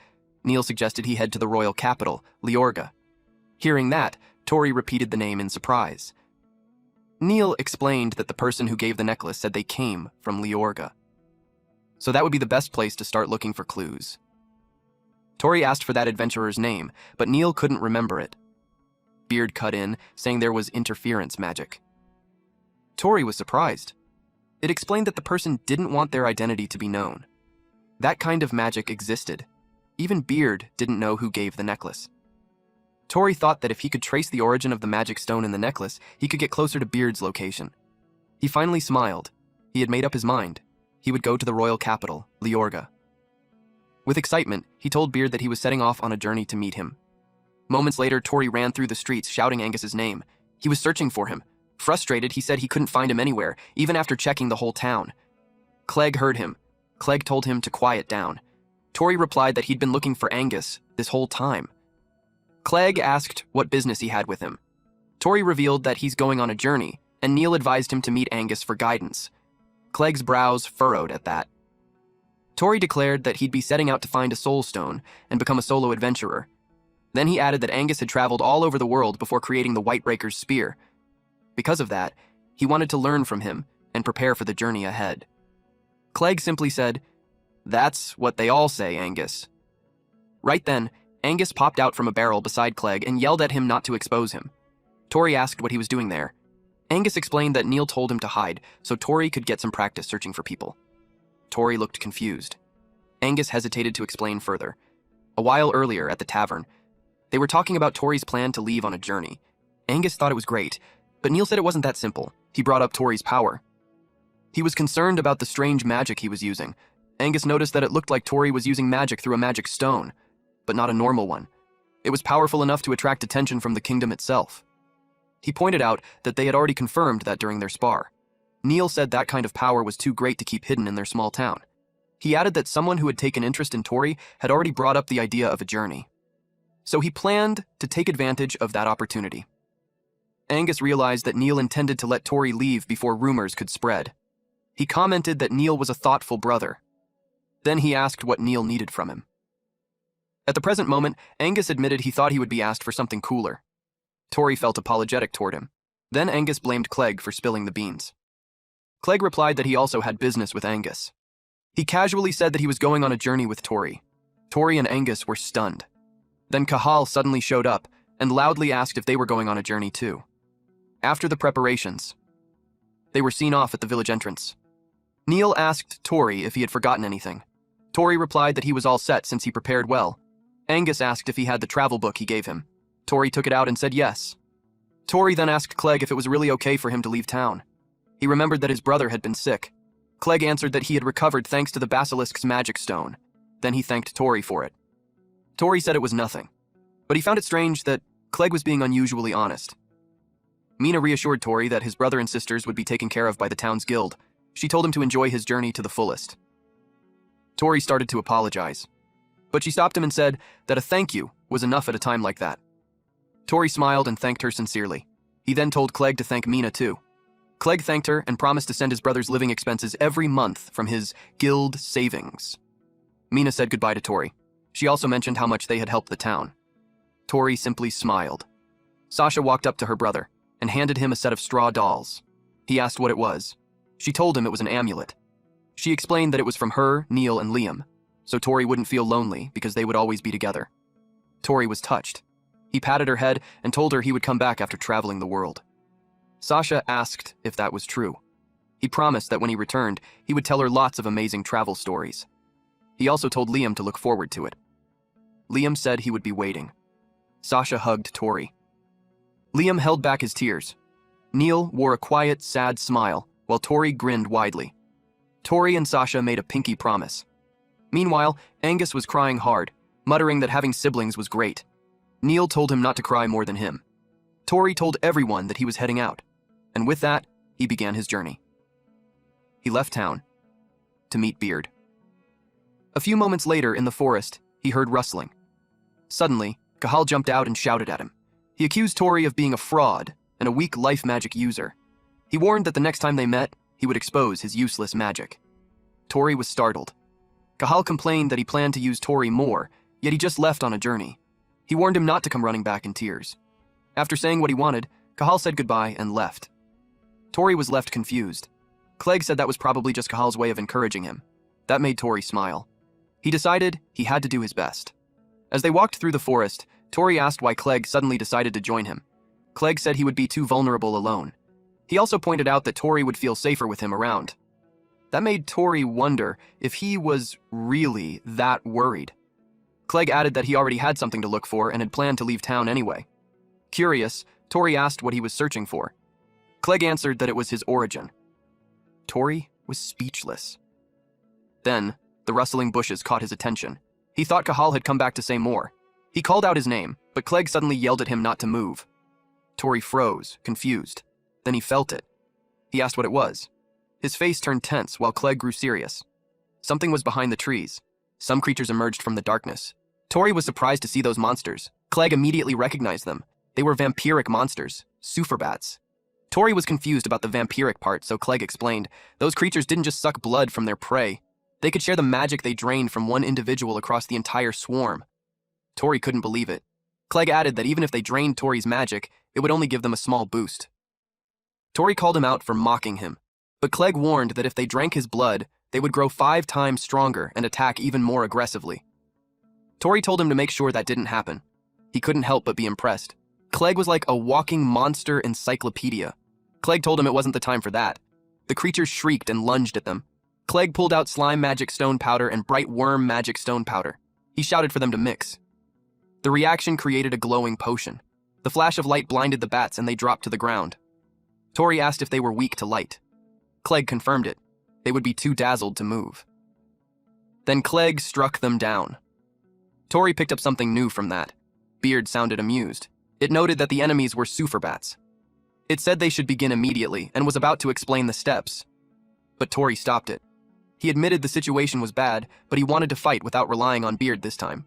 Speaker 1: Neil suggested he head to the royal capital, Leorga. Hearing that, Tori repeated the name in surprise. Neil explained that the person who gave the necklace said they came from Leorga. So that would be the best place to start looking for clues. Tori asked for that adventurer's name, but Neil couldn't remember it. Beard cut in, saying there was interference magic. Tori was surprised. It explained that the person didn't want their identity to be known. That kind of magic existed. Even Beard didn't know who gave the necklace. Tori thought that if he could trace the origin of the magic stone in the necklace, he could get closer to Beard's location. He finally smiled. He had made up his mind. He would go to the royal capital, Leorga. With excitement, he told Beard that he was setting off on a journey to meet him. Moments later, Tori ran through the streets shouting Angus's name. He was searching for him. Frustrated, he said he couldn't find him anywhere, even after checking the whole town. Clegg heard him. Clegg told him to quiet down. Tori replied that he'd been looking for Angus this whole time. Clegg asked what business he had with him. Tori revealed that he's going on a journey, and Neil advised him to meet Angus for guidance. Clegg's brows furrowed at that. Tori declared that he'd be setting out to find a soul stone and become a solo adventurer. Then he added that Angus had traveled all over the world before creating the Whitebreaker's spear. Because of that, he wanted to learn from him and prepare for the journey ahead. Clegg simply said, "That's what they all say, Angus." Right then, Angus popped out from a barrel beside Clegg and yelled at him not to expose him. Tori asked what he was doing there. Angus explained that Neil told him to hide so Tori could get some practice searching for people. Tori looked confused. Angus hesitated to explain further. A while earlier at the tavern, they were talking about Tori's plan to leave on a journey. Angus thought it was great, but Neil said it wasn't that simple. He brought up Tori's power. He was concerned about the strange magic he was using. Angus noticed that it looked like Tori was using magic through a magic stone, but not a normal one. It was powerful enough to attract attention from the kingdom itself. He pointed out that they had already confirmed that during their spar. Neil said that kind of power was too great to keep hidden in their small town. He added that someone who had taken interest in Tori had already brought up the idea of a journey. So he planned to take advantage of that opportunity. Angus realized that Neil intended to let Tori leave before rumors could spread. He commented that Neil was a thoughtful brother. Then he asked what Neil needed from him. At the present moment, Angus admitted he thought he would be asked for something cooler. Tori felt apologetic toward him. Then Angus blamed Clegg for spilling the beans. Clegg replied that he also had business with Angus. He casually said that he was going on a journey with Tori. Tori and Angus were stunned. Then Cahal suddenly showed up, and loudly asked if they were going on a journey too. After the preparations, they were seen off at the village entrance. Neil asked Tori if he had forgotten anything. Tori replied that he was all set since he prepared well. Angus asked if he had the travel book he gave him. Tori took it out and said yes. Tori then asked Clegg if it was really okay for him to leave town. He remembered that his brother had been sick. Clegg answered that he had recovered thanks to the basilisk's magic stone. Then he thanked Tori for it. Tori said it was nothing, but he found it strange that Clegg was being unusually honest. Mina reassured Tori that his brother and sisters would be taken care of by the town's guild. She told him to enjoy his journey to the fullest. Tori started to apologize, but she stopped him and said that a thank you was enough at a time like that. Tori smiled and thanked her sincerely. He then told Clegg to thank Mina too. Clegg thanked her and promised to send his brother's living expenses every month from his guild savings. Mina said goodbye to Tori. She also mentioned how much they had helped the town. Tori simply smiled. Sasha walked up to her brother and handed him a set of straw dolls. He asked what it was. She told him it was an amulet. She explained that it was from her, Neil, and Liam, so Tori wouldn't feel lonely because they would always be together. Tori was touched. He patted her head and told her he would come back after traveling the world. Sasha asked if that was true. He promised that when he returned, he would tell her lots of amazing travel stories. He also told Liam to look forward to it. Liam said he would be waiting. Sasha hugged Tori. Liam held back his tears. Neil wore a quiet, sad smile, while Tori grinned widely. Tori and Sasha made a pinky promise. Meanwhile, Angus was crying hard, muttering that having siblings was great. Neil told him not to cry more than him. Tori told everyone that he was heading out, and with that, he began his journey. He left town to meet Beard. A few moments later in the forest, he heard rustling. Suddenly, Cahal jumped out and shouted at him. He accused Tori of being a fraud and a weak life magic user. He warned that the next time they met, he would expose his useless magic. Tori was startled. Cahal complained that he planned to use Tori more, yet he just left on a journey. He warned him not to come running back in tears. After saying what he wanted, Cahal said goodbye and left. Tori was left confused. Clegg said that was probably just Cahal's way of encouraging him. That made Tori smile. He decided he had to do his best. As they walked through the forest, Tori asked why Clegg suddenly decided to join him. Clegg said he would be too vulnerable alone. He also pointed out that Tori would feel safer with him around. That made Tori wonder if he was really that worried. Clegg added that he already had something to look for and had planned to leave town anyway. Curious, Tori asked what he was searching for. Clegg answered that it was his origin. Tori was speechless. Then, the rustling bushes caught his attention. He thought Cahal had come back to say more. He called out his name, but Clegg suddenly yelled at him not to move. Tori froze, confused. Then he felt it. He asked what it was. His face turned tense while Clegg grew serious. Something was behind the trees. Some creatures emerged from the darkness. Tori was surprised to see those monsters. Clegg immediately recognized them. They were vampiric monsters, superbats. Tori was confused about the vampiric part, so Clegg explained, those creatures didn't just suck blood from their prey. They could share the magic they drained from one individual across the entire swarm. Tori couldn't believe it. Clegg added that even if they drained Tori's magic, it would only give them a small boost. Tori called him out for mocking him, but Clegg warned that if they drank his blood, they would grow 5 times stronger and attack even more aggressively. Tori told him to make sure that didn't happen. He couldn't help but be impressed. Clegg was like a walking monster encyclopedia. Clegg told him it wasn't the time for that. The creatures shrieked and lunged at them. Clegg pulled out slime magic stone powder and bright worm magic stone powder. He shouted for them to mix. The reaction created a glowing potion. The flash of light blinded the bats and they dropped to the ground. Tori asked if they were weak to light. Clegg confirmed it. They would be too dazzled to move. Then Clegg struck them down. Tori picked up something new from that. Beard sounded amused. It noted that the enemies were superbats. It said they should begin immediately and was about to explain the steps. But Tori stopped it. He admitted the situation was bad, but he wanted to fight without relying on Beard this time.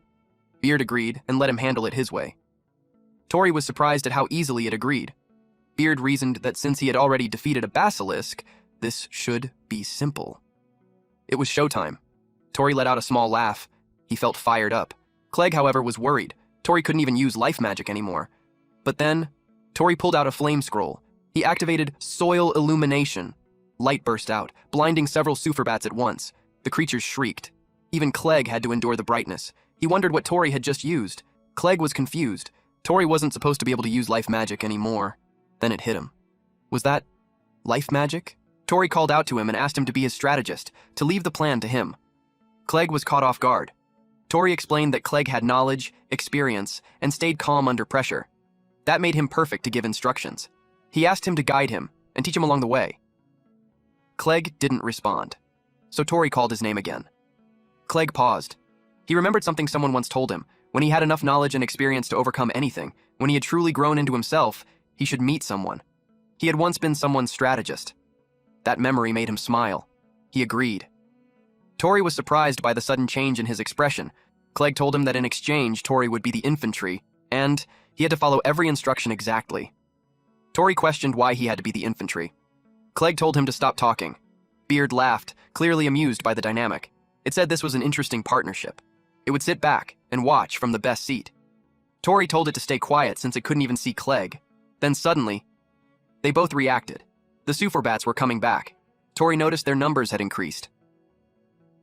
Speaker 1: Beard agreed and let him handle it his way. Tori was surprised at how easily it agreed. Beard reasoned that since he had already defeated a basilisk, this should be simple. It was showtime. Tori let out a small laugh. He felt fired up. Clegg, however, was worried. Tori couldn't even use life magic anymore. But then, Tori pulled out a flame scroll. He activated Soil Illumination. Light burst out, blinding several superbats at once. The creatures shrieked. Even Clegg had to endure the brightness. He wondered what Tori had just used. Clegg was confused. Tori wasn't supposed to be able to use life magic anymore. Then it hit him. Was that life magic? Tori called out to him and asked him to be his strategist, to leave the plan to him. Clegg was caught off guard. Tori explained that Clegg had knowledge, experience, and stayed calm under pressure. That made him perfect to give instructions. He asked him to guide him and teach him along the way. Clegg didn't respond, so Tori called his name again. Clegg paused. He remembered something someone once told him. When he had enough knowledge and experience to overcome anything, when he had truly grown into himself, he should meet someone. He had once been someone's strategist. That memory made him smile. He agreed. Tori was surprised by the sudden change in his expression. Clegg told him that in exchange, Tori would be the infantry, and he had to follow every instruction exactly. Tori questioned why he had to be the infantry. Clegg told him to stop talking. Beard laughed, clearly amused by the dynamic. It said this was an interesting partnership. It would sit back and watch from the best seat. Tori told it to stay quiet since it couldn't even see Clegg. Then suddenly, they both reacted. The Superbats were coming back. Tori noticed their numbers had increased.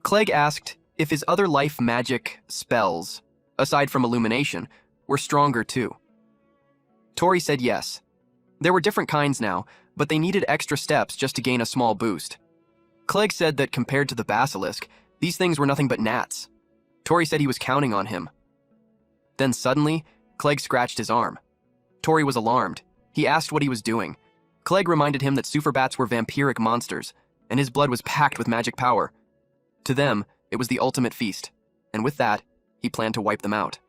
Speaker 1: Clegg asked if his other life magic spells, aside from illumination, were stronger too. Tori said yes. There were different kinds now, but they needed extra steps just to gain a small boost. Clegg said that compared to the basilisk, these things were nothing but gnats. Tori said he was counting on him. Then suddenly, Clegg scratched his arm. Tori was alarmed. He asked what he was doing. Clegg reminded him that Superbats were vampiric monsters, and his blood was packed with magic power. To them, it was the ultimate feast, and with that, he planned to wipe them out.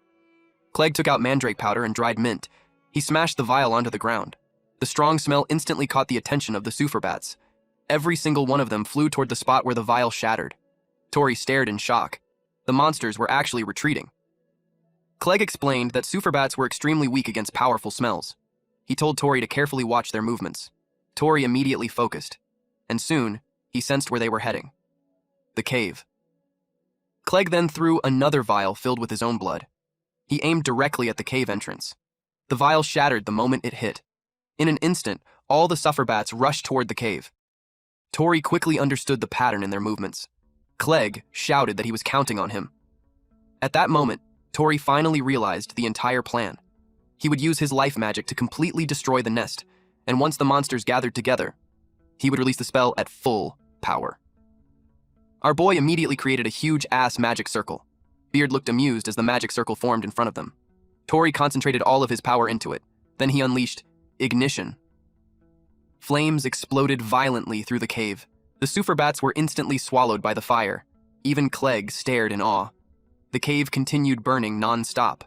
Speaker 1: Clegg took out mandrake powder and dried mint. He smashed the vial onto the ground. The strong smell instantly caught the attention of the Superbats. Every single one of them flew toward the spot where the vial shattered. Tori stared in shock. The monsters were actually retreating. Clegg explained that Superbats were extremely weak against powerful smells. He told Tori to carefully watch their movements. Tori immediately focused, and soon, he sensed where they were heading. The cave. Clegg then threw another vial filled with his own blood. He aimed directly at the cave entrance. The vial shattered the moment it hit. In an instant, all the Superbats rushed toward the cave. Tori quickly understood the pattern in their movements. Clegg shouted that he was counting on him. At that moment, Tori finally realized the entire plan. He would use his life magic to completely destroy the nest, and once the monsters gathered together, he would release the spell at full power. Our boy immediately created a huge ass magic circle. Beard looked amused as the magic circle formed in front of them. Tori concentrated all of his power into it. Then he unleashed ignition. Flames exploded violently through the cave. The Superbats were instantly swallowed by the fire. Even Clegg stared in awe. The cave continued burning non-stop.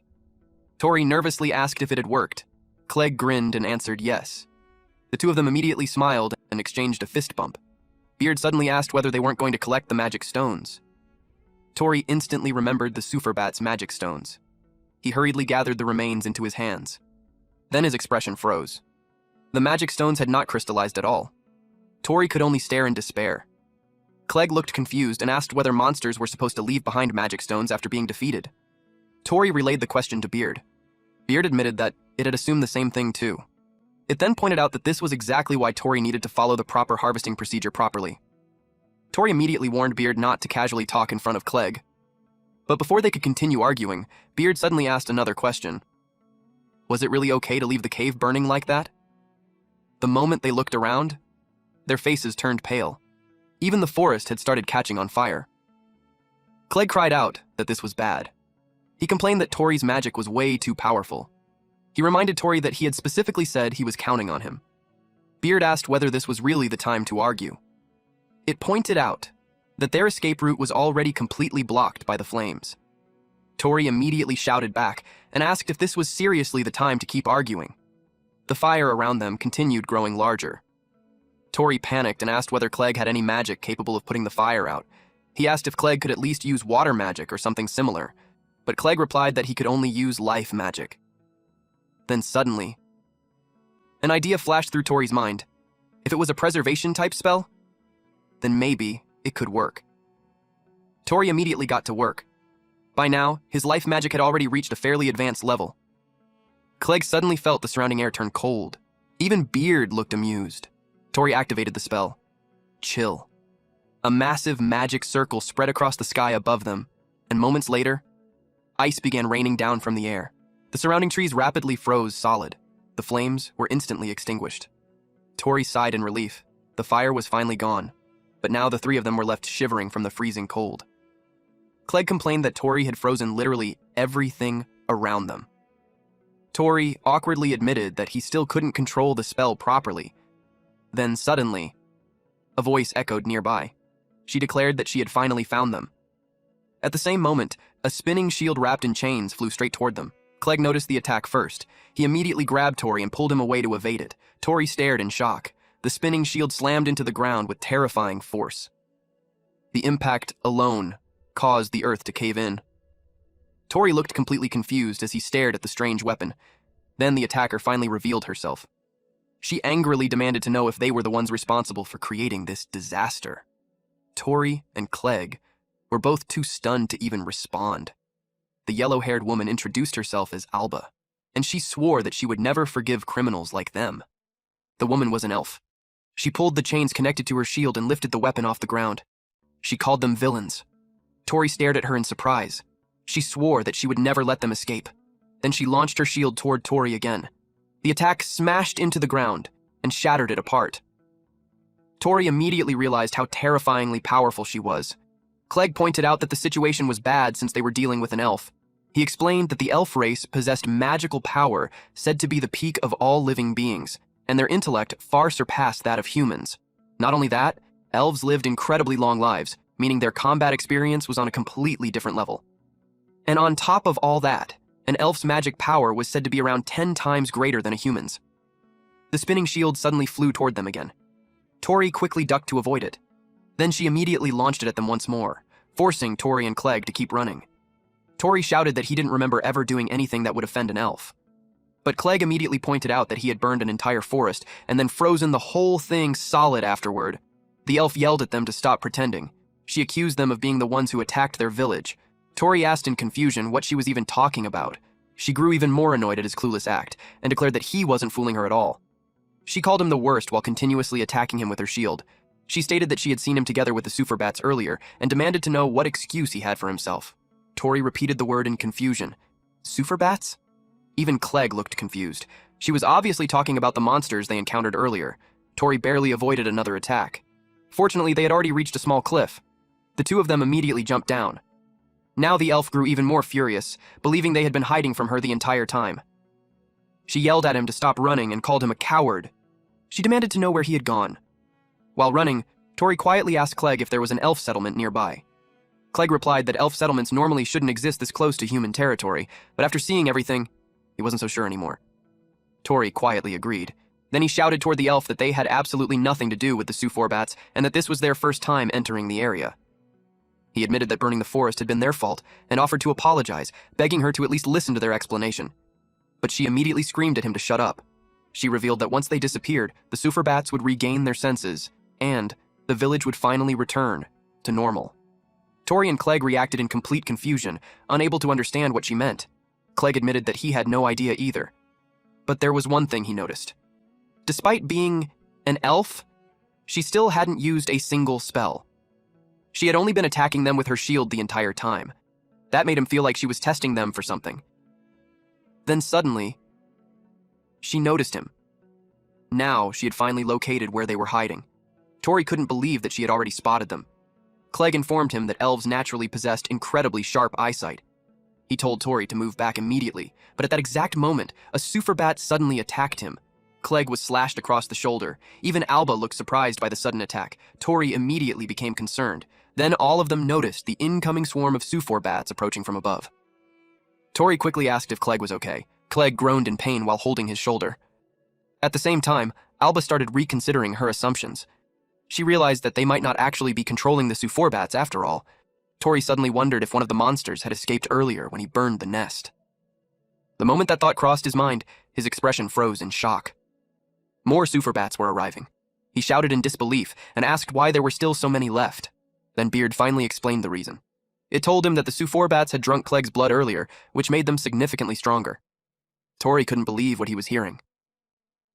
Speaker 1: Tori nervously asked if it had worked. Clegg grinned and answered yes. The two of them immediately smiled and exchanged a fist bump. Beard suddenly asked whether they weren't going to collect the magic stones. Tori instantly remembered the Superbats' magic stones. He hurriedly gathered the remains into his hands. Then his expression froze. The magic stones had not crystallized at all. Tori could only stare in despair. Clegg looked confused and asked whether monsters were supposed to leave behind magic stones after being defeated. Tori relayed the question to Beard. Beard admitted that it had assumed the same thing too. It then pointed out that this was exactly why Tori needed to follow the proper harvesting procedure properly. Tori immediately warned Beard not to casually talk in front of Clegg. But before they could continue arguing, Beard suddenly asked another question. Was it really okay to leave the cave burning like that? The moment they looked around, their faces turned pale. Even the forest had started catching on fire. Clegg cried out that this was bad. He complained that Tori's magic was way too powerful. He reminded Tori that he had specifically said he was counting on him. Beard asked whether this was really the time to argue. It pointed out that their escape route was already completely blocked by the flames. Tori immediately shouted back and asked if this was seriously the time to keep arguing. The fire around them continued growing larger. Tori panicked and asked whether Clegg had any magic capable of putting the fire out. He asked if Clegg could at least use water magic or something similar, but Clegg replied that he could only use life magic. Then suddenly, an idea flashed through Tori's mind. If it was a preservation-type spell, then maybe it could work. Tori immediately got to work. By now, his life magic had already reached a fairly advanced level. Clegg suddenly felt the surrounding air turn cold. Even Beard looked amused. Tori activated the spell. Chill. A massive magic circle spread across the sky above them, and moments later, ice began raining down from the air. The surrounding trees rapidly froze solid. The flames were instantly extinguished. Tori sighed in relief. The fire was finally gone, but now the three of them were left shivering from the freezing cold. Clegg complained that Tori had frozen literally everything around them. Tori awkwardly admitted that he still couldn't control the spell properly. Then suddenly, a voice echoed nearby. She declared that she had finally found them. At the same moment, a spinning shield wrapped in chains flew straight toward them. Clegg noticed the attack first. He immediately grabbed Tori and pulled him away to evade it. Tori stared in shock. The spinning shield slammed into the ground with terrifying force. The impact alone caused the earth to cave in. Tori looked completely confused as he stared at the strange weapon. Then the attacker finally revealed herself. She angrily demanded to know if they were the ones responsible for creating this disaster. Tori and Clegg were both too stunned to even respond. The yellow-haired woman introduced herself as Alba, and she swore that she would never forgive criminals like them. The woman was an elf. She pulled the chains connected to her shield and lifted the weapon off the ground. She called them villains. Tori stared at her in surprise. She swore that she would never let them escape. Then she launched her shield toward Tori again. The attack smashed into the ground and shattered it apart. Tori immediately realized how terrifyingly powerful she was. Clegg pointed out that the situation was bad since they were dealing with an elf. He explained that the elf race possessed magical power said to be the peak of all living beings, and their intellect far surpassed that of humans. Not only that, elves lived incredibly long lives, meaning their combat experience was on a completely different level. And on top of all that, an elf's magic power was said to be around 10 times greater than a human's. The spinning shield suddenly flew toward them again. Tori quickly ducked to avoid it. Then she immediately launched it at them once more, forcing Tori and Clegg to keep running. Tori shouted that he didn't remember ever doing anything that would offend an elf. But Clegg immediately pointed out that he had burned an entire forest and then frozen the whole thing solid afterward. The elf yelled at them to stop pretending. She accused them of being the ones who attacked their village. Tori asked in confusion what she was even talking about. She grew even more annoyed at his clueless act and declared that he wasn't fooling her at all. She called him the worst while continuously attacking him with her shield. She stated that she had seen him together with the Superbats earlier and demanded to know what excuse he had for himself. Tori repeated the word in confusion. Superbats? Even Clegg looked confused. She was obviously talking about the monsters they encountered earlier. Tori barely avoided another attack. Fortunately, they had already reached a small cliff. The two of them immediately jumped down. Now the elf grew even more furious, believing they had been hiding from her the entire time. She yelled at him to stop running and called him a coward. She demanded to know where he had gone. While running, Tori quietly asked Clegg if there was an elf settlement nearby. Clegg replied that elf settlements normally shouldn't exist this close to human territory, but after seeing everything, he wasn't so sure anymore. Tori quietly agreed. Then he shouted toward the elf that they had absolutely nothing to do with the Suforbats and that this was their first time entering the area. He admitted that burning the forest had been their fault and offered to apologize, begging her to at least listen to their explanation. But she immediately screamed at him to shut up. She revealed that once they disappeared, the Suforbats would regain their senses, and the village would finally return to normal. Tori and Clegg reacted in complete confusion, unable to understand what she meant. Clegg admitted that he had no idea either. But there was one thing he noticed. Despite being an elf, she still hadn't used a single spell. She had only been attacking them with her shield the entire time. That made him feel like she was testing them for something. Then suddenly, she noticed him. Now she had finally located where they were hiding. Tori couldn't believe that she had already spotted them. Clegg informed him that elves naturally possessed incredibly sharp eyesight. He told Tori to move back immediately, but at that exact moment, a Superbat suddenly attacked him. Clegg was slashed across the shoulder. Even Alba looked surprised by the sudden attack. Tori immediately became concerned. Then all of them noticed the incoming swarm of Suforbats approaching from above. Tori quickly asked if Clegg was okay. Clegg groaned in pain while holding his shoulder. At the same time, Alba started reconsidering her assumptions. She realized that they might not actually be controlling the Suforbats after all. Tori suddenly wondered if one of the monsters had escaped earlier when he burned the nest. The moment that thought crossed his mind, his expression froze in shock. More Suforbats were arriving. He shouted in disbelief and asked why there were still so many left. Then Beard finally explained the reason. It told him that the Suforbats had drunk Clegg's blood earlier, which made them significantly stronger. Tori couldn't believe what he was hearing.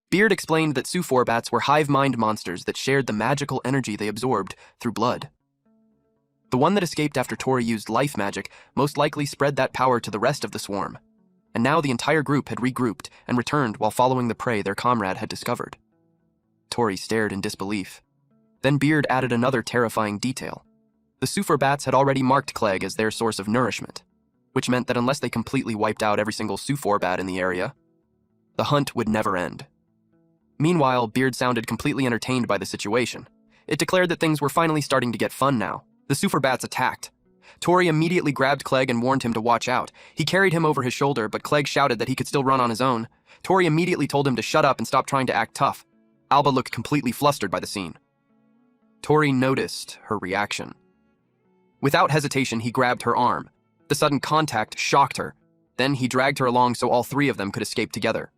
Speaker 1: Beard explained that Suforbats were hive-mind monsters that shared the magical energy they absorbed through blood. The one that escaped after Tori used life magic most likely spread that power to the rest of the swarm. and now the entire group had regrouped and returned while following the prey their comrade had discovered. Tori stared in disbelief. Then Beard added another terrifying detail. The Suffer bats had already marked Clegg as their source of nourishment, which meant that unless they completely wiped out every single Suffer bat in the area, the hunt would never end. Meanwhile, Beard sounded completely entertained by the situation. It declared that things were finally starting to get fun now. The Suffer bats attacked. Tori immediately grabbed Clegg and warned him to watch out. He carried him over his shoulder, but Clegg shouted that he could still run on his own. Tori immediately told him to shut up and stop trying to act tough. Alba looked completely flustered by the scene. Tori noticed her reaction. Without hesitation, he grabbed her arm. The sudden contact shocked her. Then he dragged her along so all three of them could escape together.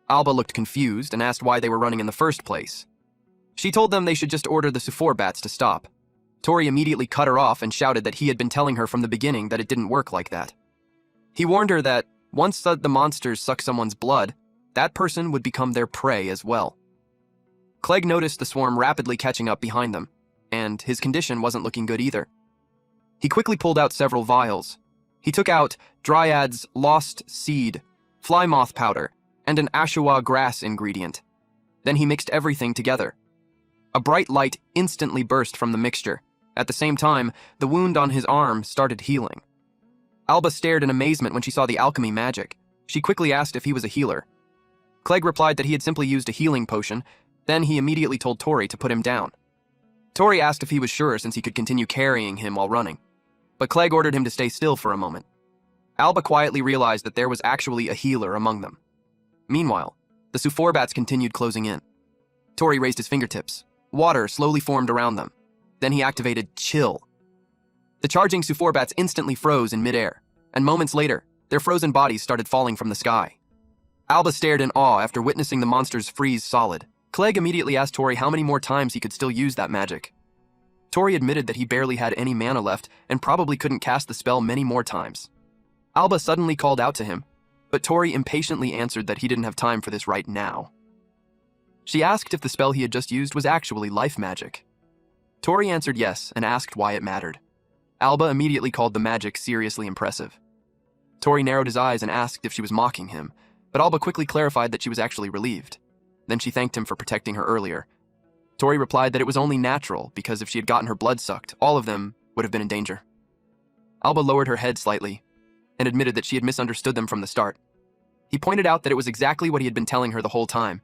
Speaker 1: Alba looked confused and asked why they were running in the first place. She told them they should just order the Suffer bats to stop. Tori immediately cut her off and shouted that he had been telling her from the beginning that it didn't work like that. He warned her that once the monsters suck someone's blood, that person would become their prey as well. Clegg noticed the swarm rapidly catching up behind them, and his condition wasn't looking good either. He quickly pulled out several vials. He took out Dryad's Lost Seed, fly moth powder, and an Asura grass ingredient. Then he mixed everything together. A bright light instantly burst from the mixture. At the same time, the wound on his arm started healing. Alba stared in amazement when she saw the alchemy magic. She quickly asked if he was a healer. Clegg replied that he had simply used a healing potion. Then he immediately told Tori to put him down. Tori asked if he was sure since he could continue carrying him while running, but Clegg ordered him to stay still for a moment. Alba quietly realized that there was actually a healer among them. Meanwhile, the Suffer bats continued closing in. Tori raised his fingertips. Water slowly formed around them. Then he activated Chill. The charging Suffer bats instantly froze in midair, and moments later, their frozen bodies started falling from the sky. Alba stared in awe after witnessing the monsters freeze solid. Clegg immediately asked Tori how many more times he could still use that magic. Tori admitted that he barely had any mana left and probably couldn't cast the spell many more times. Alba suddenly called out to him, but Tori impatiently answered that he didn't have time for this right now. She asked if the spell he had just used was actually life magic. Tori answered yes and asked why it mattered. Alba immediately called the magic seriously impressive. Tori narrowed his eyes and asked if she was mocking him, but Alba quickly clarified that she was actually relieved. Then she thanked him for protecting her earlier. Tori replied that it was only natural because if she had gotten her blood sucked, all of them would have been in danger. Alba lowered her head slightly and admitted that she had misunderstood them from the start. He pointed out that it was exactly what he had been telling her the whole time.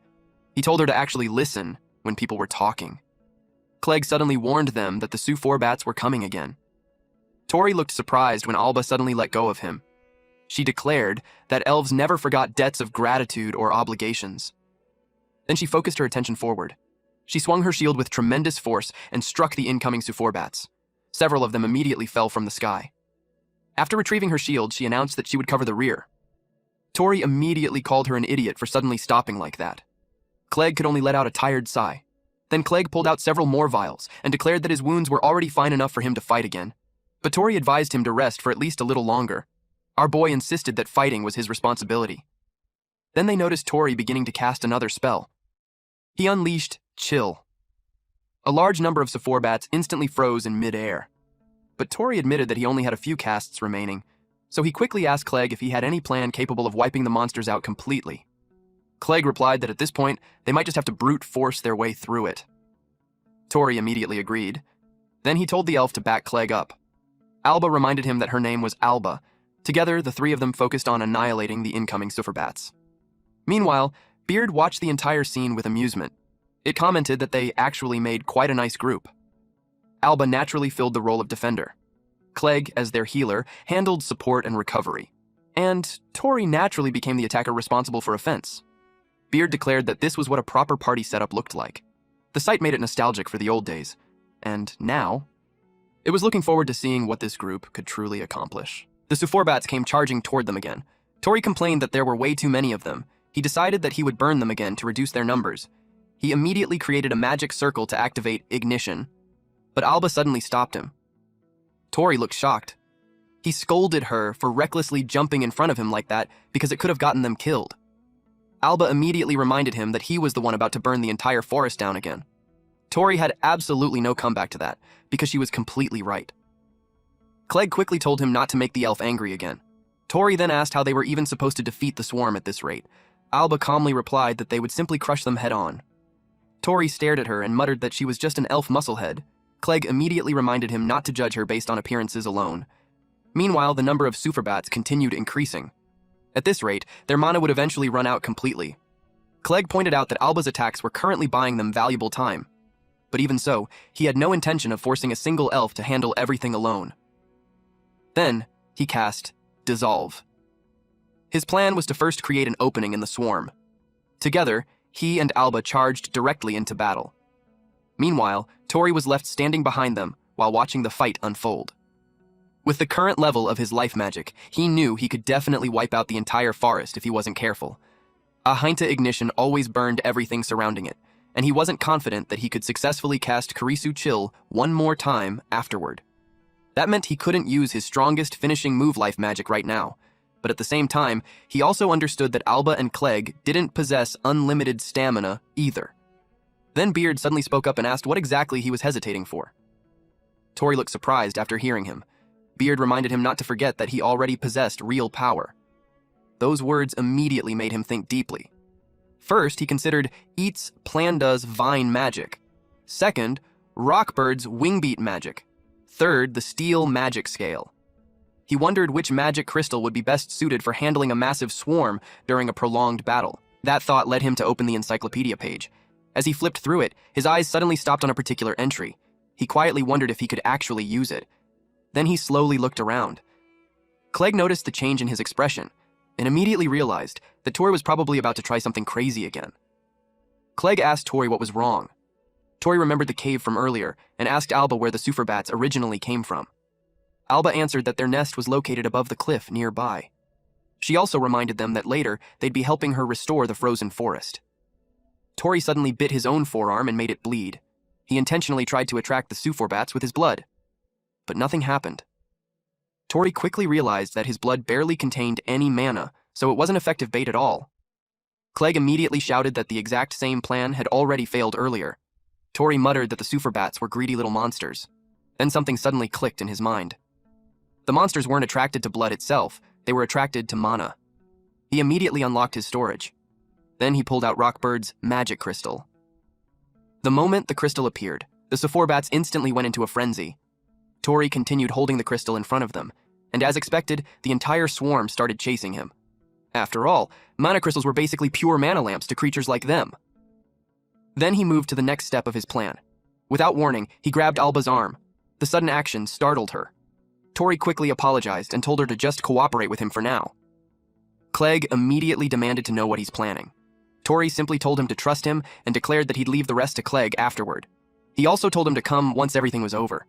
Speaker 1: He told her to actually listen when people were talking. Clegg suddenly warned them that the Suffer bats were coming again. Tori looked surprised when Alba suddenly let go of him. She declared that elves never forgot debts of gratitude or obligations. Then she focused her attention forward. She swung her shield with tremendous force and struck the incoming Suffer bats. Several of them immediately fell from the sky. After retrieving her shield, she announced that she would cover the rear. Tori immediately called her an idiot for suddenly stopping like that. Clegg could only let out a tired sigh. Then Clegg pulled out several more vials and declared that his wounds were already fine enough for him to fight again. But Tori advised him to rest for at least a little longer. Our boy insisted that fighting was his responsibility. Then they noticed Tori beginning to cast another spell. He unleashed Chill. A large number of Suffer bats instantly froze in mid-air. But Tori admitted that he only had a few casts remaining, so he quickly asked Clegg if he had any plan capable of wiping the monsters out completely. Clegg replied that at this point, they might just have to brute force their way through it. Tori immediately agreed. Then he told the elf to back Clegg up. Alba reminded him that her name was Alba. Together, the three of them focused on annihilating the incoming Suffer bats. Meanwhile, Beard watched the entire scene with amusement. It commented that they actually made quite a nice group. Alba naturally filled the role of defender. Clegg, as their healer, handled support and recovery. And Tori naturally became the attacker responsible for offense. Beard declared that this was what a proper party setup looked like. The sight made it nostalgic for the old days. And now, it was looking forward to seeing what this group could truly accomplish. The Suffer bats came charging toward them again. Tori complained that there were way too many of them. He decided that he would burn them again to reduce their numbers. He immediately created a magic circle to activate ignition, but Alba suddenly stopped him. Tori looked shocked. He scolded her for recklessly jumping in front of him like that because it could have gotten them killed. Alba immediately reminded him that he was the one about to burn the entire forest down again. Tori had absolutely no comeback to that because she was completely right. Clegg quickly told him not to make the elf angry again. Tori then asked how they were even supposed to defeat the swarm at this rate. Alba calmly replied that they would simply crush them head-on. Tori stared at her and muttered that she was just an elf musclehead. Clegg immediately reminded him not to judge her based on appearances alone. Meanwhile, the number of superbats continued increasing. At this rate, their mana would eventually run out completely. Clegg pointed out that Alba's attacks were currently buying them valuable time. But even so, he had no intention of forcing a single elf to handle everything alone. Then, he cast Dissolve. His plan was to first create an opening in the swarm. Together, he and Alba charged directly into battle. Meanwhile, Tori was left standing behind them while watching the fight unfold. With the current level of his life magic, he knew he could definitely wipe out the entire forest if he wasn't careful. A Heinta ignition always burned everything surrounding it, and he wasn't confident that he could successfully cast Kurisu Chill one more time afterward. That meant he couldn't use his strongest finishing move life magic right now, but at the same time, he also understood that Alba and Clegg didn't possess unlimited stamina either. Then Beard suddenly spoke up and asked what exactly he was hesitating for. Tori looked surprised after hearing him. Beard reminded him not to forget that he already possessed real power. Those words immediately made him think deeply. First, he considered Eat's Planda's Vine magic. Second, Rockbird's Wingbeat magic. Third, the Steel magic scale. He wondered which magic crystal would be best suited for handling a massive swarm during a prolonged battle. That thought led him to open the encyclopedia page. As he flipped through it, his eyes suddenly stopped on a particular entry. He quietly wondered if he could actually use it. Then he slowly looked around. Clegg noticed the change in his expression, and immediately realized that Tori was probably about to try something crazy again. Clegg asked Tori what was wrong. Tori remembered the cave from earlier and asked Alba where the superbats originally came from. Alba answered that their nest was located above the cliff nearby. She also reminded them that later they'd be helping her restore the frozen forest. Tori suddenly bit his own forearm and made it bleed. He intentionally tried to attract the superbats with his blood, but nothing happened. Tori quickly realized that his blood barely contained any mana, so it wasn't effective bait at all. Clegg immediately shouted that the exact same plan had already failed earlier. Tori muttered that the superbats were greedy little monsters. Then something suddenly clicked in his mind. The monsters weren't attracted to blood itself, they were attracted to mana. He immediately unlocked his storage. Then he pulled out Rockbird's magic crystal. The moment the crystal appeared, the superbats instantly went into a frenzy. Tori continued holding the crystal in front of them, and as expected, the entire swarm started chasing him. After all, mana crystals were basically pure mana lamps to creatures like them. Then he moved to the next step of his plan. Without warning, he grabbed Alba's arm. The sudden action startled her. Tori quickly apologized and told her to just cooperate with him for now. Clegg immediately demanded to know what he's planning. Tori simply told him to trust him and declared that he'd leave the rest to Clegg afterward. He also told him to come once everything was over.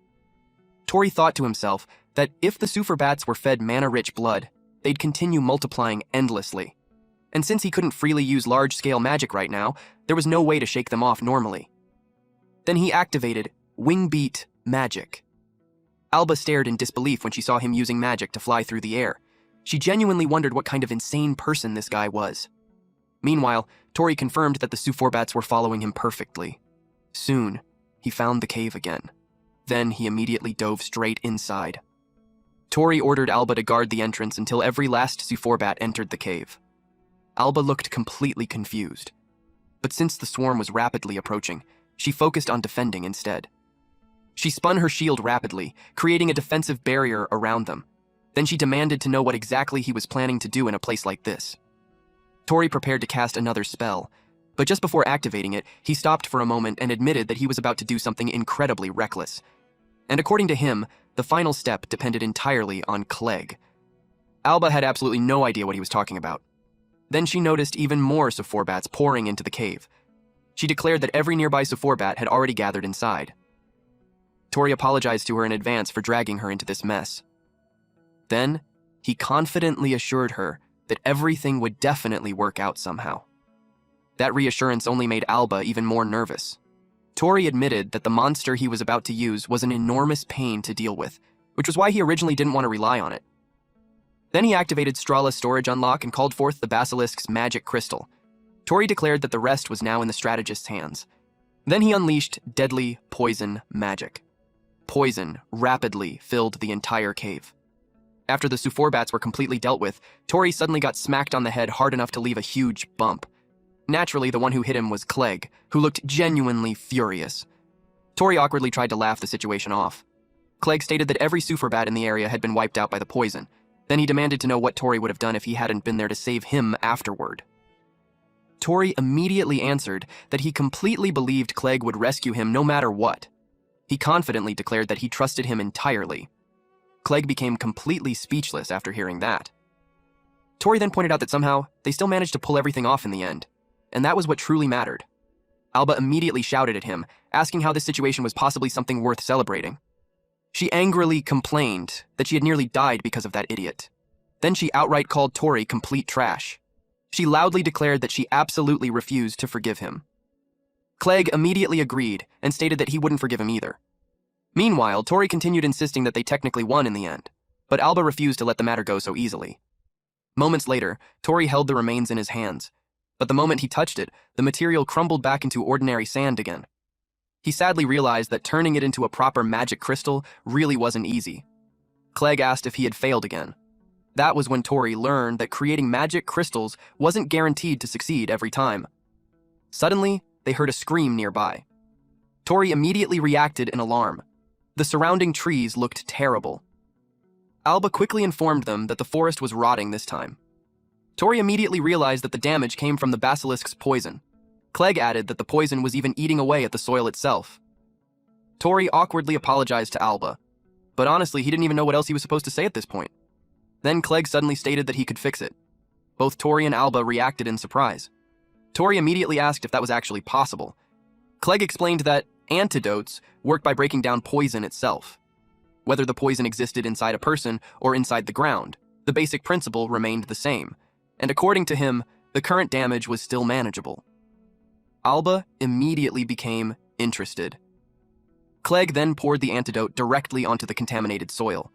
Speaker 1: Tori thought to himself that if the superbats were fed mana-rich blood, they'd continue multiplying endlessly. And since he couldn't freely use large-scale magic right now, there was no way to shake them off normally. Then he activated Wingbeat magic. Alba stared in disbelief when she saw him using magic to fly through the air. She genuinely wondered what kind of insane person this guy was. Meanwhile, Tori confirmed that the superbats were following him perfectly. Soon, he found the cave again. Then he immediately dove straight inside. Tori ordered Alba to guard the entrance until every last superbat entered the cave. Alba looked completely confused. But since the swarm was rapidly approaching, she focused on defending instead. She spun her shield rapidly, creating a defensive barrier around them. Then she demanded to know what exactly he was planning to do in a place like this. Tori prepared to cast another spell, but just before activating it, he stopped for a moment and admitted that he was about to do something incredibly reckless. And according to him, the final step depended entirely on Clegg. Alba had absolutely no idea what he was talking about. Then she noticed even more superbats pouring into the cave. She declared that every nearby superbat had already gathered inside. Tori apologized to her in advance for dragging her into this mess. Then, he confidently assured her that everything would definitely work out somehow. That reassurance only made Alba even more nervous. Tori admitted that the monster he was about to use was an enormous pain to deal with, which was why he originally didn't want to rely on it. Then he activated Strala's storage unlock and called forth the basilisk's magic crystal. Tori declared that the rest was now in the strategist's hands. Then he unleashed deadly poison magic. Poison rapidly filled the entire cave. After the Suforbats were completely dealt with, Tori suddenly got smacked on the head hard enough to leave a huge bump. Naturally, the one who hit him was Clegg, who looked genuinely furious. Tori awkwardly tried to laugh the situation off. Clegg stated that every Suforbat in the area had been wiped out by the poison. Then he demanded to know what Tori would have done if he hadn't been there to save him afterward. Tori immediately answered that he completely believed Clegg would rescue him no matter what. He confidently declared that he trusted him entirely. Clegg became completely speechless after hearing that. Tori then pointed out that somehow they still managed to pull everything off in the end, and that was what truly mattered. Alba immediately shouted at him, asking how this situation was possibly something worth celebrating. She angrily complained that she had nearly died because of that idiot. Then she outright called Tori complete trash. She loudly declared that she absolutely refused to forgive him. Clegg immediately agreed and stated that he wouldn't forgive him either. Meanwhile, Tori continued insisting that they technically won in the end, but Alba refused to let the matter go so easily. Moments later, Tori held the remains in his hands, but the moment he touched it, the material crumbled back into ordinary sand again. He sadly realized that turning it into a proper magic crystal really wasn't easy. Clegg asked if he had failed again. That was when Tori learned that creating magic crystals wasn't guaranteed to succeed every time. Suddenly, they heard a scream nearby. Tori immediately reacted in alarm. The surrounding trees looked terrible. Alba quickly informed them that the forest was rotting this time. Tori immediately realized that the damage came from the basilisk's poison. Clegg added that the poison was even eating away at the soil itself. Tori awkwardly apologized to Alba, but honestly, he didn't even know what else he was supposed to say at this point. Then Clegg suddenly stated that he could fix it. Both Tori and Alba reacted in surprise. Tori immediately asked if that was actually possible. Clegg explained that antidotes work by breaking down poison itself. Whether the poison existed inside a person or inside the ground, the basic principle remained the same, and according to him, the current damage was still manageable. Alba immediately became interested. Clegg then poured the antidote directly onto the contaminated soil.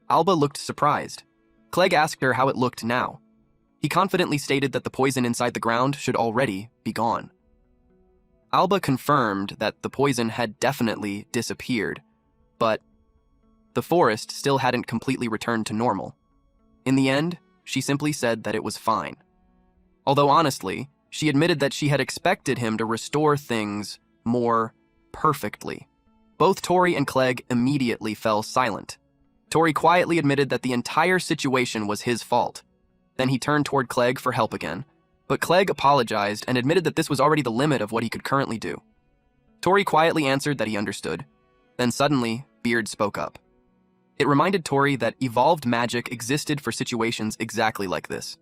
Speaker 1: Alba looked surprised. Clegg asked her how it looked now. He confidently stated that the poison inside the ground should already be gone. Alba confirmed that the poison had definitely disappeared, but the forest still hadn't completely returned to normal. In the end, she simply said that it was fine. Although honestly, she admitted that she had expected him to restore things more perfectly. Both Tori and Clegg immediately fell silent. Tori quietly admitted that the entire situation was his fault. Then he turned toward Clegg for help again, but Clegg apologized and admitted that this was already the limit of what he could currently do. Tori quietly answered that he understood. Then suddenly, Beard spoke up. It reminded Tori that evolved magic existed for situations exactly like this.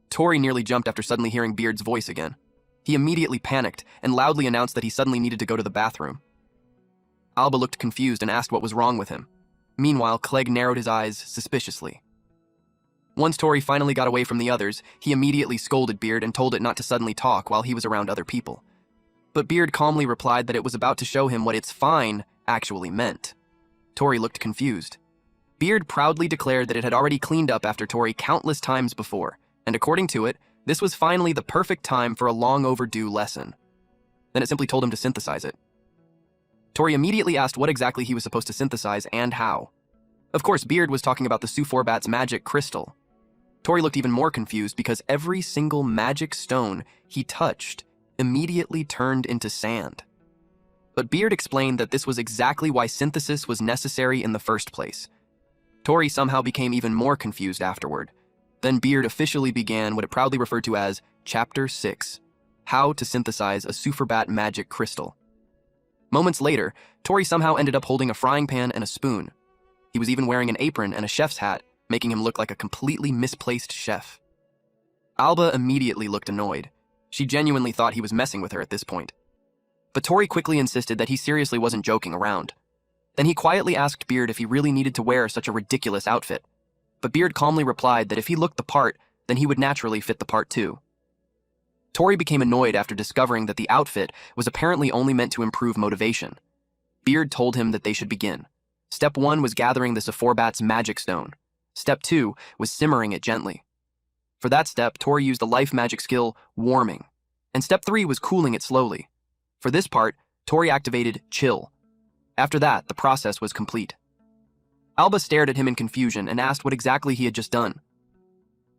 Speaker 1: Tori nearly jumped after suddenly hearing Beard's voice again. He immediately panicked and loudly announced that he suddenly needed to go to the bathroom. Alba looked confused and asked what was wrong with him. Meanwhile, Clegg narrowed his eyes suspiciously. Once Tori finally got away from the others, he immediately scolded Beard and told it not to suddenly talk while he was around other people. But Beard calmly replied that it was about to show him what "it's fine" actually meant. Tori looked confused. Beard proudly declared that it had already cleaned up after Tori countless times before, and according to it, this was finally the perfect time for a long overdue lesson. Then it simply told him to synthesize it. Tori immediately asked what exactly he was supposed to synthesize and how. Of course, Beard was talking about the Suforbat's magic crystal. Tori looked even more confused because every single magic stone he touched immediately turned into sand. But Beard explained that this was exactly why synthesis was necessary in the first place. Tori somehow became even more confused afterward. Then Beard officially began what it proudly referred to as Chapter 6, How to Synthesize a Suforbat Magic Crystal. Moments later, Tori somehow ended up holding a frying pan and a spoon. He was even wearing an apron and a chef's hat, making him look like a completely misplaced chef. Alba immediately looked annoyed. She genuinely thought he was messing with her at this point. But Tori quickly insisted that he seriously wasn't joking around. Then he quietly asked Beard if he really needed to wear such a ridiculous outfit. But Beard calmly replied that if he looked the part, then he would naturally fit the part too. Tori became annoyed after discovering that the outfit was apparently only meant to improve motivation. Beard told him that they should begin. Step 1 was gathering the Suforbat's magic stone. Step 2 was simmering it gently. For that step, Tori used the life magic skill, Warming. And Step 3 was cooling it slowly. For this part, Tori activated Chill. After that, the process was complete. Alba stared at him in confusion and asked what exactly he had just done.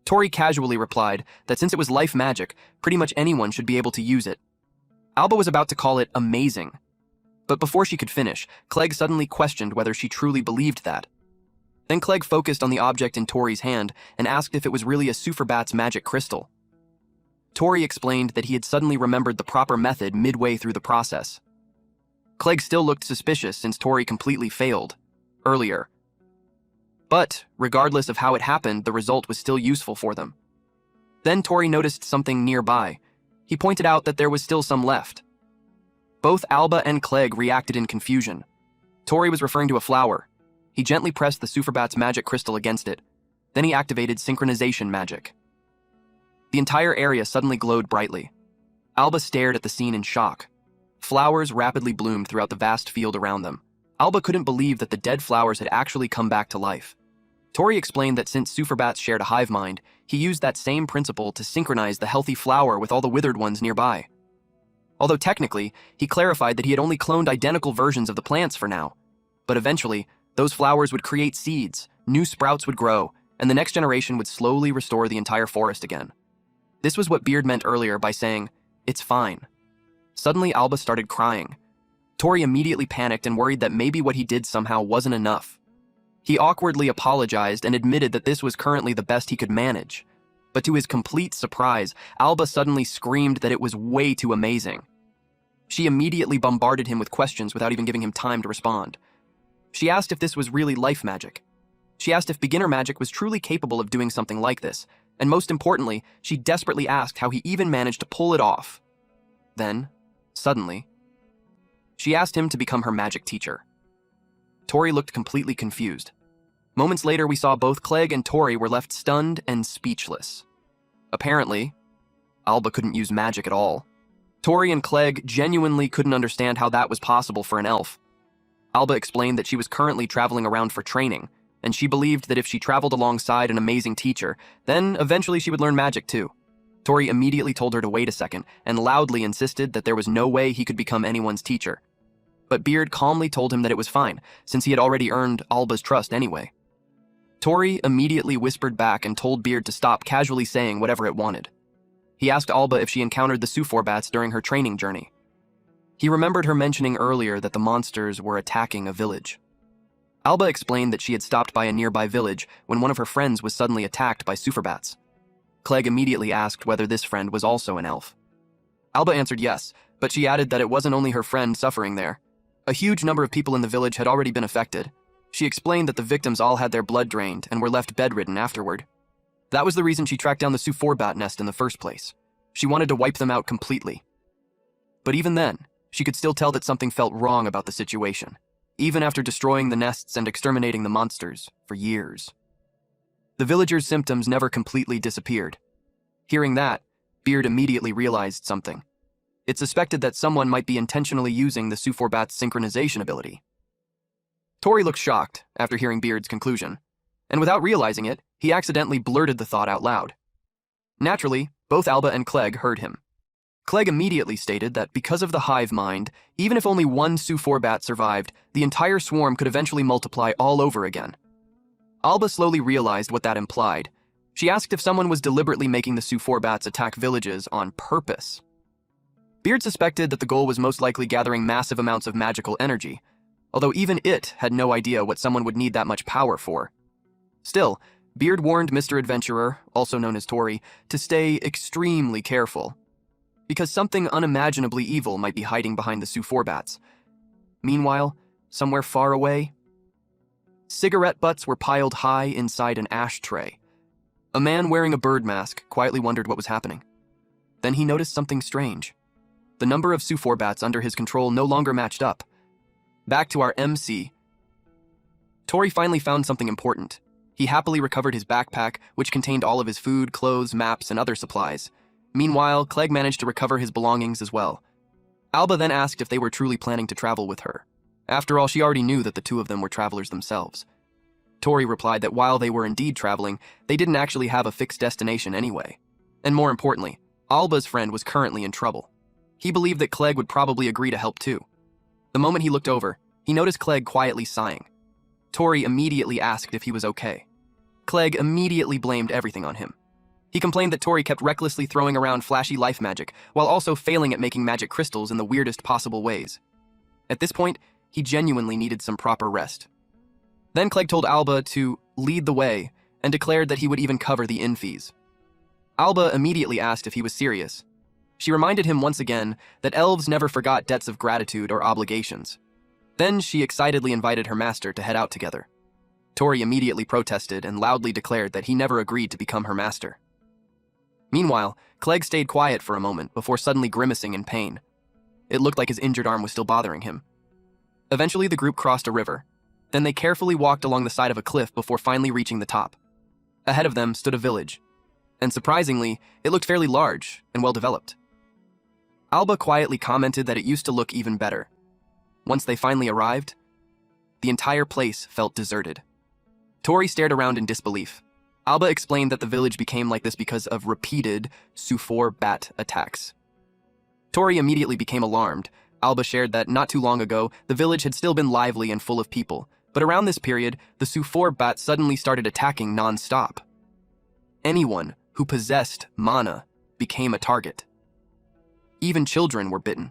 Speaker 1: Tori casually replied that since it was life magic, pretty much anyone should be able to use it. Alba was about to call it amazing. But before she could finish, Clegg suddenly questioned whether she truly believed that. Then Clegg focused on the object in Tori's hand and asked if it was really a Superbat's magic crystal. Tori explained that he had suddenly remembered the proper method midway through the process. Clegg still looked suspicious since Tori completely failed earlier. But, regardless of how it happened, the result was still useful for them. Then Tori noticed something nearby. He pointed out that there was still some left. Both Alba and Clegg reacted in confusion. Tori was referring to a flower. He gently pressed the Superbat's magic crystal against it. Then he activated synchronization magic. The entire area suddenly glowed brightly. Alba stared at the scene in shock. Flowers rapidly bloomed throughout the vast field around them. Alba couldn't believe that the dead flowers had actually come back to life. Tori explained that since Superbats shared a hive mind, he used that same principle to synchronize the healthy flower with all the withered ones nearby. Although technically, he clarified that he had only cloned identical versions of the plants for now. But eventually, those flowers would create seeds, new sprouts would grow, and the next generation would slowly restore the entire forest again. This was what Beard meant earlier by saying, "It's fine." Suddenly, Alba started crying. Tori immediately panicked and worried that maybe what he did somehow wasn't enough. He awkwardly apologized and admitted that this was currently the best he could manage. But to his complete surprise, Alba suddenly screamed that it was way too amazing. She immediately bombarded him with questions without even giving him time to respond. She asked if this was really life magic. She asked if beginner magic was truly capable of doing something like this, and most importantly, she desperately asked how he even managed to pull it off. Then, suddenly, she asked him to become her magic teacher. Tori looked completely confused. Moments later, we saw both Clegg and Tori were left stunned and speechless. Apparently, Alba couldn't use magic at all. Tori and Clegg genuinely couldn't understand how that was possible for an elf. Alba explained that she was currently traveling around for training, and she believed that if she traveled alongside an amazing teacher, then eventually she would learn magic too. Tori immediately told her to wait a second and loudly insisted that there was no way he could become anyone's teacher. But Beard calmly told him that it was fine, since he had already earned Alba's trust anyway. Tori immediately whispered back and told Beard to stop casually saying whatever it wanted. He asked Alba if she encountered the Suforbats during her training journey. He remembered her mentioning earlier that the monsters were attacking a village. Alba explained that she had stopped by a nearby village when one of her friends was suddenly attacked by Suforbats. Clegg immediately asked whether this friend was also an elf. Alba answered yes, but she added that it wasn't only her friend suffering there. A huge number of people in the village had already been affected. She explained that the victims all had their blood drained and were left bedridden afterward. That was the reason she tracked down the Suforbat nest in the first place. She wanted to wipe them out completely. But even then, she could still tell that something felt wrong about the situation, even after destroying the nests and exterminating the monsters for years. The villagers' symptoms never completely disappeared. Hearing that, Beard immediately realized something. It suspected that someone might be intentionally using the Suforbat's synchronization ability. Tori looked shocked after hearing Beard's conclusion, and without realizing it, he accidentally blurted the thought out loud. Naturally, both Alba and Clegg heard him. Clegg immediately stated that because of the hive mind, even if only one Suforbat survived, the entire swarm could eventually multiply all over again. Alba slowly realized what that implied. She asked if someone was deliberately making the Suforbats attack villages on purpose. Beard suspected that the goal was most likely gathering massive amounts of magical energy, although even it had no idea what someone would need that much power for. Still, Beard warned Mr. Adventurer, also known as Tori, to stay extremely careful, because something unimaginably evil might be hiding behind the Suforbats. Meanwhile, somewhere far away, cigarette butts were piled high inside an ashtray. A man wearing a bird mask quietly wondered what was happening. Then he noticed something strange. The number of Suforbats under his control no longer matched up. Back to our MC. Tori finally found something important. He happily recovered his backpack, which contained all of his food, clothes, maps, and other supplies. Meanwhile, Clegg managed to recover his belongings as well. Alba then asked if they were truly planning to travel with her. After all, she already knew that the two of them were travelers themselves. Tori replied that while they were indeed traveling, they didn't actually have a fixed destination anyway. And more importantly, Alba's friend was currently in trouble. He believed that Clegg would probably agree to help too. The moment he looked over, he noticed Clegg quietly sighing. Tori immediately asked if he was okay. Clegg immediately blamed everything on him. He complained that Tori kept recklessly throwing around flashy life magic, while also failing at making magic crystals in the weirdest possible ways. At this point, he genuinely needed some proper rest. Then Clegg told Alba to lead the way and declared that he would even cover the inn fees. Alba immediately asked if he was serious. She reminded him once again that elves never forgot debts of gratitude or obligations. Then she excitedly invited her master to head out together. Tori immediately protested and loudly declared that he never agreed to become her master. Meanwhile, Clegg stayed quiet for a moment before suddenly grimacing in pain. It looked like his injured arm was still bothering him. Eventually, the group crossed a river. Then they carefully walked along the side of a cliff before finally reaching the top. Ahead of them stood a village. And surprisingly, it looked fairly large and well-developed. Alba quietly commented that it used to look even better. Once they finally arrived, the entire place felt deserted. Tori stared around in disbelief. Alba explained that the village became like this because of repeated Sufor bat attacks. Tori immediately became alarmed. Alba shared that not too long ago, the village had still been lively and full of people, but around this period, the Sufor bat suddenly started attacking non-stop. Anyone who possessed mana became a target. Even children were bitten.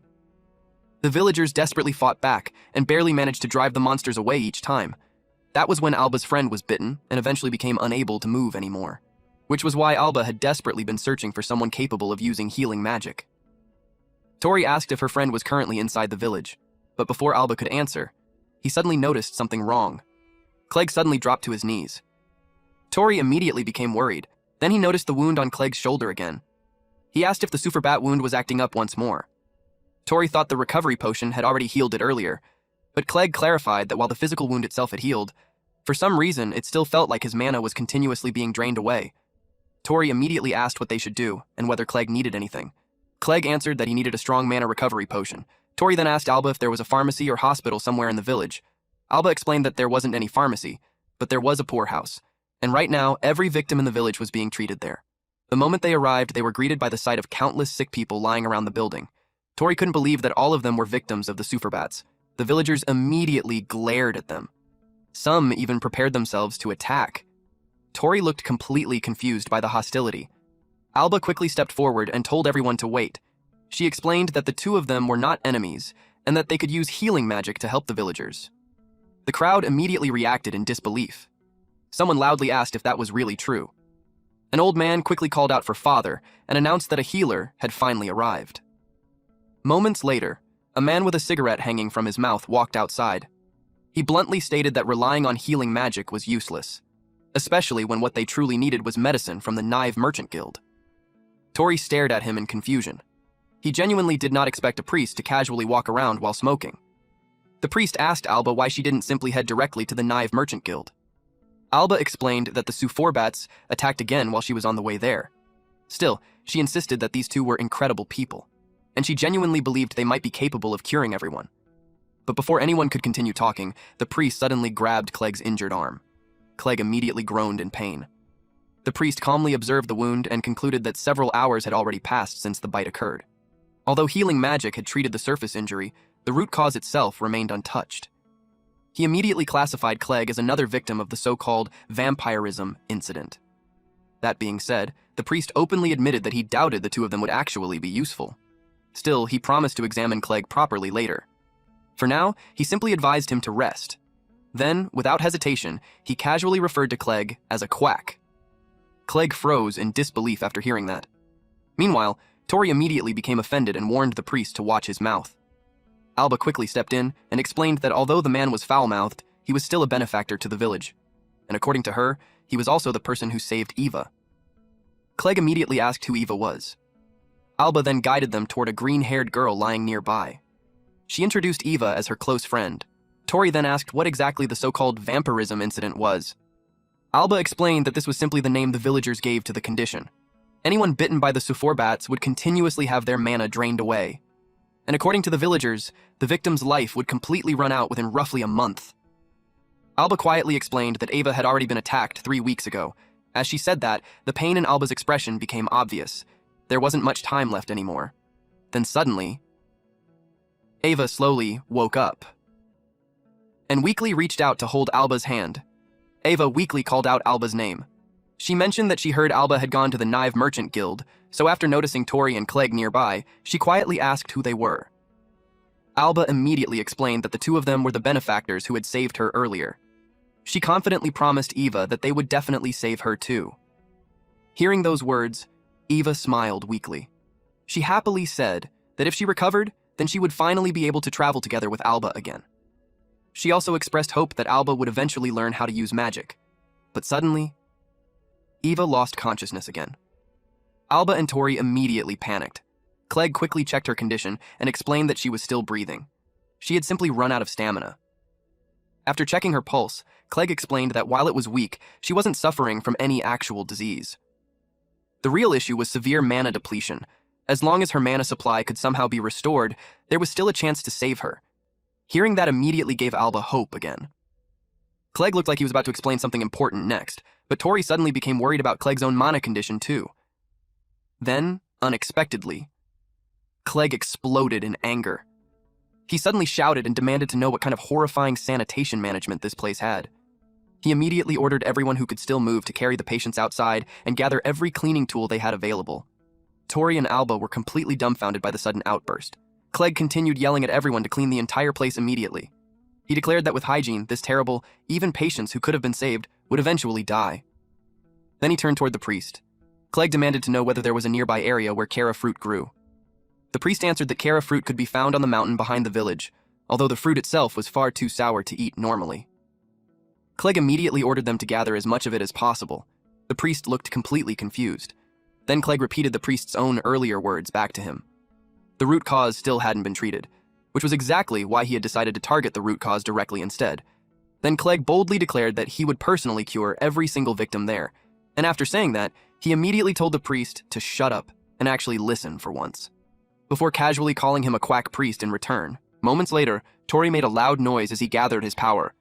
Speaker 1: The villagers desperately fought back and barely managed to drive the monsters away each time. That was when Alba's friend was bitten and eventually became unable to move anymore, which was why Alba had desperately been searching for someone capable of using healing magic. Tori asked if her friend was currently inside the village, but before Alba could answer, he suddenly noticed something wrong. Clegg suddenly dropped to his knees. Tori immediately became worried. Then he noticed the wound on Clegg's shoulder again. He asked if the super bat wound was acting up once more. Tori thought the recovery potion had already healed it earlier, but Clegg clarified that while the physical wound itself had healed, for some reason it still felt like his mana was continuously being drained away. Tori immediately asked what they should do and whether Clegg needed anything. Clegg answered that he needed a strong mana recovery potion. Tori then asked Alba if there was a pharmacy or hospital somewhere in the village. Alba explained that there wasn't any pharmacy, but there was a poorhouse, and right now every victim in the village was being treated there. The moment they arrived, they were greeted by the sight of countless sick people lying around the building. Tori couldn't believe that all of them were victims of the superbats. The villagers immediately glared at them. Some even prepared themselves to attack. Tori looked completely confused by the hostility. Alba quickly stepped forward and told everyone to wait. She explained that the two of them were not enemies and that they could use healing magic to help the villagers. The crowd immediately reacted in disbelief. Someone loudly asked if that was really true. An old man quickly called out for Father and announced that a healer had finally arrived. Moments later, a man with a cigarette hanging from his mouth walked outside. He bluntly stated that relying on healing magic was useless, especially when what they truly needed was medicine from the Knive Merchant Guild. Tori stared at him in confusion. He genuinely did not expect a priest to casually walk around while smoking. The priest asked Alba why she didn't simply head directly to the Knive Merchant Guild. Alba explained that the Suforbats attacked again while she was on the way there. Still, she insisted that these two were incredible people, and she genuinely believed they might be capable of curing everyone. But before anyone could continue talking, the priest suddenly grabbed Clegg's injured arm. Clegg immediately groaned in pain. The priest calmly observed the wound and concluded that several hours had already passed since the bite occurred. Although healing magic had treated the surface injury, the root cause itself remained untouched. He immediately classified Clegg as another victim of the so-called vampirism incident. That being said, the priest openly admitted that he doubted the two of them would actually be useful. Still, he promised to examine Clegg properly later. For now, he simply advised him to rest. Then, without hesitation, he casually referred to Clegg as a quack. Clegg froze in disbelief after hearing that. Meanwhile, Tori immediately became offended and warned the priest to watch his mouth. Alba quickly stepped in and explained that although the man was foul-mouthed, he was still a benefactor to the village. And according to her, he was also the person who saved Eva. Clegg immediately asked who Eva was. Alba then guided them toward a green-haired girl lying nearby. She introduced Eva as her close friend. Tori then asked what exactly the so-called vampirism incident was. Alba explained that this was simply the name the villagers gave to the condition. Anyone bitten by the Suforbats would continuously have their mana drained away. And according to the villagers, the victim's life would completely run out within roughly a month. Alba quietly explained that Eva had already been attacked 3 weeks ago. As she said that, the pain in Alba's expression became obvious. There wasn't much time left anymore. Then suddenly, Eva slowly woke up. and weakly reached out to hold Alba's hand. Ava weakly called out Alba's name. She mentioned that she heard Alba had gone to the Knive Merchant Guild, so after noticing Tori and Clegg nearby, she quietly asked who they were. Alba immediately explained that the two of them were the benefactors who had saved her earlier. She confidently promised Eva that they would definitely save her too. Hearing those words, Eva smiled weakly. She happily said that if she recovered, then she would finally be able to travel together with Alba again. She also expressed hope that Alba would eventually learn how to use magic. But suddenly, Eva lost consciousness again. Alba and Tori immediately panicked. Clegg quickly checked her condition and explained that she was still breathing. She had simply run out of stamina. After checking her pulse, Clegg explained that while it was weak, she wasn't suffering from any actual disease. The real issue was severe mana depletion. As long as her mana supply could somehow be restored, there was still a chance to save her. Hearing that immediately gave Alba hope again. Clegg looked like he was about to explain something important next, but Tori suddenly became worried about Clegg's own mana condition too. Then, unexpectedly, Clegg exploded in anger. He suddenly shouted and demanded to know what kind of horrifying sanitation management this place had. He immediately ordered everyone who could still move to carry the patients outside and gather every cleaning tool they had available. Tori and Alba were completely dumbfounded by the sudden outburst. Clegg continued yelling at everyone to clean the entire place immediately. He declared that with hygiene, this terrible, even patients who could have been saved would eventually die. Then he turned toward the priest. Clegg demanded to know whether there was a nearby area where Kara fruit grew. The priest answered that Kara fruit could be found on the mountain behind the village, although the fruit itself was far too sour to eat normally. Clegg immediately ordered them to gather as much of it as possible. The priest looked completely confused. Then Clegg repeated the priest's own earlier words back to him. The root cause still hadn't been treated, which was exactly why he had decided to target the root cause directly instead. Then Clegg boldly declared that he would personally cure every single victim there, and after saying that, he immediately told the priest to shut up and actually listen for once. Before casually calling him a quack priest in return, moments later, Tori made a loud noise as he gathered his power.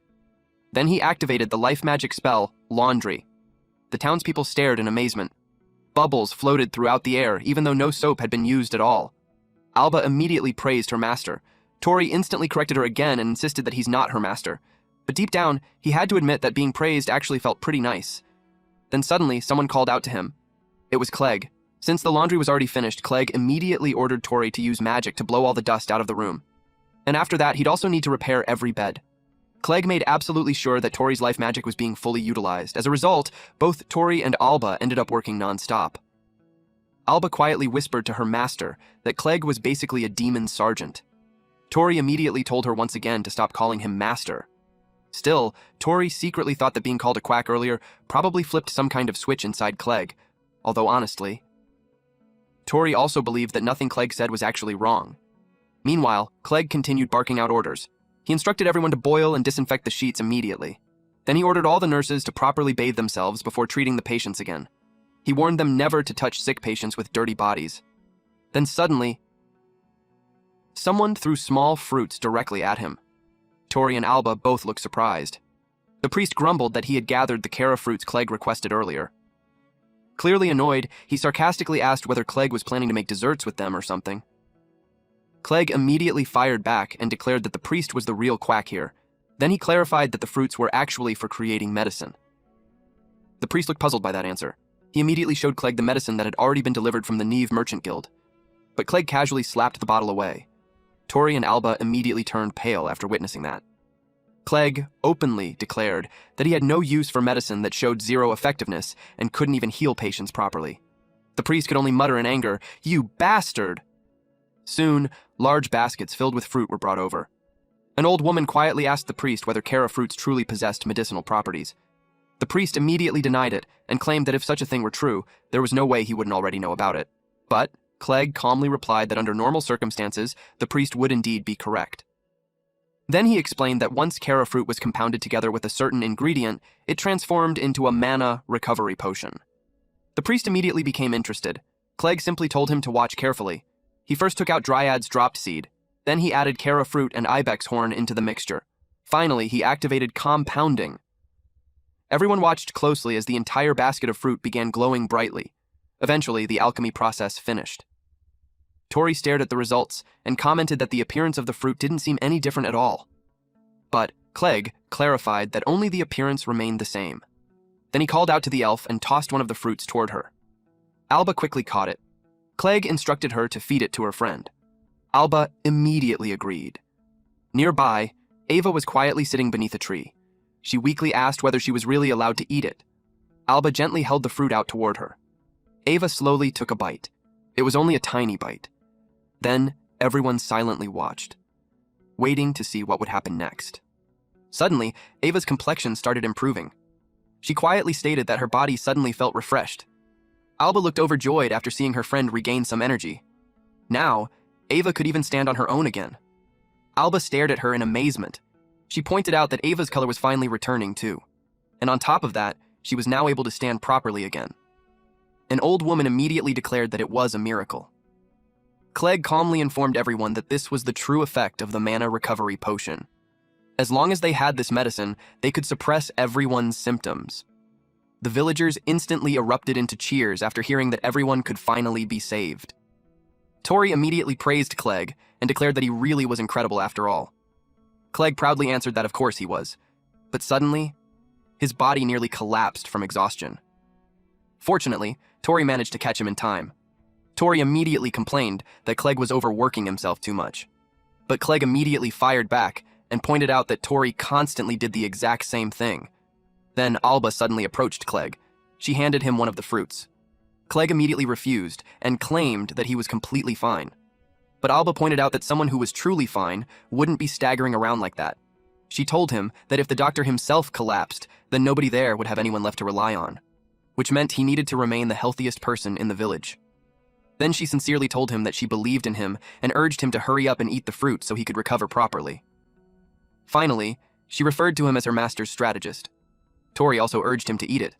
Speaker 1: Then he activated the life magic spell, Laundry. The townspeople stared in amazement. Bubbles floated throughout the air, even though no soap had been used at all. Alba immediately praised her master. Tori instantly corrected her again and insisted that he's not her master. But deep down, he had to admit that being praised actually felt pretty nice. Then suddenly, someone called out to him. It was Clegg. Since the laundry was already finished, Clegg immediately ordered Tori to use magic to blow all the dust out of the room. And after that, he'd also need to repair every bed. Clegg made absolutely sure that Tori's life magic was being fully utilized. As a result, both Tori and Alba ended up working non-stop. Alba quietly whispered to her master that Clegg was basically a demon sergeant. Tori immediately told her once again to stop calling him master. Still, Tori secretly thought that being called a quack earlier probably flipped some kind of switch inside Clegg, although honestly, Tori also believed that nothing Clegg said was actually wrong. Meanwhile, Clegg continued barking out orders. He instructed everyone to boil and disinfect the sheets immediately. Then he ordered all the nurses to properly bathe themselves before treating the patients again. He warned them never to touch sick patients with dirty bodies. Then suddenly, someone threw small fruits directly at him. Tori and Alba both looked surprised. The priest grumbled that he had gathered the Kara fruits Clegg requested earlier. Clearly annoyed, he sarcastically asked whether Clegg was planning to make desserts with them or something. Clegg immediately fired back and declared that the priest was the real quack here. Then he clarified that the fruits were actually for creating medicine. The priest looked puzzled by that answer. He immediately showed Clegg the medicine that had already been delivered from the Knive Merchant Guild. But Clegg casually slapped the bottle away. Tori and Alba immediately turned pale after witnessing that. Clegg openly declared that he had no use for medicine that showed zero effectiveness and couldn't even heal patients properly. The priest could only mutter in anger, "You bastard!" Soon, large baskets filled with fruit were brought over. An old woman quietly asked the priest whether Kara fruits truly possessed medicinal properties. The priest immediately denied it and claimed that if such a thing were true, there was no way he wouldn't already know about it. But Clegg calmly replied that under normal circumstances, the priest would indeed be correct. Then he explained that once Kara fruit was compounded together with a certain ingredient, it transformed into a mana recovery potion. The priest immediately became interested. Clegg simply told him to watch carefully. He first took out Dryad's dropped seed. Then he added Kara fruit and ibex horn into the mixture. Finally, he activated compounding. Everyone watched closely as the entire basket of fruit began glowing brightly. Eventually, the alchemy process finished. Tori stared at the results and commented that the appearance of the fruit didn't seem any different at all. But Clegg clarified that only the appearance remained the same. Then he called out to the elf and tossed one of the fruits toward her. Alba quickly caught it. Clegg instructed her to feed it to her friend. Alba immediately agreed. Nearby, Ava was quietly sitting beneath a tree. She weakly asked whether she was really allowed to eat it. Alba gently held the fruit out toward her. Ava slowly took a bite. It was only a tiny bite. Then everyone silently watched, waiting to see what would happen next. Suddenly, Ava's complexion started improving. She quietly stated that her body suddenly felt refreshed. Alba looked overjoyed after seeing her friend regain some energy. Now, Ava could even stand on her own again. Alba stared at her in amazement. She pointed out that Ava's color was finally returning too. And on top of that, she was now able to stand properly again. An old woman immediately declared that it was a miracle. Clegg calmly informed everyone that this was the true effect of the mana recovery potion. As long as they had this medicine, they could suppress everyone's symptoms. The villagers instantly erupted into cheers after hearing that everyone could finally be saved. Tori immediately praised Clegg and declared that he really was incredible after all. Clegg proudly answered that of course he was, but suddenly, his body nearly collapsed from exhaustion. Fortunately, Tori managed to catch him in time. Tori immediately complained that Clegg was overworking himself too much. But Clegg immediately fired back and pointed out that Tori constantly did the exact same thing. Then Alba suddenly approached Clegg. She handed him one of the fruits. Clegg immediately refused and claimed that he was completely fine. But Alba pointed out that someone who was truly fine wouldn't be staggering around like that. She told him that if the doctor himself collapsed, then nobody there would have anyone left to rely on, which meant he needed to remain the healthiest person in the village. Then she sincerely told him that she believed in him and urged him to hurry up and eat the fruit so he could recover properly. Finally, she referred to him as her master's strategist. Tori also urged him to eat it.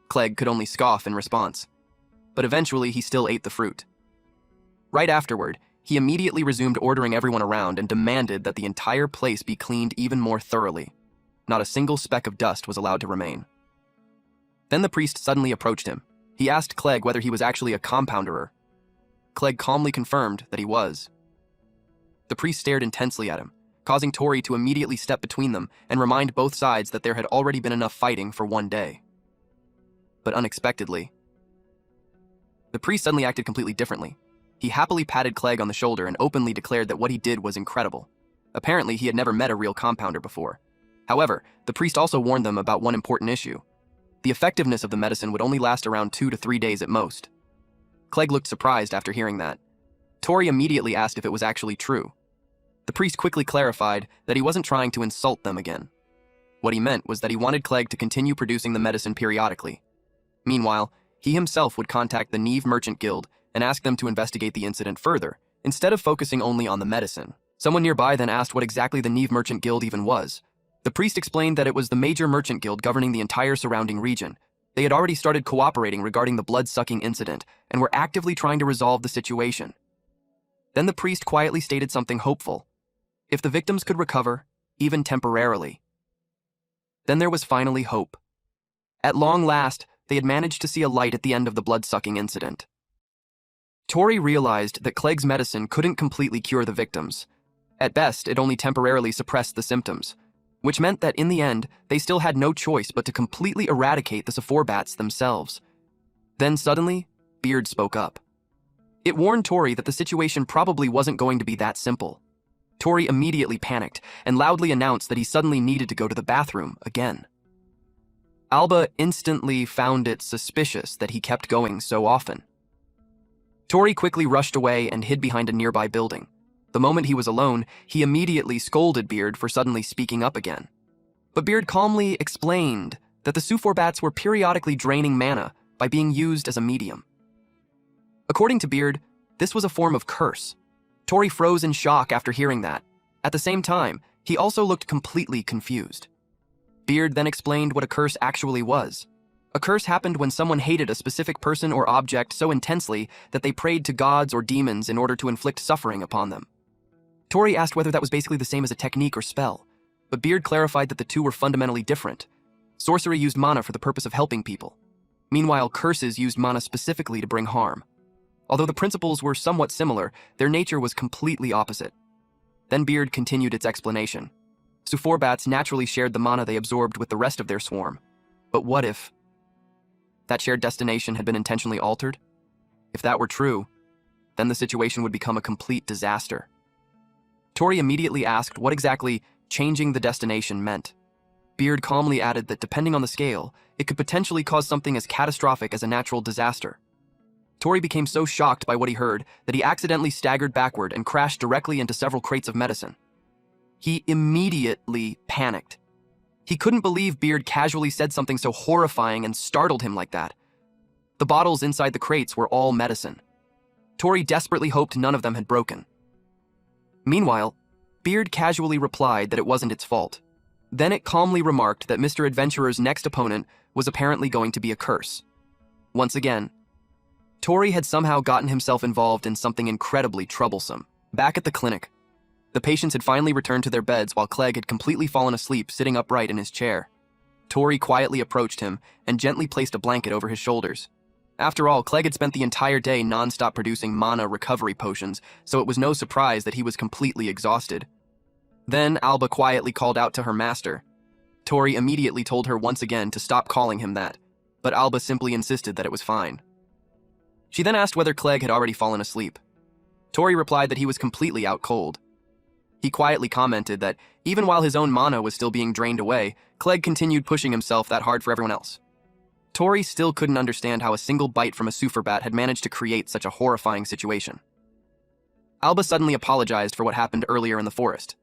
Speaker 1: Clegg could only scoff in response, but eventually he still ate the fruit. Right afterward, he immediately resumed ordering everyone around and demanded that the entire place be cleaned even more thoroughly. Not a single speck of dust was allowed to remain. Then the priest suddenly approached him. He asked Clegg whether he was actually a compounderer. Clegg calmly confirmed that he was. The priest stared intensely at him, causing Tori to immediately step between them and remind both sides that there had already been enough fighting for one day. But unexpectedly, the priest suddenly acted completely differently. He happily patted Clegg on the shoulder and openly declared that what he did was incredible. Apparently, he had never met a real compounder before. However, the priest also warned them about one important issue. The effectiveness of the medicine would only last around 2 to 3 days at most. Clegg looked surprised after hearing that. Tori immediately asked if it was actually true. The priest quickly clarified that he wasn't trying to insult them again. What he meant was that he wanted Clegg to continue producing the medicine periodically. Meanwhile, he himself would contact the Neve Merchant Guild and ask them to investigate the incident further, instead of focusing only on the medicine. Someone nearby then asked what exactly the Neve Merchant Guild even was. The priest explained that it was the major merchant guild governing the entire surrounding region. They had already started cooperating regarding the blood-sucking incident and were actively trying to resolve the situation. Then the priest quietly stated something hopeful. If the victims could recover, even temporarily, then there was finally hope. At long last, they had managed to see a light at the end of the blood-sucking incident. Tori realized that Clegg's medicine couldn't completely cure the victims. At best, it only temporarily suppressed the symptoms, which meant that in the end, they still had no choice but to completely eradicate the Sephorbats themselves. Then suddenly, Beard spoke up. It warned Tori that the situation probably wasn't going to be that simple. Tori immediately panicked and loudly announced that he suddenly needed to go to the bathroom again. Alba instantly found it suspicious that he kept going so often. Tori quickly rushed away and hid behind a nearby building. The moment he was alone, he immediately scolded Beard for suddenly speaking up again. But Beard calmly explained that the Sephorbats were periodically draining mana by being used as a medium. According to Beard, this was a form of curse. Tori froze in shock after hearing that. At the same time, he also looked completely confused. Beard then explained what a curse actually was. A curse happened when someone hated a specific person or object so intensely that they prayed to gods or demons in order to inflict suffering upon them. Tori asked whether that was basically the same as a technique or spell, but Beard clarified that the two were fundamentally different. Sorcery used mana for the purpose of helping people. Meanwhile, curses used mana specifically to bring harm. Although the principles were somewhat similar, their nature was completely opposite. Then Beard continued its explanation. Sufor bats naturally shared the mana they absorbed with the rest of their swarm. But what if that shared destination had been intentionally altered? If that were true, then the situation would become a complete disaster. Tori immediately asked what exactly changing the destination meant. Beard calmly added that depending on the scale, it could potentially cause something as catastrophic as a natural disaster. Tori became so shocked by what he heard that he accidentally staggered backward and crashed directly into several crates of medicine. He immediately panicked. He couldn't believe Beard casually said something so horrifying and startled him like that. The bottles inside the crates were all medicine. Tori desperately hoped none of them had broken. Meanwhile, Beard casually replied that it wasn't its fault. Then it calmly remarked that Mr. Adventurer's next opponent was apparently going to be a curse. Once again, Tori had somehow gotten himself involved in something incredibly troublesome. Back at the clinic, the patients had finally returned to their beds while Clegg had completely fallen asleep sitting upright in his chair. Tori quietly approached him and gently placed a blanket over his shoulders. After all, Clegg had spent the entire day non-stop producing mana recovery potions, so it was no surprise that he was completely exhausted. Then Alba quietly called out to her master. Tori immediately told her once again to stop calling him that, but Alba simply insisted that it was fine. She then asked whether Clegg had already fallen asleep. Tori replied that he was completely out cold. He quietly commented that even while his own mana was still being drained away, Clegg continued pushing himself that hard for everyone else. Tori still couldn't understand how a single bite from a Sufor bat had managed to create such a horrifying situation. Alba suddenly apologized for what happened earlier in the forest.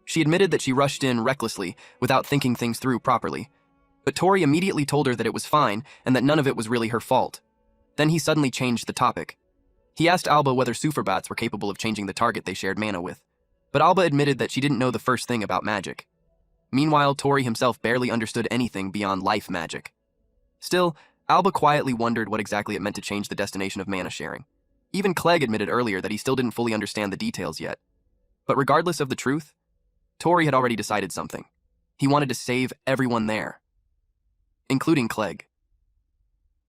Speaker 1: She admitted that she rushed in recklessly without thinking things through properly, but Tori immediately told her that it was fine and that none of it was really her fault. Then he suddenly changed the topic. He asked Alba whether Sufor bats were capable of changing the target they shared mana with, but Alba admitted that she didn't know the first thing about magic. Meanwhile, Tori himself barely understood anything beyond life magic. Still, Alba quietly wondered what exactly it meant to change the destination of mana sharing. Even Clegg admitted earlier that he still didn't fully understand the details yet. But regardless of the truth, Tori had already decided something. He wanted to save everyone there, including Clegg.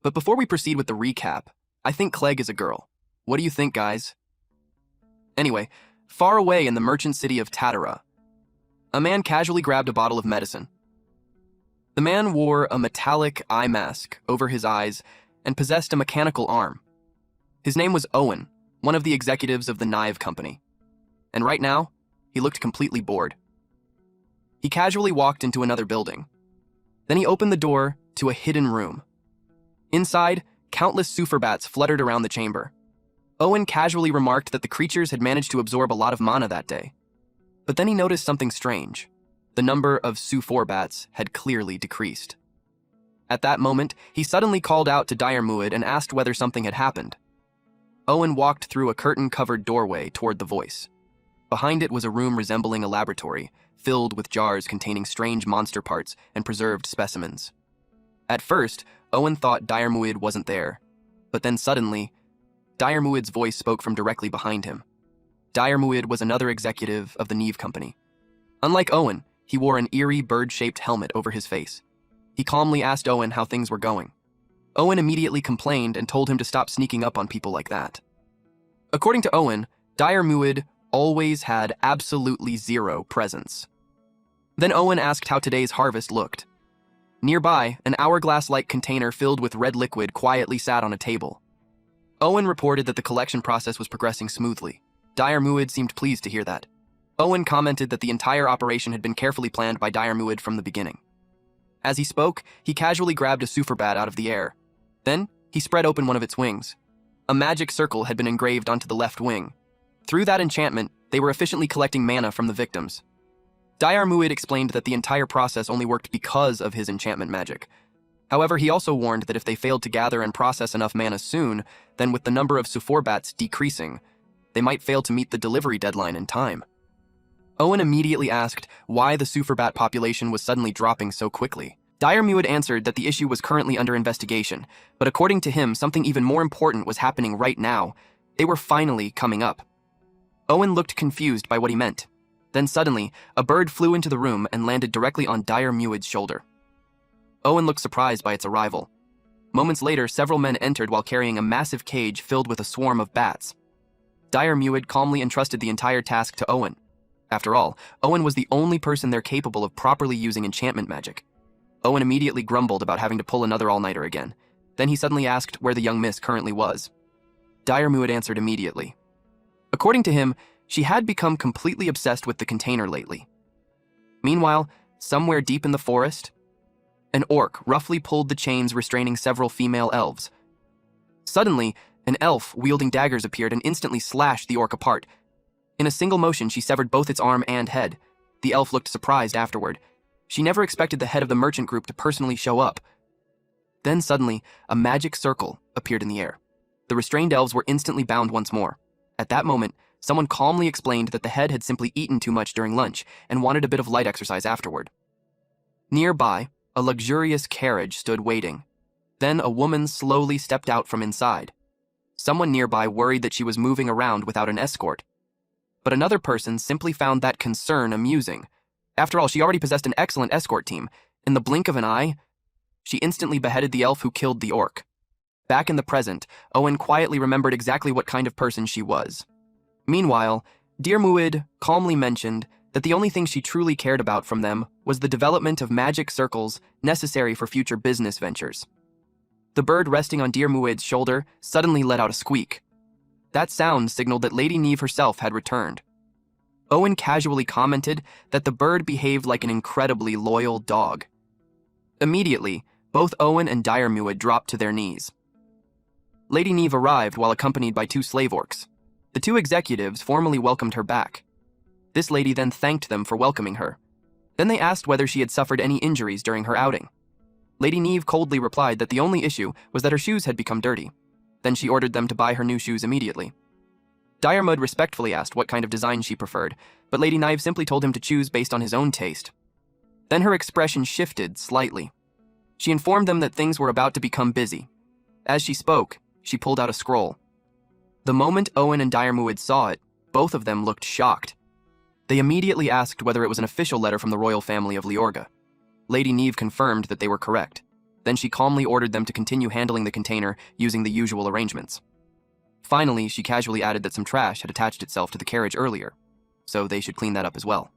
Speaker 1: But before we proceed with the recap, I think Clegg is a girl. What do you think, guys? Anyway, far away in the merchant city of Tatara, a man casually grabbed a bottle of medicine. The man wore a metallic eye mask over his eyes and possessed a mechanical arm. His name was Owen, one of the executives of the knife company. And right now, he looked completely bored. He casually walked into another building. Then he opened the door to a hidden room. Inside, countless Sufor bats fluttered around the chamber. Owen casually remarked that the creatures had managed to absorb a lot of mana that day. But then he noticed something strange. The number of Sufor bats had clearly decreased. At that moment, he suddenly called out to Dire Muid and asked whether something had happened. Owen walked through a curtain-covered doorway toward the voice. Behind it was a room resembling a laboratory, filled with jars containing strange monster parts and preserved specimens. At first, Owen thought Dire Muid wasn't there, but then suddenly, Dire Muid's voice spoke from directly behind him. Dire Muid was another executive of the Neve Company. Unlike Owen, he wore an eerie bird-shaped helmet over his face. He calmly asked Owen how things were going. Owen immediately complained and told him to stop sneaking up on people like that. According to Owen, Dire Muid always had absolutely zero presence. Then Owen asked how today's harvest looked. Nearby, an hourglass-like container filled with red liquid quietly sat on a table. Owen reported that the collection process was progressing smoothly. Dire Muid seemed pleased to hear that. Owen commented that the entire operation had been carefully planned by Dire Muid from the beginning. As he spoke, he casually grabbed a Sufor bat out of the air. Then, he spread open one of its wings. A magic circle had been engraved onto the left wing. Through that enchantment, they were efficiently collecting mana from the victims. Dire Muid explained that the entire process only worked because of his enchantment magic. However, he also warned that if they failed to gather and process enough mana soon, then with the number of Sufor bats decreasing, they might fail to meet the delivery deadline in time. Owen immediately asked why the Sufor bat population was suddenly dropping so quickly. Dire Muid answered that the issue was currently under investigation, but according to him, something even more important was happening right now. They were finally coming up. Owen looked confused by what he meant. Then suddenly, a bird flew into the room and landed directly on Dire Muid's shoulder. Owen looked surprised by its arrival. Moments later, several men entered while carrying a massive cage filled with a swarm of bats. Dire Muid calmly entrusted the entire task to Owen. After all, Owen was the only person there capable of properly using enchantment magic. Owen immediately grumbled about having to pull another all-nighter again. Then he suddenly asked where the young miss currently was. Diremu had answered immediately. According to him, she had become completely obsessed with the container lately. Meanwhile, somewhere deep in the forest, an orc roughly pulled the chains restraining several female elves. Suddenly, an elf wielding daggers appeared and instantly slashed the orc apart. In a single motion, she severed both its arm and head. The elf looked surprised afterward. She never expected the head of the merchant group to personally show up. Then suddenly, a magic circle appeared in the air. The restrained elves were instantly bound once more. At that moment, someone calmly explained that the head had simply eaten too much during lunch and wanted a bit of light exercise afterward. Nearby, a luxurious carriage stood waiting. Then a woman slowly stepped out from inside. Someone nearby worried that she was moving around without an escort. But another person simply found that concern amusing. After all, she already possessed an excellent escort team. In the blink of an eye, she instantly beheaded the elf who killed the orc. Back in the present, Owen quietly remembered exactly what kind of person she was. Meanwhile, Dirmuid calmly mentioned that the only thing she truly cared about from them was the development of magic circles necessary for future business ventures. The bird resting on Dirmuid's shoulder suddenly let out a squeak. That sound signaled that Lady Neve herself had returned. Owen casually commented that the bird behaved like an incredibly loyal dog. Immediately, both Owen and Dirmuid dropped to their knees. Lady Neve arrived while accompanied by 2 slave orcs. The 2 executives formally welcomed her back. This lady then thanked them for welcoming her. Then they asked whether she had suffered any injuries during her outing. Lady Neve coldly replied that the only issue was that her shoes had become dirty. Then she ordered them to buy her new shoes immediately. Diremud respectfully asked what kind of design she preferred, but Lady Neve simply told him to choose based on his own taste. Then her expression shifted slightly. She informed them that things were about to become busy. As she spoke, she pulled out a scroll. The moment Owen and Diremud saw it, both of them looked shocked. They immediately asked whether it was an official letter from the royal family of Leorga. Lady Neve confirmed that they were correct. Then she calmly ordered them to continue handling the container using the usual arrangements. Finally, she casually added that some trash had attached itself to the carriage earlier, so they should clean that up as well.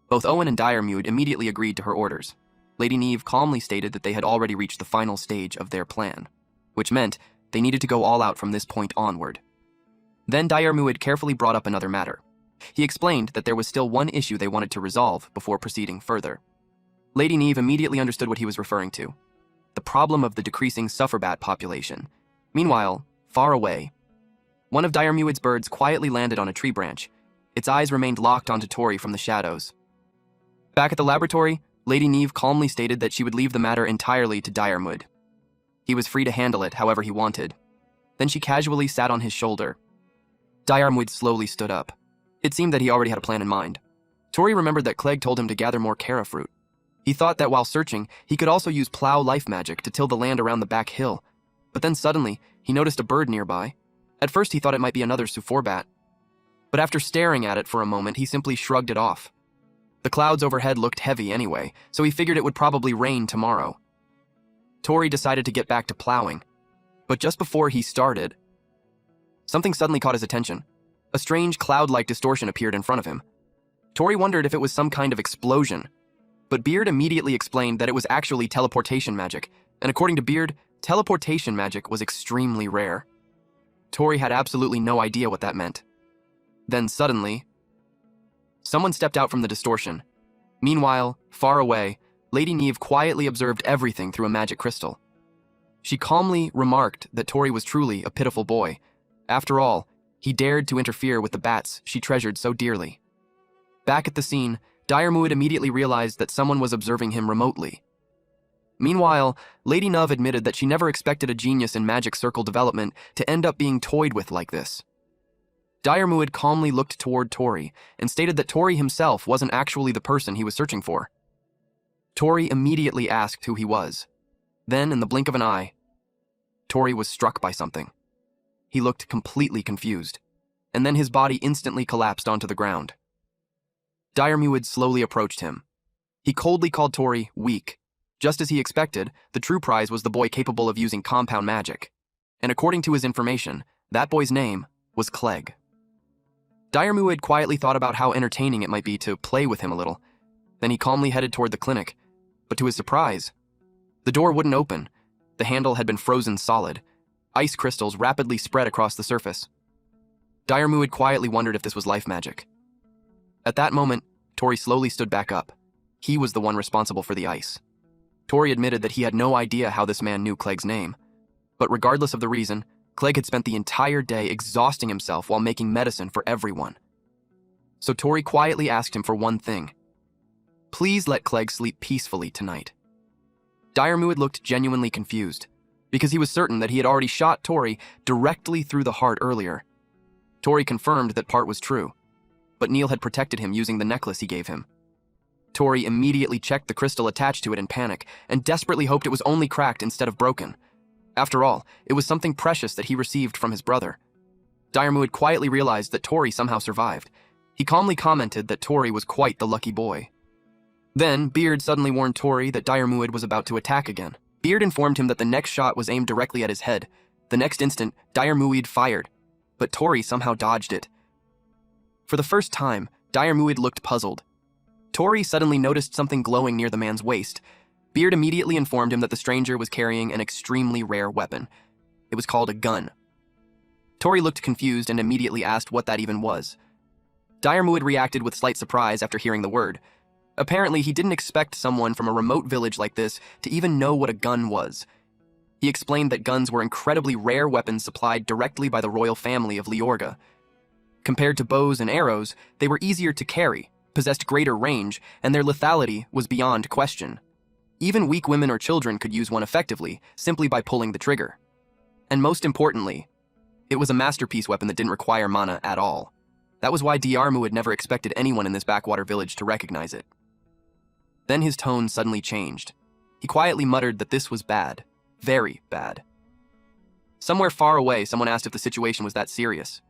Speaker 1: Both Owen and Diremud immediately agreed to her orders. Lady Neve calmly stated that they had already reached the final stage of their plan, which meant they needed to go all out from this point onward. Then Diremud carefully brought up another matter. He explained that there was still one issue they wanted to resolve before proceeding further. Lady Neve immediately understood what he was referring to: the problem of the decreasing sufferbat population. Meanwhile, far away, one of Diremud's birds quietly landed on a tree branch. Its eyes remained locked onto Tori from the shadows. Back at the laboratory, Lady Neve calmly stated that she would leave the matter entirely to Diremud. He was free to handle it however he wanted. Then she casually sat on his shoulder. Diremud slowly stood up. It seemed that he already had a plan in mind. Tori remembered that Clegg told him to gather more Kara fruit. He thought that while searching, he could also use plow life magic to till the land around the back hill. But then suddenly, he noticed a bird nearby. At first he thought it might be another suforbat. But after staring at it for a moment, he simply shrugged it off. The clouds overhead looked heavy anyway, so he figured it would probably rain tomorrow. Tori decided to get back to plowing. But just before he started, something suddenly caught his attention. A strange cloud-like distortion appeared in front of him. Tori wondered if it was some kind of explosion. But Beard immediately explained that it was actually teleportation magic, and according to Beard, teleportation magic was extremely rare. Tori had absolutely no idea what that meant. Then suddenly, someone stepped out from the distortion. Meanwhile, far away, Lady Neve quietly observed everything through a magic crystal. She calmly remarked that Tori was truly a pitiful boy. After all, he dared to interfere with the bats she treasured so dearly. Back at the scene, Diremud immediately realized that someone was observing him remotely. Meanwhile, Lady Neve admitted that she never expected a genius in magic circle development to end up being toyed with like this. Diremud calmly looked toward Tori and stated that Tori himself wasn't actually the person he was searching for. Tori immediately asked who he was. Then, in the blink of an eye, Tori was struck by something. He looked completely confused, and then his body instantly collapsed onto the ground. Diremud slowly approached him. He coldly called Tori weak. Just as he expected, the true prize was the boy capable of using compound magic. And according to his information, that boy's name was Clegg. Diarmu had quietly thought about how entertaining it might be to play with him a little. Then he calmly headed toward the clinic, but to his surprise, the door wouldn't open. The handle had been frozen solid. Ice crystals rapidly spread across the surface. Diarmu had quietly wondered if this was life magic. At that moment, Tori slowly stood back up. He was the one responsible for the ice. Tori admitted that he had no idea how this man knew Clegg's name. But regardless of the reason, Clegg had spent the entire day exhausting himself while making medicine for everyone. So Tori quietly asked him for one thing. Please let Clegg sleep peacefully tonight. Diarmu had looked genuinely confused, because he was certain that he had already shot Tori directly through the heart earlier. Tori confirmed that part was true, but Neil had protected him using the necklace he gave him. Tori immediately checked the crystal attached to it in panic and desperately hoped it was only cracked instead of broken. After all, it was something precious that he received from his brother. Diarmu had quietly realized that Tori somehow survived. He calmly commented that Tori was quite the lucky boy. Then, Beard suddenly warned Tori that Diarmuid was about to attack again. Beard informed him that the next shot was aimed directly at his head. The next instant, Diarmuid fired, but Tori somehow dodged it. For the first time, Diarmuid looked puzzled. Tori suddenly noticed something glowing near the man's waist. Beard immediately informed him that the stranger was carrying an extremely rare weapon. It was called a gun. Tori looked confused and immediately asked what that even was. Diarmuid reacted with slight surprise after hearing the word. Apparently, he didn't expect someone from a remote village like this to even know what a gun was. He explained that guns were incredibly rare weapons supplied directly by the royal family of Leorga. Compared to bows and arrows, they were easier to carry, possessed greater range, and their lethality was beyond question. Even weak women or children could use one effectively, simply by pulling the trigger. And most importantly, it was a masterpiece weapon that didn't require mana at all. That was why Diarmu had never expected anyone in this backwater village to recognize it. Then his tone suddenly changed. He quietly muttered that this was bad. Very bad. Somewhere far away, someone asked if the situation was that serious.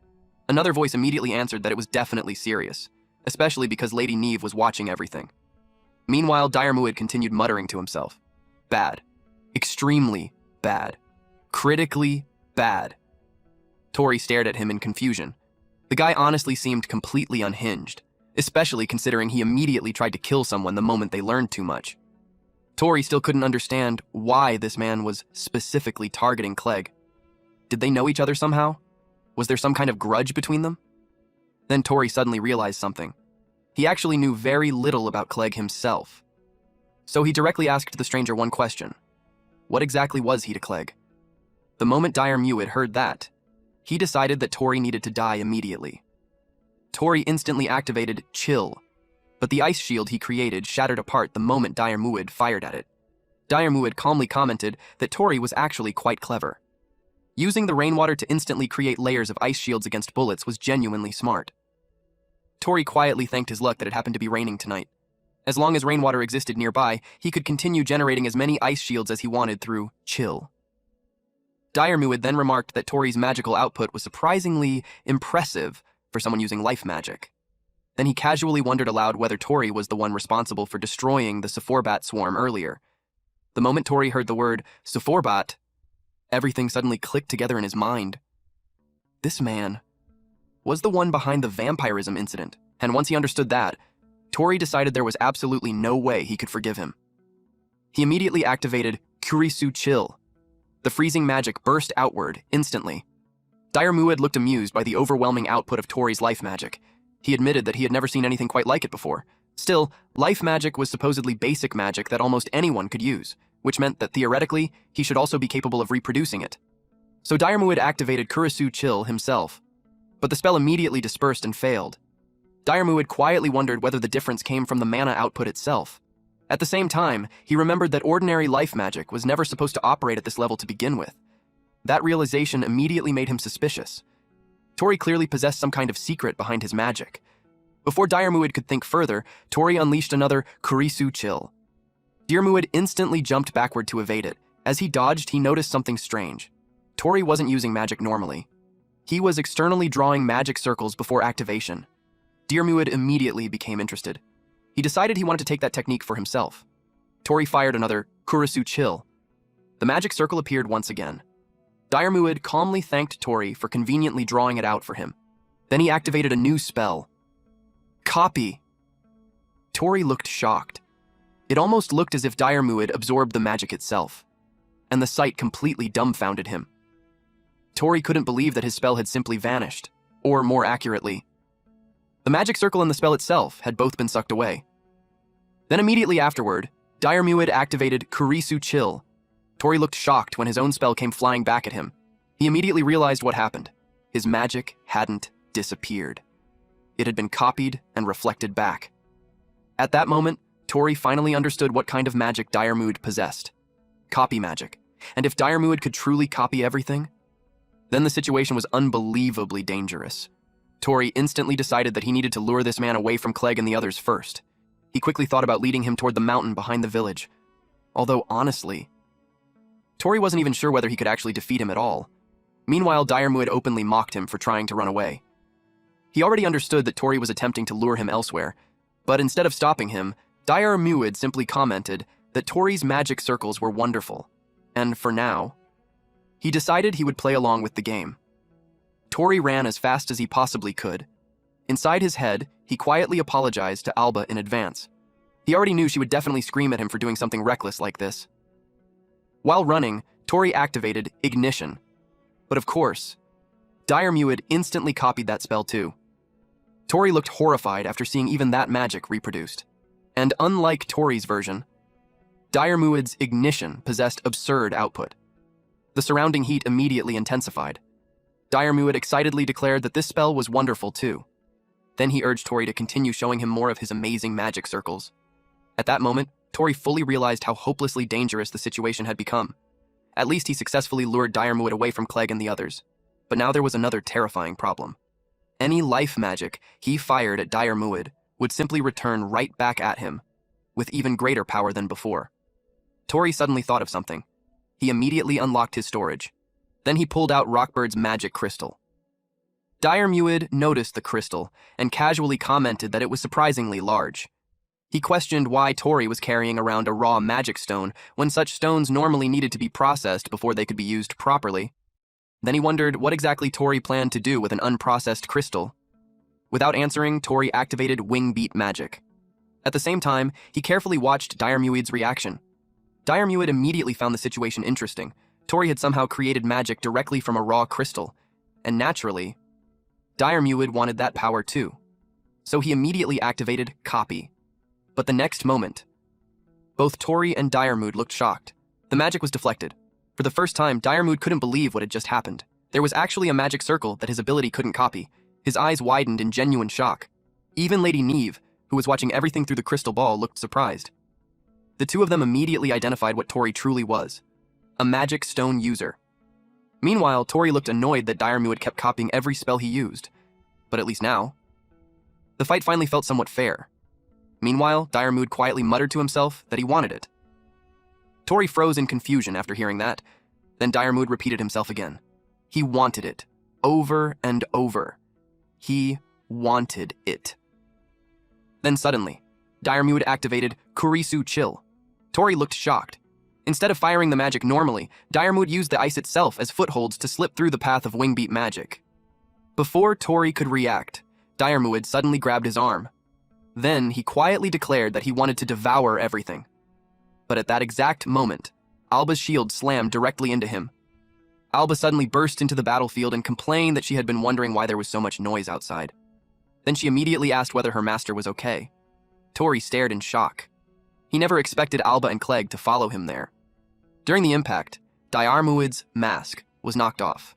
Speaker 1: Another voice immediately answered that it was definitely serious, especially because Lady Neve was watching everything. Meanwhile, Diarmuid continued muttering to himself. Bad. Extremely bad. Critically bad. Tori stared at him in confusion. The guy honestly seemed completely unhinged, especially considering he immediately tried to kill someone the moment they learned too much. Tori still couldn't understand why this man was specifically targeting Clegg. Did they know each other somehow? Was there some kind of grudge between them? Then Tori suddenly realized something. He actually knew very little about Clegg himself. So he directly asked the stranger one question. What exactly was he to Clegg? The moment Diarmuid heard that, he decided that Tori needed to die immediately. Tori instantly activated Chill, but the ice shield he created shattered apart the moment Diarmuid fired at it. Diarmuid calmly commented that Tori was actually quite clever. Using the rainwater to instantly create layers of ice shields against bullets was genuinely smart. Tori quietly thanked his luck that it happened to be raining tonight. As long as rainwater existed nearby, he could continue generating as many ice shields as he wanted through Chill. Diarmuid then remarked that Tori's magical output was surprisingly impressive for someone using life magic. Then he casually wondered aloud whether Tori was the one responsible for destroying the Sephorbate swarm earlier. The moment Tori heard the word Sephorbate, everything suddenly clicked together in his mind. This man was the one behind the vampirism incident, and once he understood that, Tori decided there was absolutely no way he could forgive him. He immediately activated Kurisu Chill. The freezing magic burst outward instantly. Diarmuid looked amused by the overwhelming output of Tori's life magic. He admitted that he had never seen anything quite like it before. Still, life magic was supposedly basic magic that almost anyone could use, which meant that theoretically, he should also be capable of reproducing it. So Diarmuid activated Kurisu Chill himself, but the spell immediately dispersed and failed. Diarmuid quietly wondered whether the difference came from the mana output itself. At the same time, he remembered that ordinary life magic was never supposed to operate at this level to begin with. That realization immediately made him suspicious. Tori clearly possessed some kind of secret behind his magic. Before Diarmuid could think further, Tori unleashed another Kurisu Chill. Diarmuid instantly jumped backward to evade it. As he dodged, he noticed something strange. Tori wasn't using magic normally. He was externally drawing magic circles before activation. Diarmuid immediately became interested. He decided he wanted to take that technique for himself. Tori fired another Kurisu Chill. The magic circle appeared once again. Diarmuid calmly thanked Tori for conveniently drawing it out for him. Then he activated a new spell. Copy! Tori looked shocked. It almost looked as if Diarmuid absorbed the magic itself, and the sight completely dumbfounded him. Tori couldn't believe that his spell had simply vanished, or more accurately, the magic circle and the spell itself had both been sucked away. Then immediately afterward, Diarmuid activated Kurisu Chill. Tori looked shocked when his own spell came flying back at him. He immediately realized what happened. His magic hadn't disappeared. It had been copied and reflected back. At that moment, Tori finally understood what kind of magic Diarmuid possessed. Copy magic. And if Diarmuid could truly copy everything, then the situation was unbelievably dangerous. Tori instantly decided that he needed to lure this man away from Clegg and the others first. He quickly thought about leading him toward the mountain behind the village. Although, honestly, Tori wasn't even sure whether he could actually defeat him at all. Meanwhile, Diarmuid openly mocked him for trying to run away. He already understood that Tori was attempting to lure him elsewhere, but instead of stopping him, Diarmuid simply commented that Tori's magic circles were wonderful, and for now, he decided he would play along with the game. Tori ran as fast as he possibly could. Inside his head, he quietly apologized to Alba in advance. He already knew she would definitely scream at him for doing something reckless like this. While running, Tori activated Ignition. But of course, Diarmuid instantly copied that spell too. Tori looked horrified after seeing even that magic reproduced. And unlike Tori's version, Diarmuid's Ignition possessed absurd output. The surrounding heat immediately intensified. Diarmuid excitedly declared that this spell was wonderful too. Then he urged Tori to continue showing him more of his amazing magic circles. At that moment, Tori fully realized how hopelessly dangerous the situation had become. At least he successfully lured Diarmuid away from Clegg and the others. But now there was another terrifying problem. Any life magic he fired at Diarmuid would simply return right back at him, with even greater power than before. Tori suddenly thought of something. He immediately unlocked his storage. Then he pulled out Rockbird's magic crystal. Diarmuid noticed the crystal and casually commented that it was surprisingly large. He questioned why Tori was carrying around a raw magic stone when such stones normally needed to be processed before they could be used properly. Then he wondered what exactly Tori planned to do with an unprocessed crystal. Without answering, Tori activated Wing Beat magic. At the same time, he carefully watched Diarmuid's reaction. Diarmuid immediately found the situation interesting. Tori had somehow created magic directly from a raw crystal, and naturally, Diarmuid wanted that power too. So he immediately activated Copy. But the next moment, both Tori and Diarmuid looked shocked. The magic was deflected. For the first time, Diarmuid couldn't believe what had just happened. There was actually a magic circle that his ability couldn't copy. His eyes widened in genuine shock. Even Lady Neve, who was watching everything through the crystal ball, looked surprised. The two of them immediately identified what Tori truly was: a magic stone user. Meanwhile, Tori looked annoyed that Diarmuid kept copying every spell he used. But at least now, the fight finally felt somewhat fair. Meanwhile, Diarmuid quietly muttered to himself that he wanted it. Tori froze in confusion after hearing that. Then Diarmuid repeated himself again. He wanted it. Over and over. He wanted it. Then suddenly, Diarmuid activated Kurisu Chill. Tori looked shocked. Instead of firing the magic normally, Diarmuid used the ice itself as footholds to slip through the path of Wingbeat magic. Before Tori could react, Diarmuid suddenly grabbed his arm. Then he quietly declared that he wanted to devour everything. But at that exact moment, Alba's shield slammed directly into him. Alba suddenly burst into the battlefield and complained that she had been wondering why there was so much noise outside. Then she immediately asked whether her master was okay. Tori stared in shock. He never expected Alba and Clegg to follow him there. During the impact, Diarmuid's mask was knocked off.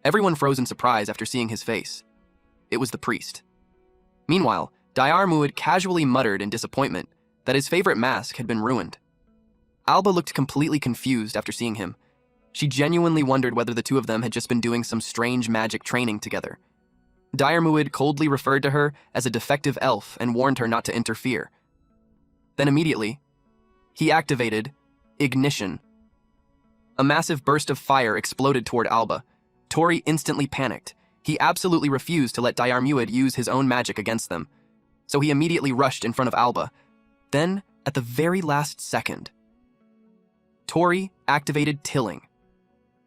Speaker 1: Everyone froze in surprise after seeing his face. It was the priest. Meanwhile, Diarmuid casually muttered in disappointment that his favorite mask had been ruined. Alba looked completely confused after seeing him. She genuinely wondered whether the two of them had just been doing some strange magic training together. Diarmuid coldly referred to her as a defective elf and warned her not to interfere. Then immediately, he activated Ignition. A massive burst of fire exploded toward Alba. Tori instantly panicked. He absolutely refused to let Diarmuid use his own magic against them. So he immediately rushed in front of Alba. Then, at the very last second, Tori activated Tilling.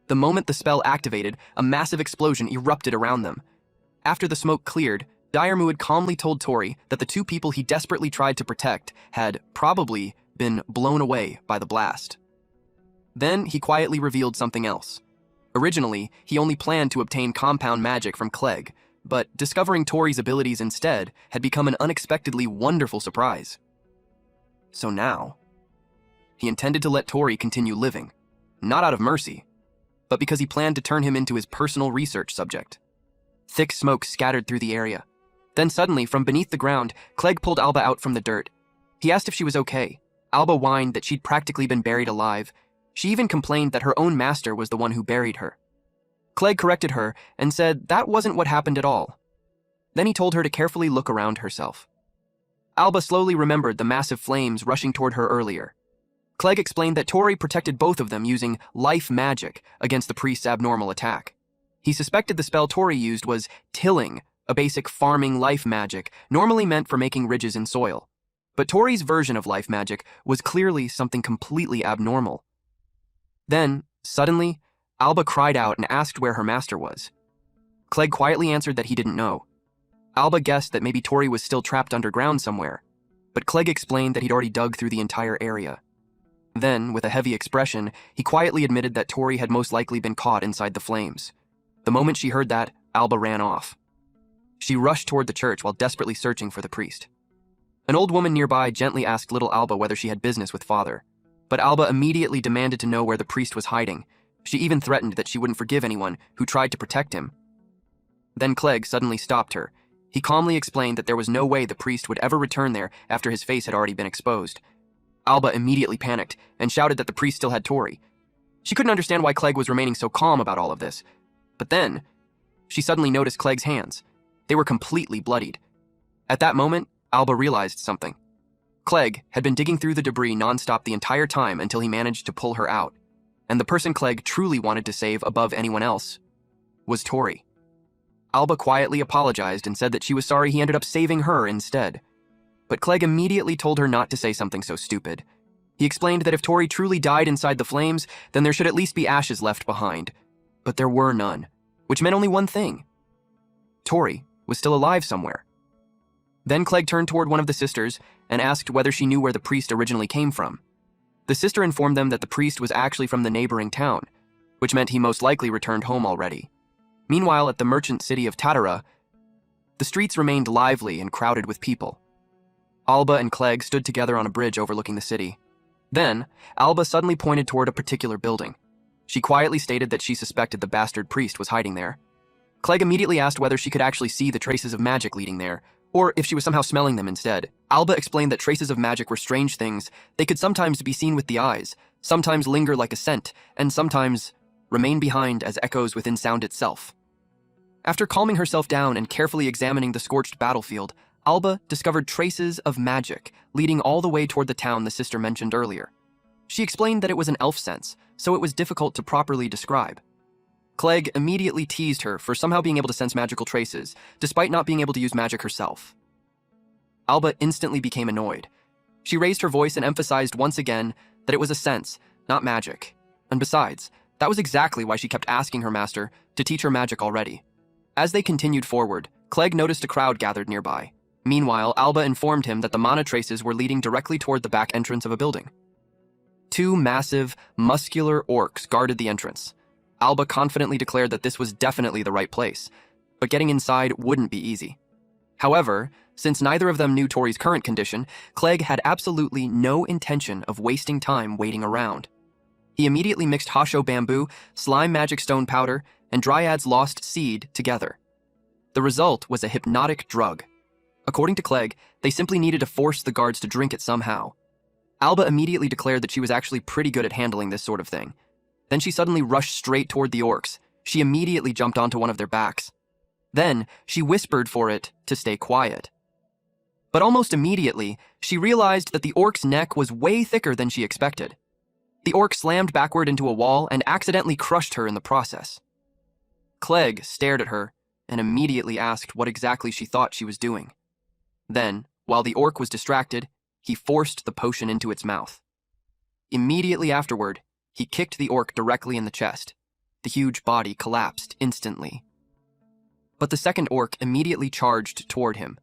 Speaker 1: The moment the spell activated, a massive explosion erupted around them. After the smoke cleared, Diarmuid calmly told Tori that the two people he desperately tried to protect had probably been blown away by the blast. Then he quietly revealed something else. Originally, he only planned to obtain compound magic from Clegg, but discovering Tori's abilities instead had become an unexpectedly wonderful surprise. So now, he intended to let Tori continue living, not out of mercy, but because he planned to turn him into his personal research subject. Thick smoke scattered through the area. Then suddenly, from beneath the ground, Clegg pulled Alba out from the dirt. He asked if she was okay. Alba whined that she'd practically been buried alive. She even complained that her own master was the one who buried her. Clegg corrected her and said that wasn't what happened at all. Then he told her to carefully look around herself. Alba slowly remembered the massive flames rushing toward her earlier. Clegg explained that Tori protected both of them using life magic against the priest's abnormal attack. He suspected the spell Tori used was tilling, a basic farming life magic normally meant for making ridges in soil. But Tori's version of life magic was clearly something completely abnormal. Then, suddenly, Alba cried out and asked where her master was. Clegg quietly answered that he didn't know. Alba guessed that maybe Tori was still trapped underground somewhere, but Clegg explained that he'd already dug through the entire area. Then, with a heavy expression, he quietly admitted that Tori had most likely been caught inside the flames. The moment she heard that, Alba ran off. She rushed toward the church while desperately searching for the priest. An old woman nearby gently asked little Alba whether she had business with Father, but Alba immediately demanded to know where the priest was hiding. She even threatened that she wouldn't forgive anyone who tried to protect him. Then Clegg suddenly stopped her. He calmly explained that there was no way the priest would ever return there after his face had already been exposed. Alba immediately panicked and shouted that the priest still had Tori. She couldn't understand why Clegg was remaining so calm about all of this. But then, she suddenly noticed Clegg's hands. They were completely bloodied. At that moment, Alba realized something. Clegg had been digging through the debris nonstop the entire time until he managed to pull her out. And the person Clegg truly wanted to save above anyone else was Tori. Alba quietly apologized and said that she was sorry he ended up saving her instead. But Clegg immediately told her not to say something so stupid. He explained that if Tori truly died inside the flames, then there should at least be ashes left behind. But there were none, which meant only one thing. Tori was still alive somewhere. Then Clegg turned toward one of the sisters and asked whether she knew where the priest originally came from. The sister informed them that the priest was actually from the neighboring town, which meant he most likely returned home already. Meanwhile, at the merchant city of Tatara, the streets remained lively and crowded with people. Alba and Clegg stood together on a bridge overlooking the city. Then, Alba suddenly pointed toward a particular building. She quietly stated that she suspected the bastard priest was hiding there. Clegg immediately asked whether she could actually see the traces of magic leading there, or if she was somehow smelling them instead. Alba explained that traces of magic were strange things. They could sometimes be seen with the eyes, sometimes linger like a scent, and sometimes remain behind as echoes within sound itself. After calming herself down and carefully examining the scorched battlefield, Alba discovered traces of magic leading all the way toward the town the sister mentioned earlier. She explained that it was an elf sense, so it was difficult to properly describe. Clegg immediately teased her for somehow being able to sense magical traces, despite not being able to use magic herself. Alba instantly became annoyed. She raised her voice and emphasized once again that it was a sense, not magic. And besides, that was exactly why she kept asking her master to teach her magic already. As they continued forward, Clegg noticed a crowd gathered nearby. Meanwhile, Alba informed him that the mana traces were leading directly toward the back entrance of a building. Two massive, muscular orcs guarded the entrance. Alba confidently declared that this was definitely the right place, but getting inside wouldn't be easy. However, since neither of them knew Tori's current condition, Clegg had absolutely no intention of wasting time waiting around. He immediately mixed Hasho bamboo, slime magic stone powder, and Dryad's lost seed together. The result was a hypnotic drug. According to Clegg, they simply needed to force the guards to drink it somehow. Alba immediately declared that she was actually pretty good at handling this sort of thing. Then she suddenly rushed straight toward the orcs. She immediately jumped onto one of their backs. Then she whispered for it to stay quiet. But almost immediately, she realized that the orc's neck was way thicker than she expected. The orc slammed backward into a wall and accidentally crushed her in the process. Clegg stared at her and immediately asked what exactly she thought she was doing. Then, while the orc was distracted, he forced the potion into its mouth. Immediately afterward, he kicked the orc directly in the chest. The huge body collapsed instantly. But the second orc immediately charged toward him.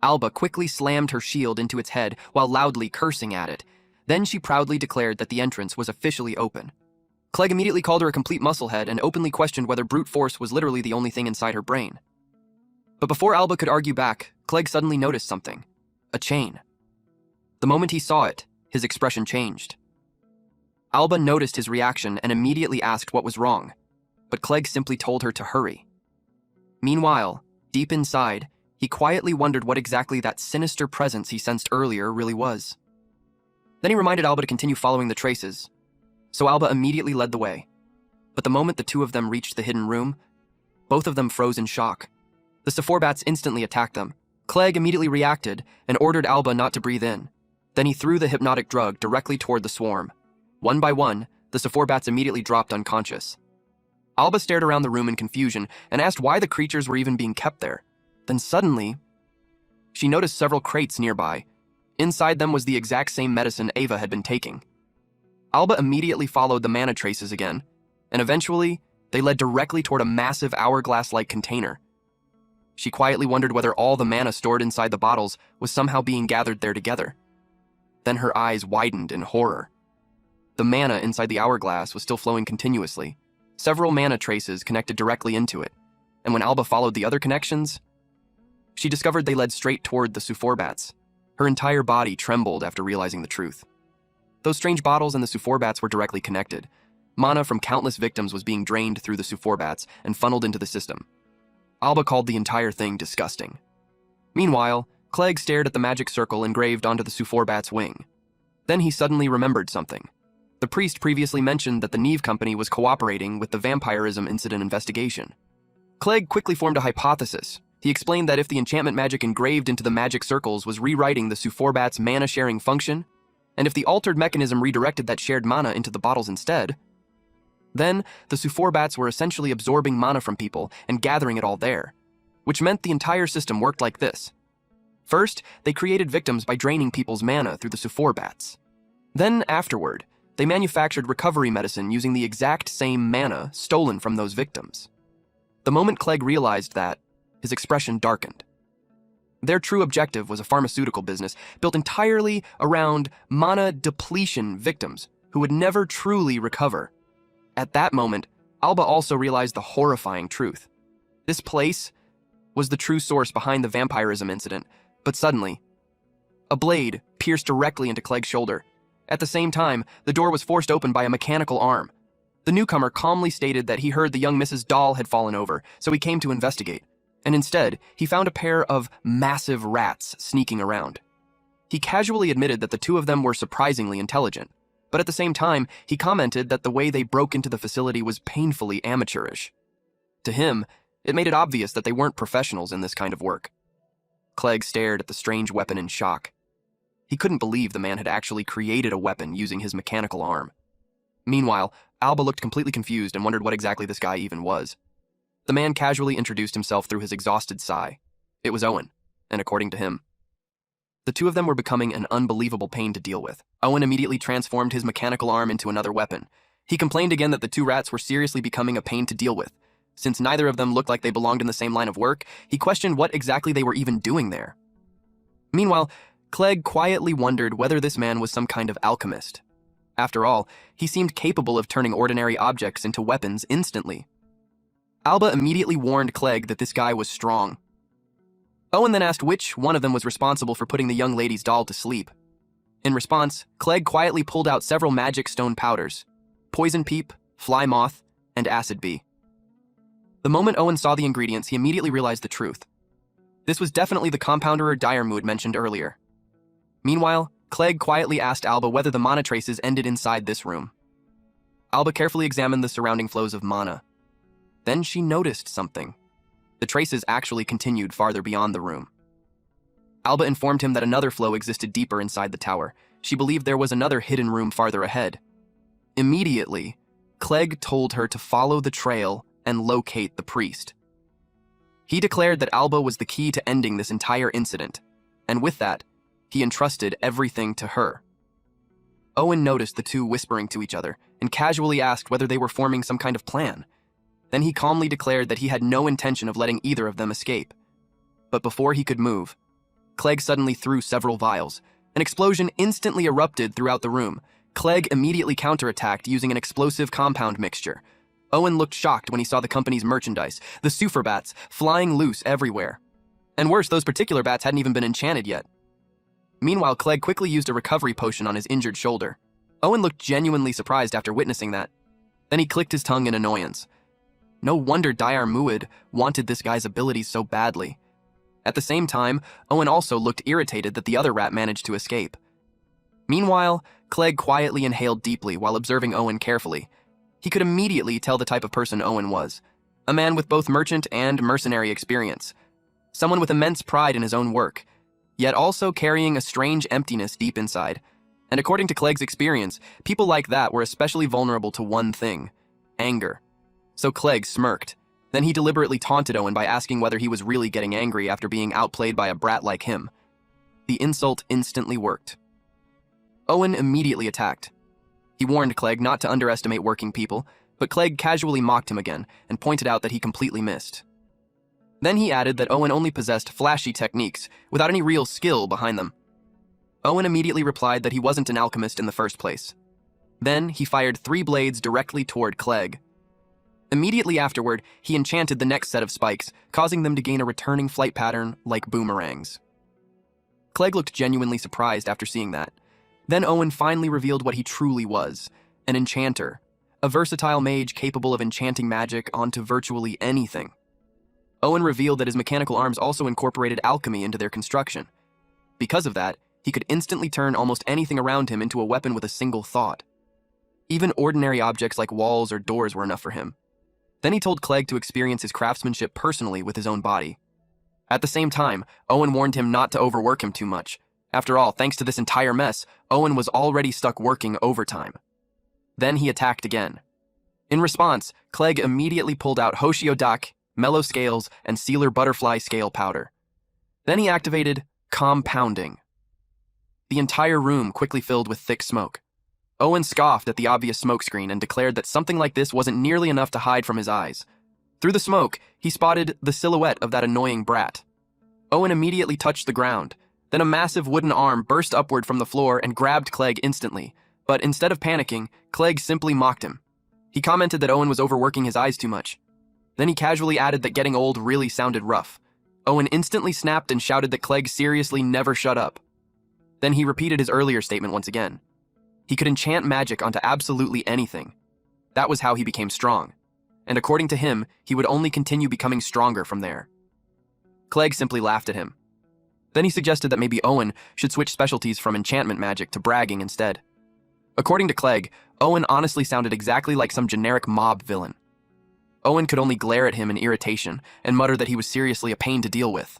Speaker 1: Alba quickly slammed her shield into its head while loudly cursing at it. Then she proudly declared that the entrance was officially open. Clegg immediately called her a complete musclehead and openly questioned whether brute force was literally the only thing inside her brain. But before Alba could argue back, Clegg suddenly noticed something. A chain. The moment he saw it, his expression changed. Alba noticed his reaction and immediately asked what was wrong, but Clegg simply told her to hurry. Meanwhile, deep inside, he quietly wondered what exactly that sinister presence he sensed earlier really was. Then he reminded Alba to continue following the traces, so Alba immediately led the way. But the moment the two of them reached the hidden room, both of them froze in shock. The Sephora instantly attacked them. Clegg immediately reacted and ordered Alba not to breathe in. Then he threw the hypnotic drug directly toward the swarm. One by one, the Sephora immediately dropped unconscious. Alba stared around the room in confusion and asked why the creatures were even being kept there. Then suddenly, she noticed several crates nearby. Inside them was the exact same medicine Ava had been taking. Alba immediately followed the mana traces again, and eventually, they led directly toward a massive hourglass-like container. She quietly wondered whether all the mana stored inside the bottles was somehow being gathered there together. Then her eyes widened in horror. The mana inside the hourglass was still flowing continuously. Several mana traces connected directly into it, and when Alba followed the other connections, she discovered they led straight toward the Sephora. Her entire body trembled after realizing the truth. Those strange bottles and the Sephora were directly connected. Mana from countless victims was being drained through the Sephora and funneled into the system. Alba called the entire thing disgusting. Meanwhile, Clegg stared at the magic circle engraved onto the Sephora's wing. Then he suddenly remembered something. The priest previously mentioned that the Neve Company was cooperating with the vampirism incident investigation. Clegg quickly formed a hypothesis. He explained that if the enchantment magic engraved into the magic circles was rewriting the Sephora's mana-sharing function, and if the altered mechanism redirected that shared mana into the bottles instead, then the Sephora were essentially absorbing mana from people and gathering it all there, which meant the entire system worked like this. First, they created victims by draining people's mana through the Sephora. Then, afterward, they manufactured recovery medicine using the exact same mana stolen from those victims. The moment Clegg realized that, his expression darkened. Their true objective was a pharmaceutical business built entirely around mana depletion victims who would never truly recover. At that moment, Alba also realized the horrifying truth. This place was the true source behind the vampirism incident, but suddenly, a blade pierced directly into Clegg's shoulder. At the same time, the door was forced open by a mechanical arm. The newcomer calmly stated that he heard the young Mrs. Doll had fallen over, so he came to investigate. And instead, he found a pair of massive rats sneaking around. He casually admitted that the two of them were surprisingly intelligent, but at the same time, he commented that the way they broke into the facility was painfully amateurish. To him, it made it obvious that they weren't professionals in this kind of work. Clegg stared at the strange weapon in shock. He couldn't believe the man had actually created a weapon using his mechanical arm. Meanwhile, Alba looked completely confused and wondered what exactly this guy even was. The man casually introduced himself through his exhausted sigh. It was Owen, and according to him, the two of them were becoming an unbelievable pain to deal with. Owen immediately transformed his mechanical arm into another weapon. He complained again that the two rats were seriously becoming a pain to deal with. Since neither of them looked like they belonged in the same line of work, he questioned what exactly they were even doing there. Meanwhile, Clegg quietly wondered whether this man was some kind of alchemist. After all, he seemed capable of turning ordinary objects into weapons instantly. Alba immediately warned Clegg that this guy was strong. Owen then asked which one of them was responsible for putting the young lady's doll to sleep. In response, Clegg quietly pulled out several magic stone powders: poison peep, fly moth, and acid bee. The moment Owen saw the ingredients, he immediately realized the truth. This was definitely the compounder or Diarmood mentioned earlier. Meanwhile, Clegg quietly asked Alba whether the mana traces ended inside this room. Alba carefully examined the surrounding flows of mana. Then she noticed something. The traces actually continued farther beyond the room. Alba informed him that another flow existed deeper inside the tower. She believed there was another hidden room farther ahead. Immediately, Clegg told her to follow the trail and locate the priest. He declared that Alba was the key to ending this entire incident, and with that, he entrusted everything to her. Owen noticed the two whispering to each other and casually asked whether they were forming some kind of plan. Then he calmly declared that he had no intention of letting either of them escape. But before he could move, Clegg suddenly threw several vials. An explosion instantly erupted throughout the room. Clegg immediately counterattacked using an explosive compound mixture. Owen looked shocked when he saw the company's merchandise, the Super Bats, flying loose everywhere. And worse, those particular bats hadn't even been enchanted yet. Meanwhile, Clegg quickly used a recovery potion on his injured shoulder. Owen looked genuinely surprised after witnessing that. Then he clicked his tongue in annoyance. No wonder Dayar Muad wanted this guy's abilities so badly. At the same time, Owen also looked irritated that the other rat managed to escape. Meanwhile, Clegg quietly inhaled deeply while observing Owen carefully. He could immediately tell the type of person Owen was. A man with both merchant and mercenary experience. Someone with immense pride in his own work, yet also carrying a strange emptiness deep inside. And according to Clegg's experience, people like that were especially vulnerable to one thing: anger. So Clegg smirked. Then he deliberately taunted Owen by asking whether he was really getting angry after being outplayed by a brat like him. The insult instantly worked. Owen immediately attacked. He warned Clegg not to underestimate working people, but Clegg casually mocked him again and pointed out that he completely missed. Then he added that Owen only possessed flashy techniques without any real skill behind them. Owen immediately replied that he wasn't an alchemist in the first place. Then he fired 3 blades directly toward Clegg. Immediately afterward, he enchanted the next set of spikes, causing them to gain a returning flight pattern like boomerangs. Clegg looked genuinely surprised after seeing that. Then Owen finally revealed what he truly was: an enchanter, a versatile mage capable of enchanting magic onto virtually anything. Owen revealed that his mechanical arms also incorporated alchemy into their construction. Because of that, he could instantly turn almost anything around him into a weapon with a single thought. Even ordinary objects like walls or doors were enough for him. Then he told Clegg to experience his craftsmanship personally with his own body. At the same time, Owen warned him not to overwork him too much. After all, thanks to this entire mess, Owen was already stuck working overtime. Then he attacked again. In response, Clegg immediately pulled out Hoshiodak, Mellow Scales, and Sealer Butterfly Scale Powder. Then he activated Compounding. The entire room quickly filled with thick smoke. Owen scoffed at the obvious smokescreen and declared that something like this wasn't nearly enough to hide from his eyes. Through the smoke, he spotted the silhouette of that annoying brat. Owen immediately touched the ground. Then a massive wooden arm burst upward from the floor and grabbed Clegg instantly. But instead of panicking, Clegg simply mocked him. He commented that Owen was overworking his eyes too much. Then he casually added that getting old really sounded rough. Owen instantly snapped and shouted that Clegg seriously never shut up. Then he repeated his earlier statement once again. He could enchant magic onto absolutely anything. That was how he became strong. And according to him, he would only continue becoming stronger from there. Clegg simply laughed at him. Then he suggested that maybe Owen should switch specialties from enchantment magic to bragging instead. According to Clegg, Owen honestly sounded exactly like some generic mob villain. Owen could only glare at him in irritation and mutter that he was seriously a pain to deal with.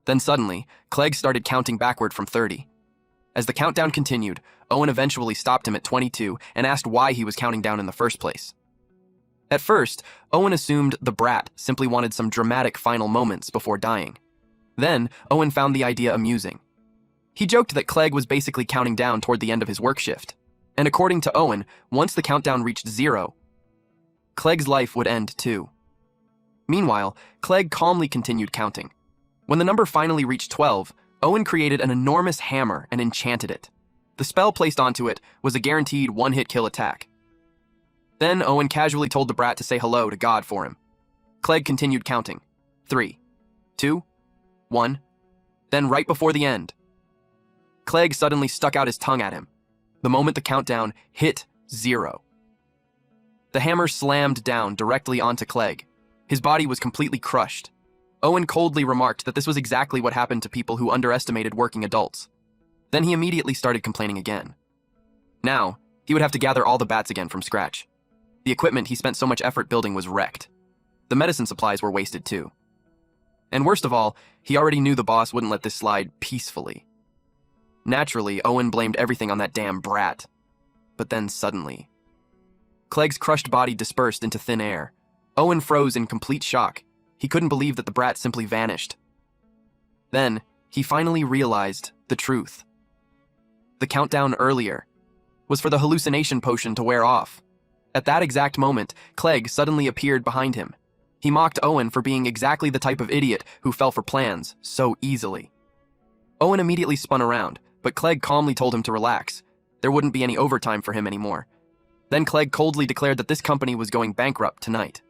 Speaker 1: Then suddenly, Clegg started counting backward from 30. As the countdown continued, Owen eventually stopped him at 22 and asked why he was counting down in the first place. At first, Owen assumed the brat simply wanted some dramatic final moments before dying. Then, Owen found the idea amusing. He joked that Clegg was basically counting down toward the end of his work shift. And according to Owen, once the countdown reached 0, Clegg's life would end too. Meanwhile, Clegg calmly continued counting. When the number finally reached 12, Owen created an enormous hammer and enchanted it. The spell placed onto it was a guaranteed one-hit kill attack. Then Owen casually told the brat to say hello to God for him. Clegg continued counting. 3, 2, 1. Then right before the end, Clegg suddenly stuck out his tongue at him. The moment the countdown hit 0. The hammer slammed down directly onto Clegg. His body was completely crushed. Owen coldly remarked that this was exactly what happened to people who underestimated working adults. Then he immediately started complaining again. Now, he would have to gather all the bats again from scratch. The equipment he spent so much effort building was wrecked. The medicine supplies were wasted too. And worst of all, he already knew the boss wouldn't let this slide peacefully. Naturally, Owen blamed everything on that damn brat. But then suddenly, Clegg's crushed body dispersed into thin air. Owen froze in complete shock. He couldn't believe that the brat simply vanished. Then, he finally realized the truth. The countdown earlier was for the hallucination potion to wear off. At that exact moment, Clegg suddenly appeared behind him. He mocked Owen for being exactly the type of idiot who fell for plans so easily. Owen immediately spun around, but Clegg calmly told him to relax. There wouldn't be any overtime for him anymore. Then Clegg coldly declared that this company was going bankrupt tonight.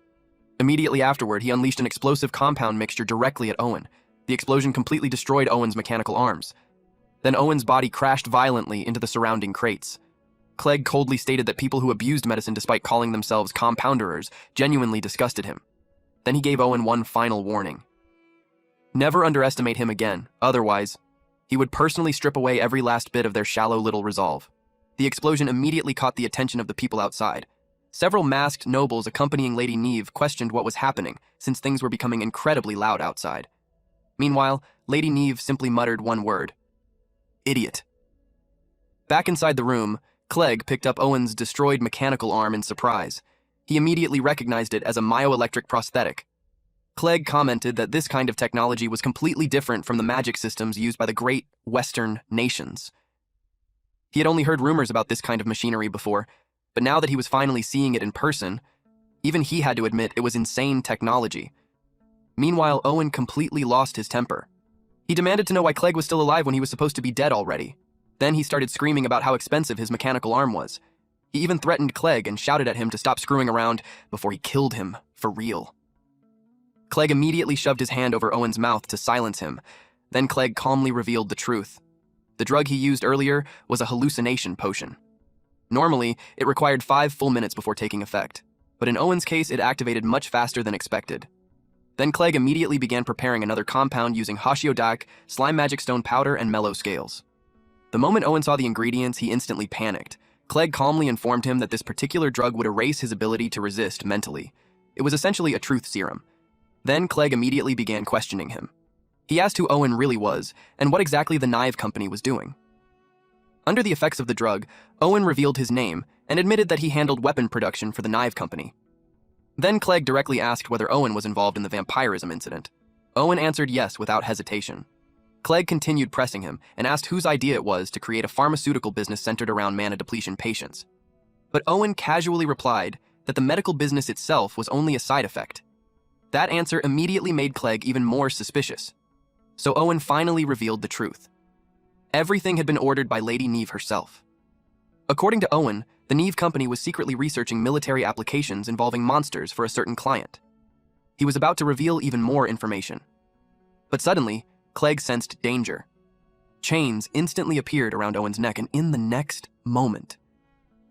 Speaker 1: Immediately afterward, he unleashed an explosive compound mixture directly at Owen. The explosion completely destroyed Owen's mechanical arms. Then Owen's body crashed violently into the surrounding crates. Clegg coldly stated that people who abused medicine despite calling themselves compounderers genuinely disgusted him. Then he gave Owen one final warning. Never underestimate him again, otherwise, he would personally strip away every last bit of their shallow little resolve. The explosion immediately caught the attention of the people outside. Several masked nobles accompanying Lady Neve questioned what was happening, since things were becoming incredibly loud outside. Meanwhile, Lady Neve simply muttered one word. Idiot. Back inside the room, Clegg picked up Owen's destroyed mechanical arm in surprise. He immediately recognized it as a myoelectric prosthetic. Clegg commented that this kind of technology was completely different from the magic systems used by the great Western nations. He had only heard rumors about this kind of machinery before, but now that he was finally seeing it in person, even he had to admit it was insane technology. Meanwhile, Owen completely lost his temper. He demanded to know why Clegg was still alive when he was supposed to be dead already. Then he started screaming about how expensive his mechanical arm was. He even threatened Clegg and shouted at him to stop screwing around before he killed him for real. Clegg immediately shoved his hand over Owen's mouth to silence him. Then Clegg calmly revealed the truth. The drug he used earlier was a hallucination potion. Normally, it required 5 full minutes before taking effect, but in Owen's case, it activated much faster than expected. Then Clegg immediately began preparing another compound using Hashiodak, slime magic stone powder, and mellow scales. The moment Owen saw the ingredients, he instantly panicked. Clegg calmly informed him that this particular drug would erase his ability to resist mentally. It was essentially a truth serum. Then Clegg immediately began questioning him. He asked who Owen really was, and what exactly the Knive Company was doing. Under the effects of the drug, Owen revealed his name and admitted that he handled weapon production for the Knive Company. Then Clegg directly asked whether Owen was involved in the vampirism incident. Owen answered yes without hesitation. Clegg continued pressing him and asked whose idea it was to create a pharmaceutical business centered around mana depletion patients. But Owen casually replied that the medical business itself was only a side effect. That answer immediately made Clegg even more suspicious. So Owen finally revealed the truth. Everything had been ordered by Lady Neve herself. According to Owen, the Neve Company was secretly researching military applications involving monsters for a certain client. He was about to reveal even more information. But suddenly, Clegg sensed danger. Chains instantly appeared around Owen's neck, and in the next moment,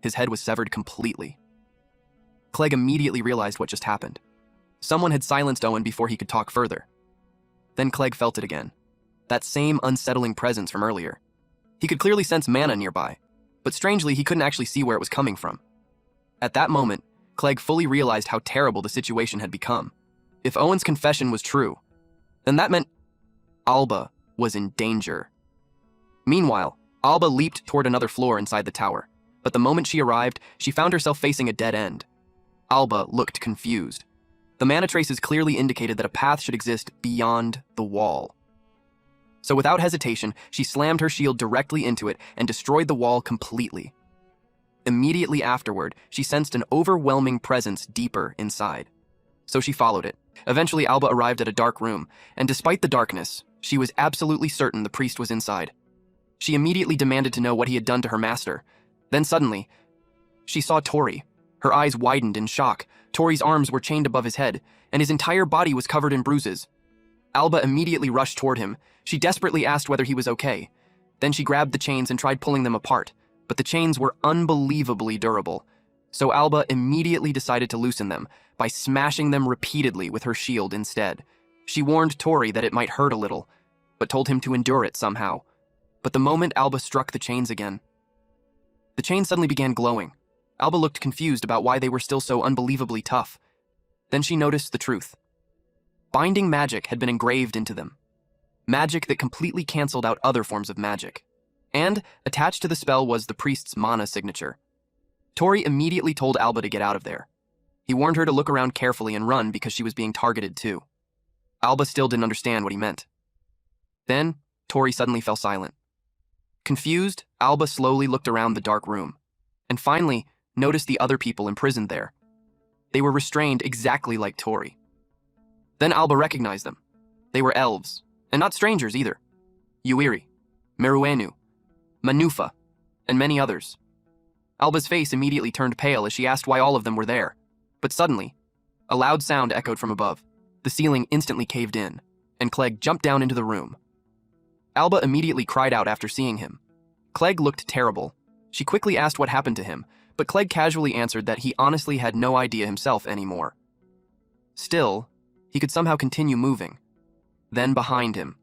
Speaker 1: his head was severed completely. Clegg immediately realized what just happened. Someone had silenced Owen before he could talk further. Then Clegg felt it again. That same unsettling presence from earlier. He could clearly sense mana nearby, but strangely he couldn't actually see where it was coming from. At that moment, Clegg fully realized how terrible the situation had become. If Owen's confession was true, then that meant Alba was in danger. Meanwhile, Alba leaped toward another floor inside the tower, but the moment she arrived, she found herself facing a dead end. Alba looked confused. The mana traces clearly indicated that a path should exist beyond the wall. So without hesitation, she slammed her shield directly into it and destroyed the wall completely. Immediately afterward, she sensed an overwhelming presence deeper inside. So she followed it. Eventually, Alba arrived at a dark room, and despite the darkness, she was absolutely certain the priest was inside. She immediately demanded to know what he had done to her master. Then suddenly, she saw Tori. Her eyes widened in shock. Tori's arms were chained above his head, and his entire body was covered in bruises. Alba immediately rushed toward him. She desperately asked whether he was okay. Then she grabbed the chains and tried pulling them apart, but the chains were unbelievably durable. So Alba immediately decided to loosen them by smashing them repeatedly with her shield instead. She warned Tori that it might hurt a little, but told him to endure it somehow. But the moment Alba struck the chains again, the chains suddenly began glowing. Alba looked confused about why they were still so unbelievably tough. Then she noticed the truth. Binding magic had been engraved into them. Magic that completely canceled out other forms of magic. And attached to the spell was the priest's mana signature. Tori immediately told Alba to get out of there. He warned her to look around carefully and run because she was being targeted too. Alba still didn't understand what he meant. Then, Tori suddenly fell silent. Confused, Alba slowly looked around the dark room. And finally, noticed the other people imprisoned there. They were restrained exactly like Tori. Then Alba recognized them. They were elves, and not strangers either. Yuiri, Meruenu, Manufa, and many others. Alba's face immediately turned pale as she asked why all of them were there. But suddenly, a loud sound echoed from above. The ceiling instantly caved in, and Clegg jumped down into the room. Alba immediately cried out after seeing him. Clegg looked terrible. She quickly asked what happened to him, but Clegg casually answered that he honestly had no idea himself anymore. Still, he could somehow continue moving. Then behind him,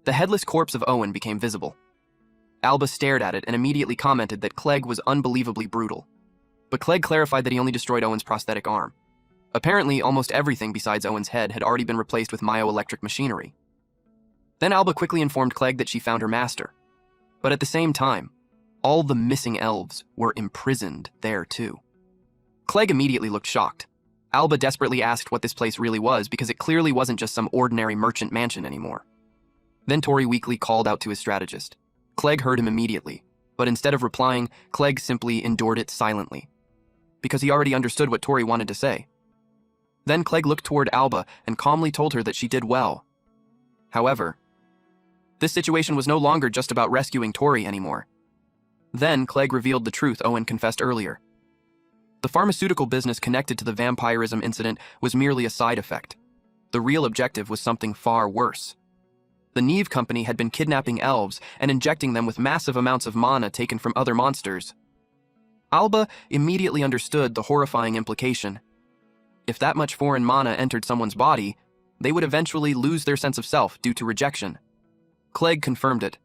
Speaker 1: the headless corpse of Owen became visible. Alba stared at it and immediately commented that Clegg was unbelievably brutal. But Clegg clarified that he only destroyed Owen's prosthetic arm. Apparently, almost everything besides Owen's head had already been replaced with myoelectric machinery. Then Alba quickly informed Clegg that she found her master. But at the same time, all the missing elves were imprisoned there too. Clegg immediately looked shocked. Alba desperately asked what this place really was because it clearly wasn't just some ordinary merchant mansion anymore. Then Tori weakly called out to his strategist. Clegg heard him immediately, but instead of replying, Clegg simply endured it silently, because he already understood what Tori wanted to say. Then Clegg looked toward Alba and calmly told her that she did well. However, this situation was no longer just about rescuing Tori anymore. Then Clegg revealed the truth Owen confessed earlier. The pharmaceutical business connected to the vampirism incident was merely a side effect. The real objective was something far worse. The Neve Company had been kidnapping elves and injecting them with massive amounts of mana taken from other monsters. Alba immediately understood the horrifying implication. If that much foreign mana entered someone's body, they would eventually lose their sense of self due to rejection. Clegg confirmed it.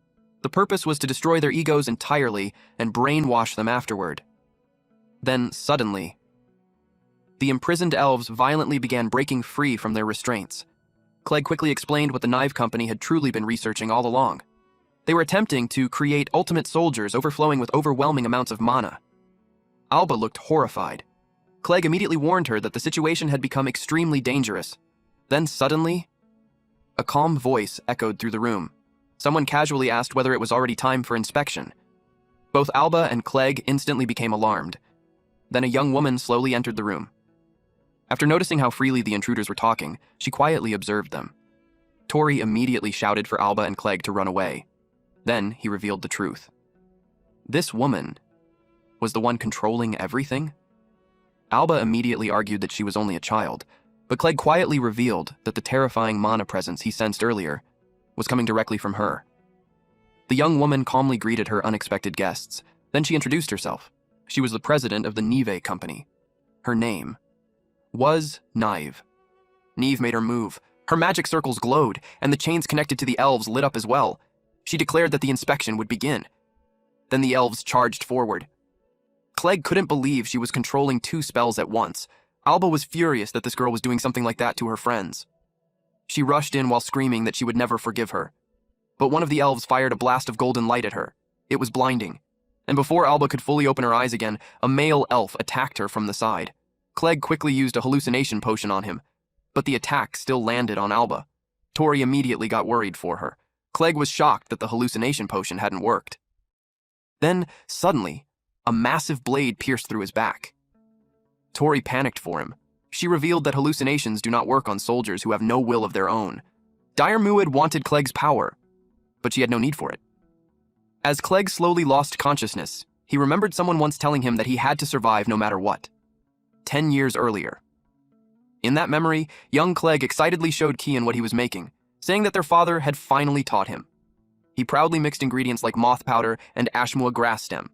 Speaker 1: The purpose was to destroy their egos entirely and brainwash them afterward. Then, suddenly, the imprisoned elves violently began breaking free from their restraints. Clegg quickly explained what the Neve Company had truly been researching all along. They were attempting to create ultimate soldiers overflowing with overwhelming amounts of mana. Alba looked horrified. Clegg immediately warned her that the situation had become extremely dangerous. Then suddenly, a calm voice echoed through the room. Someone casually asked whether it was already time for inspection. Both Alba and Clegg instantly became alarmed. Then a young woman slowly entered the room. After noticing how freely the intruders were talking, she quietly observed them. Tori immediately shouted for Alba and Clegg to run away. Then he revealed the truth. This woman was the one controlling everything? Alba immediately argued that she was only a child, but Clegg quietly revealed that the terrifying mana presence he sensed earlier was coming directly from her. The young woman calmly greeted her unexpected guests. Then she introduced herself. She was the president of the Neve Company. Her name was Neve. Neve made her move. Her magic circles glowed, and the chains connected to the elves lit up as well. She declared that the inspection would begin. Then the elves charged forward. Clegg couldn't believe she was controlling 2 spells at once. Alba was furious that this girl was doing something like that to her friends. She rushed in while screaming that she would never forgive her. But one of the elves fired a blast of golden light at her. It was blinding. And before Alba could fully open her eyes again, a male elf attacked her from the side. Clegg quickly used a hallucination potion on him, but the attack still landed on Alba. Tori immediately got worried for her. Clegg was shocked that the hallucination potion hadn't worked. Then, suddenly, a massive blade pierced through his back. Tori panicked for him. She revealed that hallucinations do not work on soldiers who have no will of their own. Dire Muid wanted Clegg's power, but she had no need for it. As Clegg slowly lost consciousness, he remembered someone once telling him that he had to survive no matter what. 10 years earlier. In that memory, young Clegg excitedly showed Kian what he was making, saying that their father had finally taught him. He proudly mixed ingredients like moth powder and ashmua grass stem.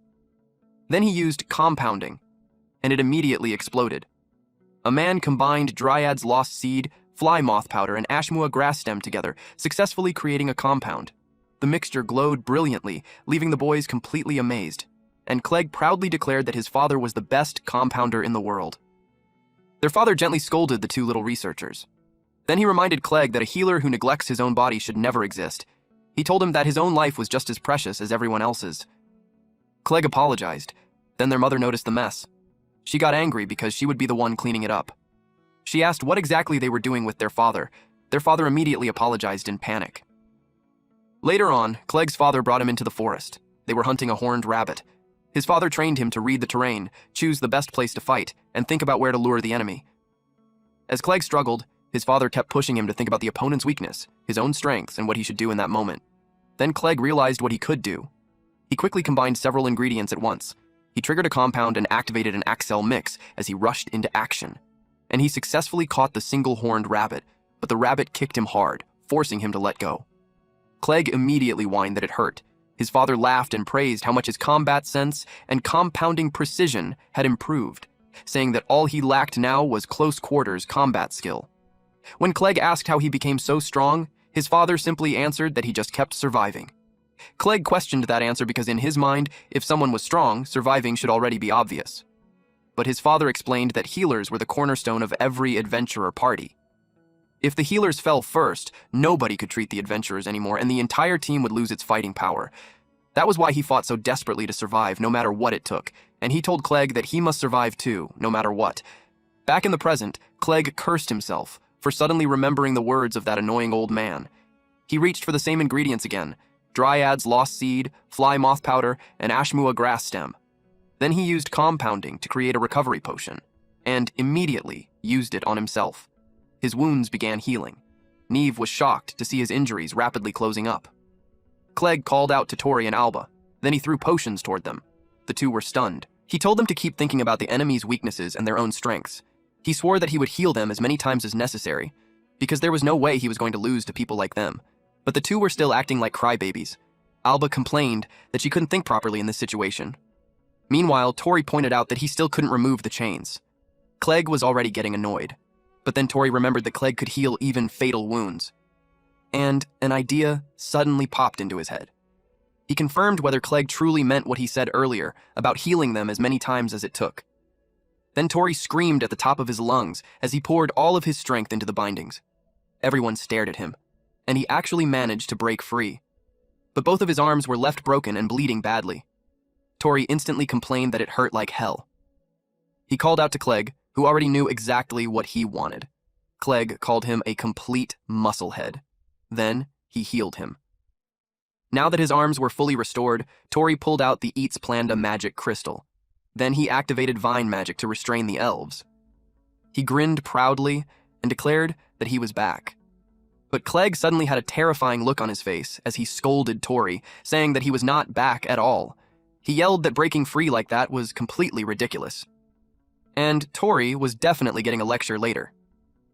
Speaker 1: Then he used compounding, and it immediately exploded. A man combined Dryad's lost seed, fly moth powder, and ashmua grass stem together, successfully creating a compound. The mixture glowed brilliantly, leaving the boys completely amazed, and Clegg proudly declared that his father was the best compounder in the world. Their father gently scolded the 2 little researchers. Then he reminded Clegg that a healer who neglects his own body should never exist. He told him that his own life was just as precious as everyone else's. Clegg apologized. Then their mother noticed the mess. She got angry because she would be the one cleaning it up. She asked what exactly they were doing with their father. Their father immediately apologized in panic. Later on, Clegg's father brought him into the forest. They were hunting a horned rabbit. His father trained him to read the terrain, choose the best place to fight, and think about where to lure the enemy. As Clegg struggled, his father kept pushing him to think about the opponent's weakness, his own strengths, and what he should do in that moment. Then Clegg realized what he could do. He quickly combined several ingredients at once. He triggered a compound and activated an Axel mix as he rushed into action. And he successfully caught the single-horned rabbit, but the rabbit kicked him hard, forcing him to let go. Clegg immediately whined that it hurt. His father laughed and praised how much his combat sense and compounding precision had improved, saying that all he lacked now was close-quarters combat skill. When Clegg asked how he became so strong, his father simply answered that he just kept surviving. Clegg questioned that answer because in his mind, if someone was strong, surviving should already be obvious. But his father explained that healers were the cornerstone of every adventurer party. If the healers fell first, nobody could treat the adventurers anymore, and the entire team would lose its fighting power. That was why he fought so desperately to survive, no matter what it took, and he told Clegg that he must survive too, no matter what. Back in the present, Clegg cursed himself for suddenly remembering the words of that annoying old man. He reached for the same ingredients again: Dryad's lost seed, fly moth powder, and ashmua grass stem. Then he used compounding to create a recovery potion, and immediately used it on himself. His wounds began healing. Neve was shocked to see his injuries rapidly closing up. Clegg called out to Tori and Alba. Then he threw potions toward them. The two were stunned. He told them to keep thinking about the enemy's weaknesses and their own strengths. He swore that he would heal them as many times as necessary, because there was no way he was going to lose to people like them. But the two were still acting like crybabies. Alba complained that she couldn't think properly in this situation. Meanwhile, Tori pointed out that he still couldn't remove the chains. Clegg was already getting annoyed. But then Tori remembered that Clegg could heal even fatal wounds. And an idea suddenly popped into his head. He confirmed whether Clegg truly meant what he said earlier about healing them as many times as it took. Then Tori screamed at the top of his lungs as he poured all of his strength into the bindings. Everyone stared at him, and he actually managed to break free. But both of his arms were left broken and bleeding badly. Tori instantly complained that it hurt like hell. He called out to Clegg, who already knew exactly what he wanted. Clegg called him a complete musclehead. Then he healed him. Now that his arms were fully restored, Tori pulled out the Eats Planda magic crystal. Then he activated vine magic to restrain the elves. He grinned proudly and declared that he was back. But Clegg suddenly had a terrifying look on his face as he scolded Tori, saying that he was not back at all. He yelled that breaking free like that was completely ridiculous. And Tori was definitely getting a lecture later.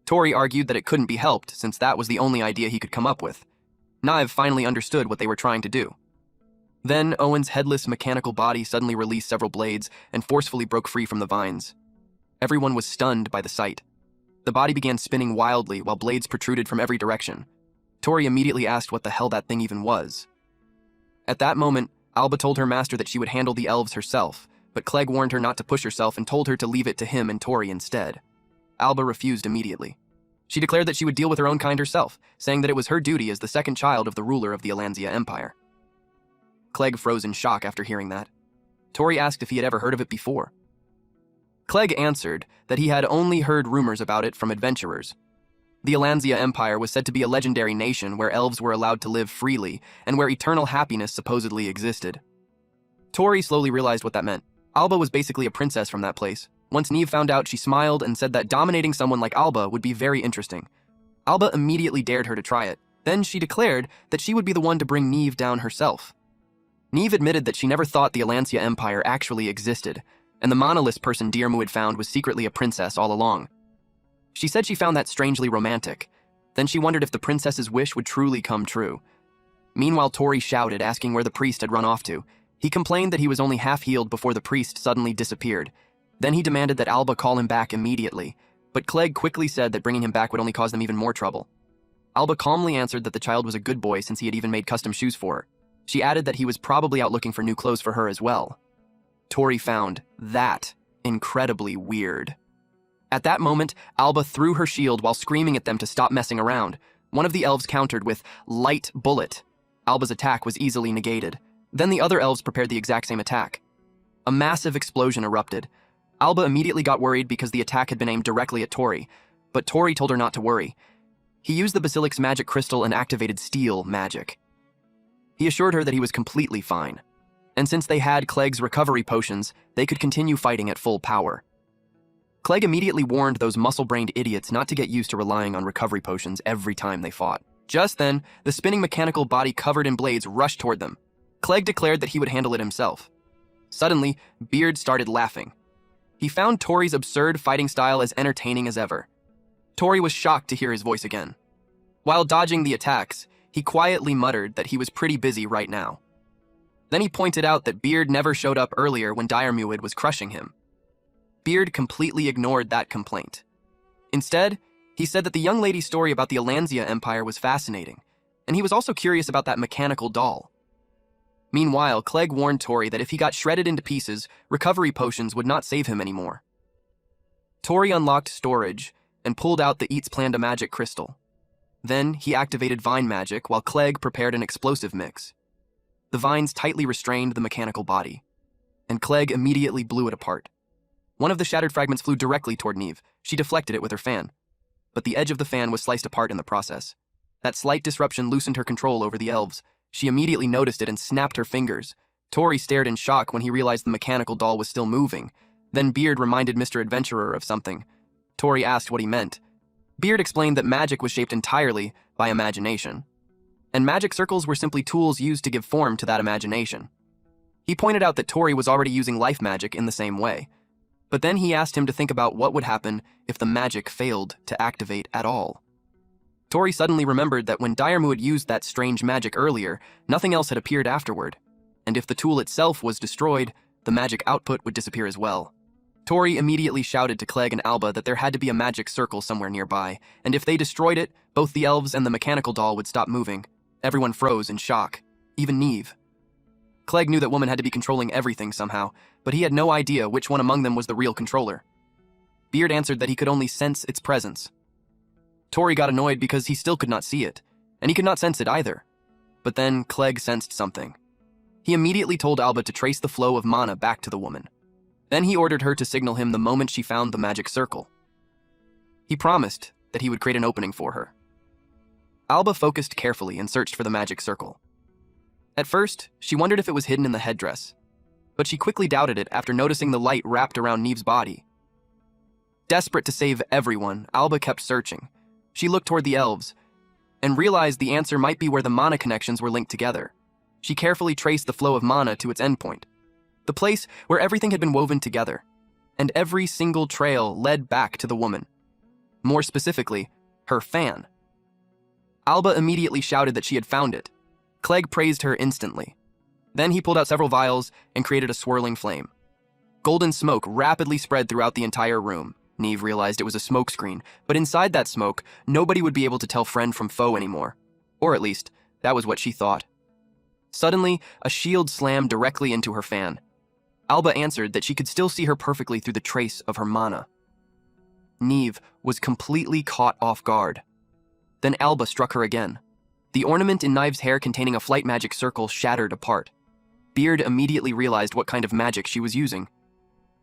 Speaker 1: Tori argued that it couldn't be helped since that was the only idea he could come up with. Nive finally understood what they were trying to do. Then Owen's headless mechanical body suddenly released several blades and forcefully broke free from the vines. Everyone was stunned by the sight. The body began spinning wildly while blades protruded from every direction. Tori immediately asked what the hell that thing even was. At that moment, Alba told her master that she would handle the elves herself, but Clegg warned her not to push herself and told her to leave it to him and Tori instead. Alba refused immediately. She declared that she would deal with her own kind herself, saying that it was her duty as the second child of the ruler of the Alanzia Empire. Clegg froze in shock after hearing that. Tori asked if he had ever heard of it before. Clegg answered that he had only heard rumors about it from adventurers. The Alanzia Empire was said to be a legendary nation where elves were allowed to live freely and where eternal happiness supposedly existed. Tori slowly realized what that meant. Alba was basically a princess from that place. Once Neve found out, she smiled and said that dominating someone like Alba would be very interesting. Alba immediately dared her to try it. Then she declared that she would be the one to bring Neve down herself. Neve admitted that she never thought the Alanzia Empire actually existed, and the monolith person Dirmu had found was secretly a princess all along. She said she found that strangely romantic. Then she wondered if the princess's wish would truly come true. Meanwhile, Tori shouted, asking where the priest had run off to. He complained that he was only half healed before the priest suddenly disappeared. Then he demanded that Alba call him back immediately, but Clegg quickly said that bringing him back would only cause them even more trouble. Alba calmly answered that the child was a good boy since he had even made custom shoes for her. She added that he was probably out looking for new clothes for her as well. Tori found that incredibly weird. At that moment, Alba threw her shield while screaming at them to stop messing around. One of the elves countered with light bullet. Alba's attack was easily negated. Then the other elves prepared the exact same attack. A massive explosion erupted. Alba immediately got worried because the attack had been aimed directly at Tori, but Tori told her not to worry. He used the Basilic's magic crystal and activated steel magic. He assured her that he was completely fine. And since they had Clegg's recovery potions, they could continue fighting at full power. Clegg immediately warned those muscle-brained idiots not to get used to relying on recovery potions every time they fought. Just then, the spinning mechanical body covered in blades rushed toward them. Clegg declared that he would handle it himself. Suddenly, Beard started laughing. He found Tori's absurd fighting style as entertaining as ever. Tori was shocked to hear his voice again. While dodging the attacks, he quietly muttered that he was pretty busy right now. Then he pointed out that Beard never showed up earlier when Diarmuid was crushing him. Beard completely ignored that complaint. Instead, he said that the young lady's story about the Alanzia Empire was fascinating, and he was also curious about that mechanical doll. Meanwhile, Clegg warned Tori that if he got shredded into pieces, recovery potions would not save him anymore. Tori unlocked storage and pulled out the Eats Planned a Magic crystal. Then he activated Vine Magic while Clegg prepared an explosive mix. The vines tightly restrained the mechanical body, and Clegg immediately blew it apart. One of the shattered fragments flew directly toward Neve. She deflected it with her fan, but the edge of the fan was sliced apart in the process. That slight disruption loosened her control over the elves. She immediately noticed it and snapped her fingers. Tori stared in shock when he realized the mechanical doll was still moving. Then Beard reminded Mr. Adventurer of something. Tori asked what he meant. Beard explained that magic was shaped entirely by imagination, and magic circles were simply tools used to give form to that imagination. He pointed out that Tori was already using life magic in the same way, but then he asked him to think about what would happen if the magic failed to activate at all. Tori suddenly remembered that when Diarmuid used that strange magic earlier, nothing else had appeared afterward, and if the tool itself was destroyed, the magic output would disappear as well. Tori immediately shouted to Clegg and Alba that there had to be a magic circle somewhere nearby, and if they destroyed it, both the elves and the mechanical doll would stop moving. Everyone froze in shock, even Neve. Clegg knew that woman had to be controlling everything somehow, but he had no idea which one among them was the real controller. Beard answered that he could only sense its presence. Tori got annoyed because he still could not see it, and he could not sense it either. But then Clegg sensed something. He immediately told Alba to trace the flow of mana back to the woman. Then he ordered her to signal him the moment she found the magic circle. He promised that he would create an opening for her. Alba focused carefully and searched for the magic circle. At first, she wondered if it was hidden in the headdress, but she quickly doubted it after noticing the light wrapped around Neve's body. Desperate to save everyone, Alba kept searching. She looked toward the elves and realized the answer might be where the mana connections were linked together. She carefully traced the flow of mana to its endpoint, the place where everything had been woven together, and every single trail led back to the woman. More specifically, her fan. Alba immediately shouted that she had found it. Clegg praised her instantly. Then he pulled out several vials and created a swirling flame. Golden smoke rapidly spread throughout the entire room. Neve realized it was a smokescreen, but inside that smoke, nobody would be able to tell friend from foe anymore. Or at least, that was what she thought. Suddenly, a shield slammed directly into her fan. Alba answered that she could still see her perfectly through the trace of her mana. Neve was completely caught off guard. Then Alba struck her again. The ornament in Nive's hair containing a flight magic circle shattered apart. Beard immediately realized what kind of magic she was using.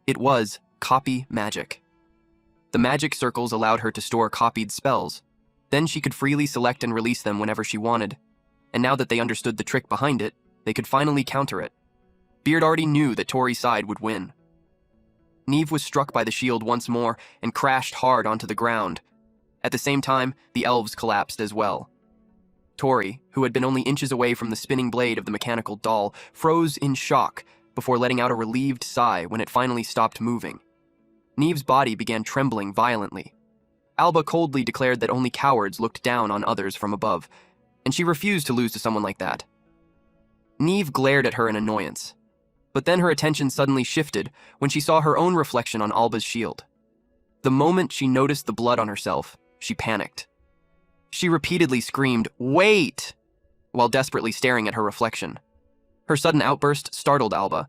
Speaker 1: It was copy magic. The magic circles allowed her to store copied spells. Then she could freely select and release them whenever she wanted. And now that they understood the trick behind it, they could finally counter it. Beard already knew that Tori's side would win. Neve was struck by the shield once more and crashed hard onto the ground. At the same time, the elves collapsed as well. Tori, who had been only inches away from the spinning blade of the mechanical doll, froze in shock before letting out a relieved sigh when it finally stopped moving. Neve's body began trembling violently. Alba coldly declared that only cowards looked down on others from above, and she refused to lose to someone like that. Neve glared at her in annoyance, but then her attention suddenly shifted when she saw her own reflection on Alba's shield. The moment she noticed the blood on herself, she panicked. She repeatedly screamed, "Wait!" while desperately staring at her reflection. Her sudden outburst startled Alba.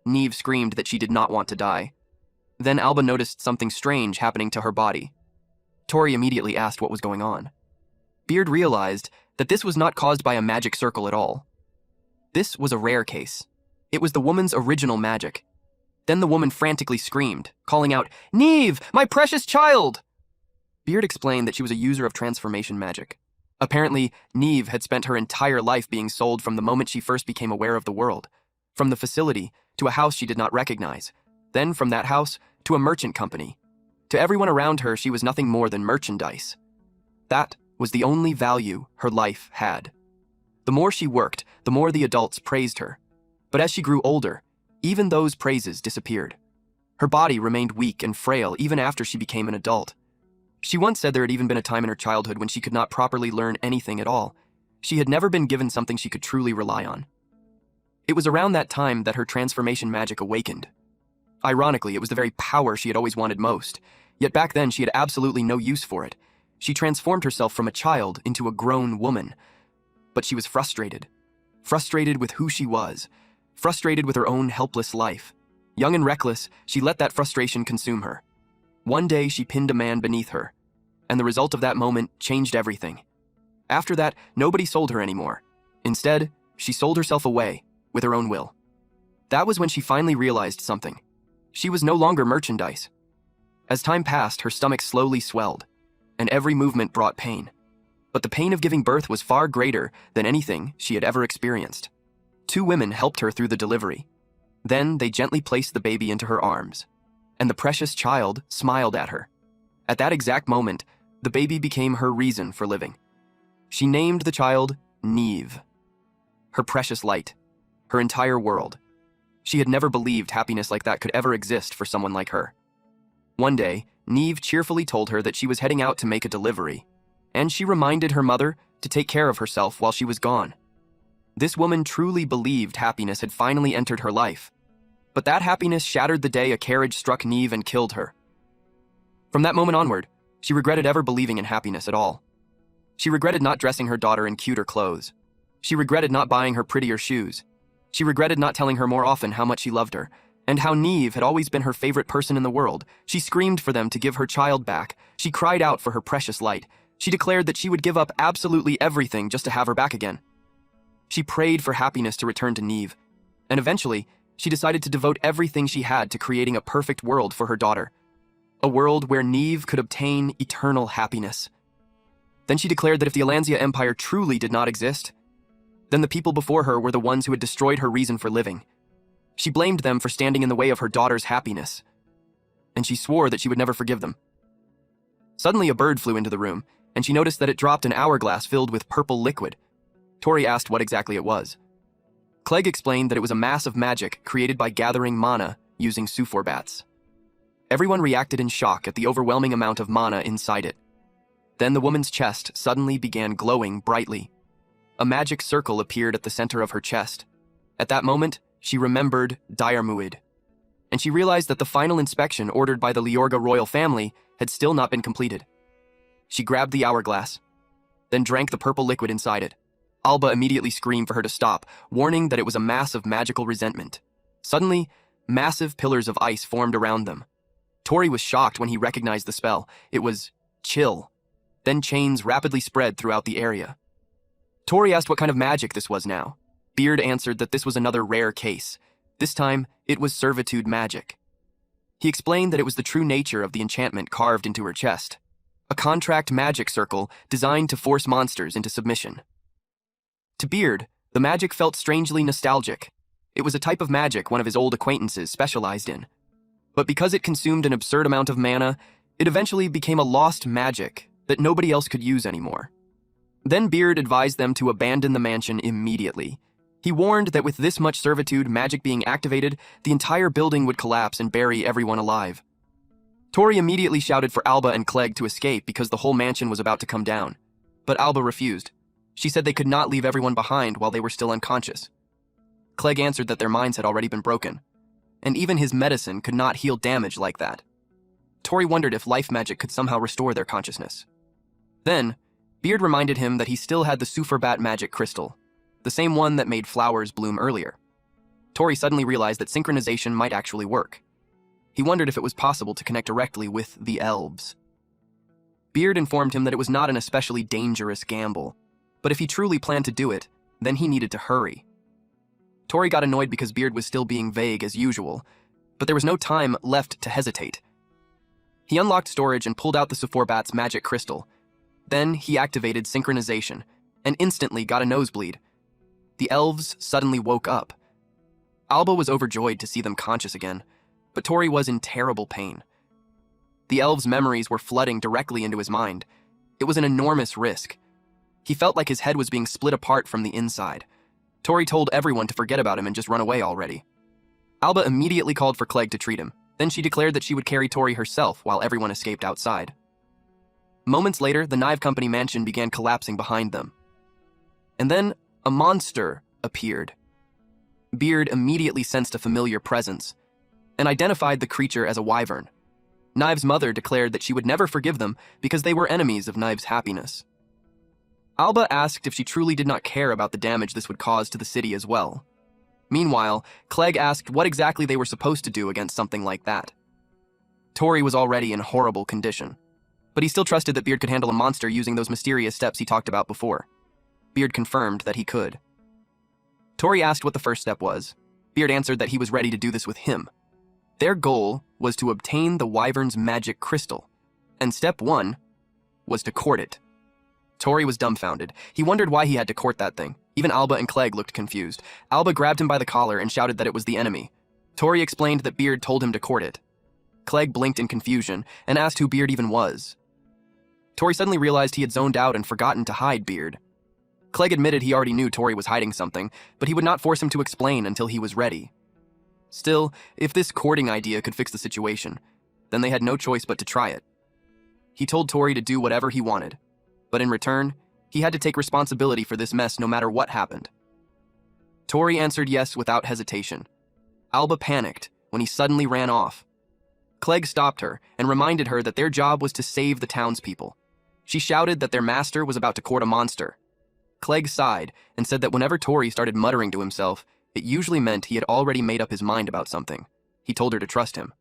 Speaker 1: Neve screamed that she did not want to die. Then Alba noticed something strange happening to her body. Tori immediately asked what was going on. Beard realized that this was not caused by a magic circle at all. This was a rare case. It was the woman's original magic. Then the woman frantically screamed, calling out, "Neve, my precious child!" Beard explained that she was a user of transformation magic. Apparently, Neve had spent her entire life being sold from the moment she first became aware of the world. From the facility to a house she did not recognize. Then from that house to a merchant company. To everyone around her, she was nothing more than merchandise. That was the only value her life had. The more she worked, the more the adults praised her. But as she grew older, even those praises disappeared. Her body remained weak and frail even after she became an adult. She once said there had even been a time in her childhood when she could not properly learn anything at all. She had never been given something she could truly rely on. It was around that time that her transformation magic awakened. Ironically, it was the very power she had always wanted most, yet back then she had absolutely no use for it. She transformed herself from a child into a grown woman. But she was frustrated. Frustrated with who she was. Frustrated with her own helpless life. Young and reckless, she let that frustration consume her. One day she pinned a man beneath her, and the result of that moment changed everything. After that, nobody sold her anymore. Instead, she sold herself away, with her own will. That was when she finally realized something. She was no longer merchandise. As time passed, her stomach slowly swelled, and every movement brought pain. But the pain of giving birth was far greater than anything she had ever experienced. 2 women helped her through the delivery. Then they gently placed the baby into her arms, and the precious child smiled at her. At that exact moment, the baby became her reason for living. She named the child Neve, her precious light, her entire world. She had never believed happiness like that could ever exist for someone like her. One day, Neve cheerfully told her that she was heading out to make a delivery, and she reminded her mother to take care of herself while she was gone. This woman truly believed happiness had finally entered her life. But that happiness shattered the day a carriage struck Neve and killed her. From that moment onward, she regretted ever believing in happiness at all. She regretted not dressing her daughter in cuter clothes. She regretted not buying her prettier shoes. She regretted not telling her more often how much she loved her, and how Neve had always been her favorite person in the world. She screamed for them to give her child back. She cried out for her precious light. She declared that she would give up absolutely everything just to have her back again. She prayed for happiness to return to Neve, and eventually, she decided to devote everything she had to creating a perfect world for her daughter. A world where Neve could obtain eternal happiness. Then she declared that if the Alanzia Empire truly did not exist, then the people before her were the ones who had destroyed her reason for living. She blamed them for standing in the way of her daughter's happiness, and she swore that she would never forgive them. Suddenly a bird flew into the room, and she noticed that it dropped an hourglass filled with purple liquid. Tori asked what exactly it was. Clegg explained that it was a mass of magic created by gathering mana using Sufor bats. Everyone reacted in shock at the overwhelming amount of mana inside it. Then the woman's chest suddenly began glowing brightly. A magic circle appeared at the center of her chest. At that moment, she remembered Diarmuid, and she realized that the final inspection ordered by the Liorga royal family had still not been completed. She grabbed the hourglass, then drank the purple liquid inside it. Alba immediately screamed for her to stop, warning that it was a mass of magical resentment. Suddenly, massive pillars of ice formed around them. Tori was shocked when he recognized the spell. It was chill. Then chains rapidly spread throughout the area. Tori asked what kind of magic this was now. Beard answered that this was another rare case. This time, it was servitude magic. He explained that it was the true nature of the enchantment carved into her chest. A contract magic circle designed to force monsters into submission. To Beard, the magic felt strangely nostalgic. It was a type of magic one of his old acquaintances specialized in. But because it consumed an absurd amount of mana, it eventually became a lost magic that nobody else could use anymore. Then Beard advised them to abandon the mansion immediately. He warned that with this much servitude magic being activated, the entire building would collapse and bury everyone alive. Tori immediately shouted for Alba and Clegg to escape because the whole mansion was about to come down. But Alba refused. She said they could not leave everyone behind while they were still unconscious. Clegg answered that their minds had already been broken, and even his medicine could not heal damage like that. Tori wondered if life magic could somehow restore their consciousness. Then, Beard reminded him that he still had the Suforbat magic crystal, the same one that made flowers bloom earlier. Tori suddenly realized that synchronization might actually work. He wondered if it was possible to connect directly with the elves. Beard informed him that it was not an especially dangerous gamble, but if he truly planned to do it, then he needed to hurry. Tori got annoyed because Beard was still being vague as usual, but there was no time left to hesitate. He unlocked storage and pulled out the Suforbat's magic crystal. Then he activated synchronization and instantly got a nosebleed. The elves suddenly woke up. Alba was overjoyed to see them conscious again, but Tori was in terrible pain. The elves' memories were flooding directly into his mind. It was an enormous risk. He felt like his head was being split apart from the inside. Tori told everyone to forget about him and just run away already. Alba immediately called for Clegg to treat him. Then she declared that she would carry Tori herself while everyone escaped outside. Moments later, the Knive Company mansion began collapsing behind them. And then a monster appeared. Beard immediately sensed a familiar presence and identified the creature as a wyvern. Knive's mother declared that she would never forgive them because they were enemies of Knive's happiness. Alba asked if she truly did not care about the damage this would cause to the city as well. Meanwhile, Clegg asked what exactly they were supposed to do against something like that. Tori was already in horrible condition, but he still trusted that Beard could handle a monster using those mysterious steps he talked about before. Beard confirmed that he could. Tori asked what the first step was. Beard answered that he was ready to do this with him. Their goal was to obtain the wyvern's magic crystal, and step 1 was to court it. Tori was dumbfounded. He wondered why he had to court that thing. Even Alba and Clegg looked confused. Alba grabbed him by the collar and shouted that it was the enemy. Tori explained that Beard told him to court it. Clegg blinked in confusion and asked who Beard even was. Tori suddenly realized he had zoned out and forgotten to hide Beard. Clegg admitted he already knew Tori was hiding something, but he would not force him to explain until he was ready. Still, if this courting idea could fix the situation, then they had no choice but to try it. He told Tori to do whatever he wanted, but in return, he had to take responsibility for this mess no matter what happened. Tori answered yes without hesitation. Alba panicked when he suddenly ran off. Clegg stopped her and reminded her that their job was to save the townspeople. She shouted that their master was about to court a monster. Clegg sighed and said that whenever Tori started muttering to himself, it usually meant he had already made up his mind about something. He told her to trust him.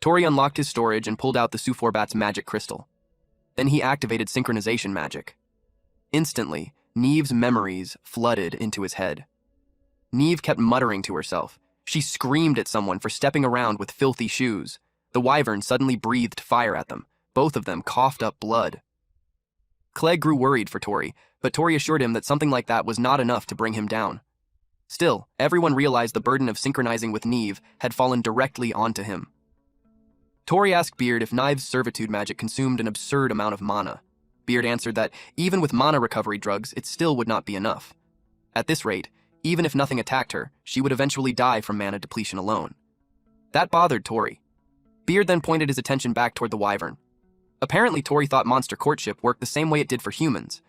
Speaker 1: Tori unlocked his storage and pulled out the Suforbat's magic crystal. Then he activated synchronization magic. Instantly, Neve's memories flooded into his head. Neve kept muttering to herself. She screamed at someone for stepping around with filthy shoes. The wyvern suddenly breathed fire at them. Both of them coughed up blood. Clegg grew worried for Tori, but Tori assured him that something like that was not enough to bring him down. Still, everyone realized the burden of synchronizing with Neve had fallen directly onto him. Tori asked Beard if Knive's servitude magic consumed an absurd amount of mana. Beard answered that even with mana recovery drugs, it still would not be enough. At this rate, even if nothing attacked her, she would eventually die from mana depletion alone. That bothered Tori. Beard then pointed his attention back toward the wyvern. Apparently, Tori thought monster courtship worked the same way it did for humans.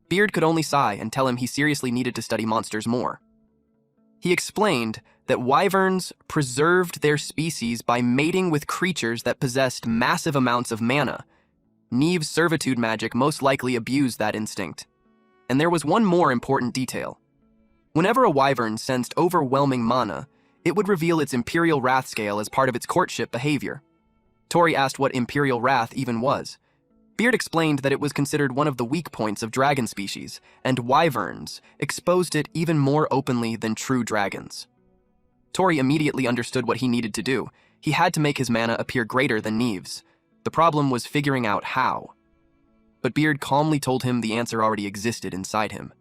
Speaker 1: Beard could only sigh and tell him he seriously needed to study monsters more. He explained that wyverns preserved their species by mating with creatures that possessed massive amounts of mana. Neve's servitude magic most likely abused that instinct. And there was one more important detail. Whenever a wyvern sensed overwhelming mana, it would reveal its Imperial Wrath scale as part of its courtship behavior. Tori asked what Imperial Wrath even was. Beard explained that it was considered one of the weak points of dragon species, and wyverns exposed it even more openly than true dragons. Tori immediately understood what he needed to do. He had to make his mana appear greater than Neve's. The problem was figuring out how. But Beard calmly told him the answer already existed inside him.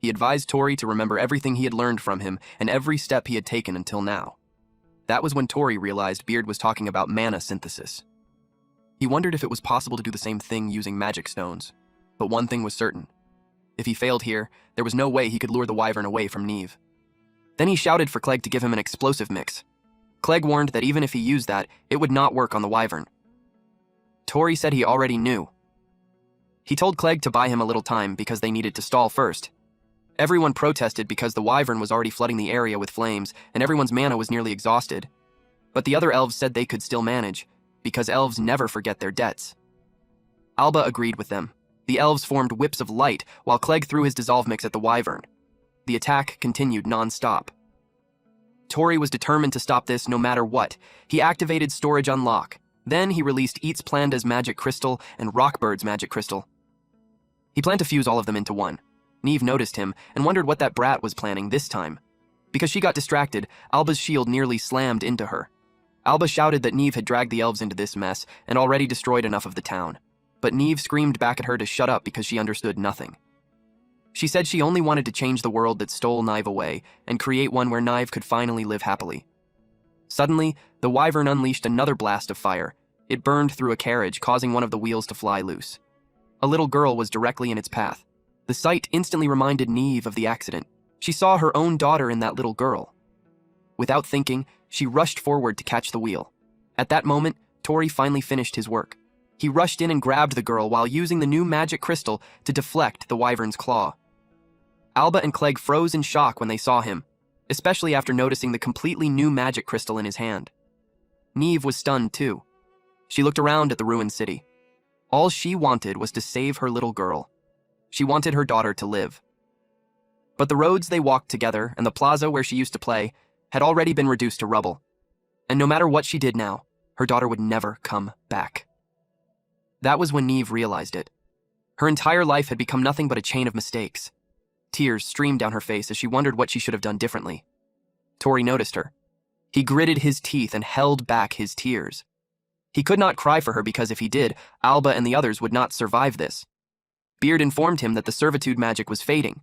Speaker 1: He advised Tori to remember everything he had learned from him and every step he had taken until now. That was when Tori realized Beard was talking about mana synthesis. He wondered if it was possible to do the same thing using magic stones, but one thing was certain. If he failed here, there was no way he could lure the wyvern away from Neve. Then he shouted for Clegg to give him an explosive mix. Clegg warned that even if he used that, it would not work on the wyvern. Tori said he already knew. He told Clegg to buy him a little time because they needed to stall first. Everyone protested because the wyvern was already flooding the area with flames and everyone's mana was nearly exhausted. But the other elves said they could still manage, because elves never forget their debts. Alba agreed with them. The elves formed whips of light while Clegg threw his dissolve mix at the wyvern. The attack continued non-stop. Tori was determined to stop this no matter what. He activated storage unlock. Then he released Eats Planda's magic crystal and Rockbird's magic crystal. He planned to fuse all of them into one. Neve noticed him and wondered what that brat was planning this time. Because she got distracted, Alba's shield nearly slammed into her. Alba shouted that Neve had dragged the elves into this mess and already destroyed enough of the town. But Neve screamed back at her to shut up because she understood nothing. She said she only wanted to change the world that stole Nive away and create one where Nive could finally live happily. Suddenly, the wyvern unleashed another blast of fire. It burned through a carriage, causing one of the wheels to fly loose. A little girl was directly in its path. The sight instantly reminded Nive of the accident. She saw her own daughter in that little girl. Without thinking, she rushed forward to catch the wheel. At that moment, Tori finally finished his work. He rushed in and grabbed the girl while using the new magic crystal to deflect the wyvern's claw. Alba and Clegg froze in shock when they saw him, especially after noticing the completely new magic crystal in his hand. Nive was stunned too. She looked around at the ruined city. All she wanted was to save her little girl. She wanted her daughter to live. But the roads they walked together and the plaza where she used to play had already been reduced to rubble. And no matter what she did now, her daughter would never come back. That was when Nive realized it. Her entire life had become nothing but a chain of mistakes. Tears streamed down her face as she wondered what she should have done differently. Tori noticed her. He gritted his teeth and held back his tears. He could not cry for her because if he did, Alba and the others would not survive this. Beard informed him that the servitude magic was fading.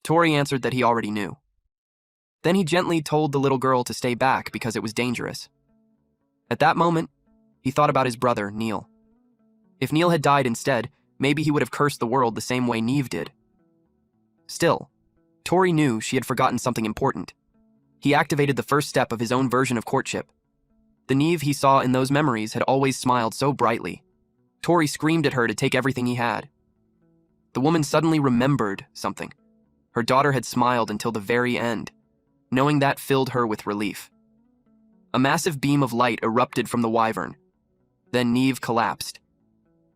Speaker 1: Tori answered that he already knew. Then he gently told the little girl to stay back because it was dangerous. At that moment, he thought about his brother, Neil. If Neil had died instead, maybe he would have cursed the world the same way Nive did. Still, Tori knew she had forgotten something important. He activated the first step of his own version of courtship. The Nive he saw in those memories had always smiled so brightly. Tori screamed at her to take everything he had. The woman suddenly remembered something. Her daughter had smiled until the very end. Knowing that filled her with relief. A massive beam of light erupted from the wyvern. Then Nive collapsed.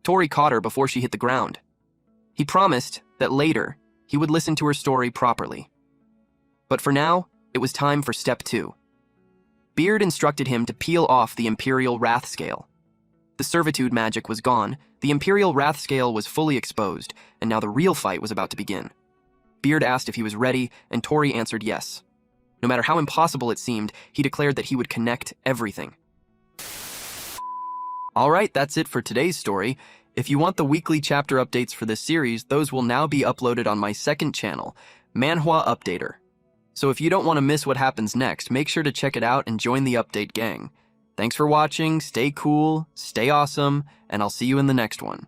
Speaker 1: Tori caught her before she hit the ground. He promised that later he would listen to her story properly. But for now, it was time for step 2. Beard instructed him to peel off the Imperial Wrath Scale. The servitude magic was gone, the Imperial Wrath Scale was fully exposed, and now the real fight was about to begin. Beard asked if he was ready, and Tori answered yes. No matter how impossible it seemed, he declared that he would connect everything. Alright, that's it for today's story. If you want the weekly chapter updates for this series, those will now be uploaded on my second channel, Manhwa Updater. So if you don't want to miss what happens next, make sure to check it out and join the update gang. Thanks for watching, stay cool, stay awesome, and I'll see you in the next one.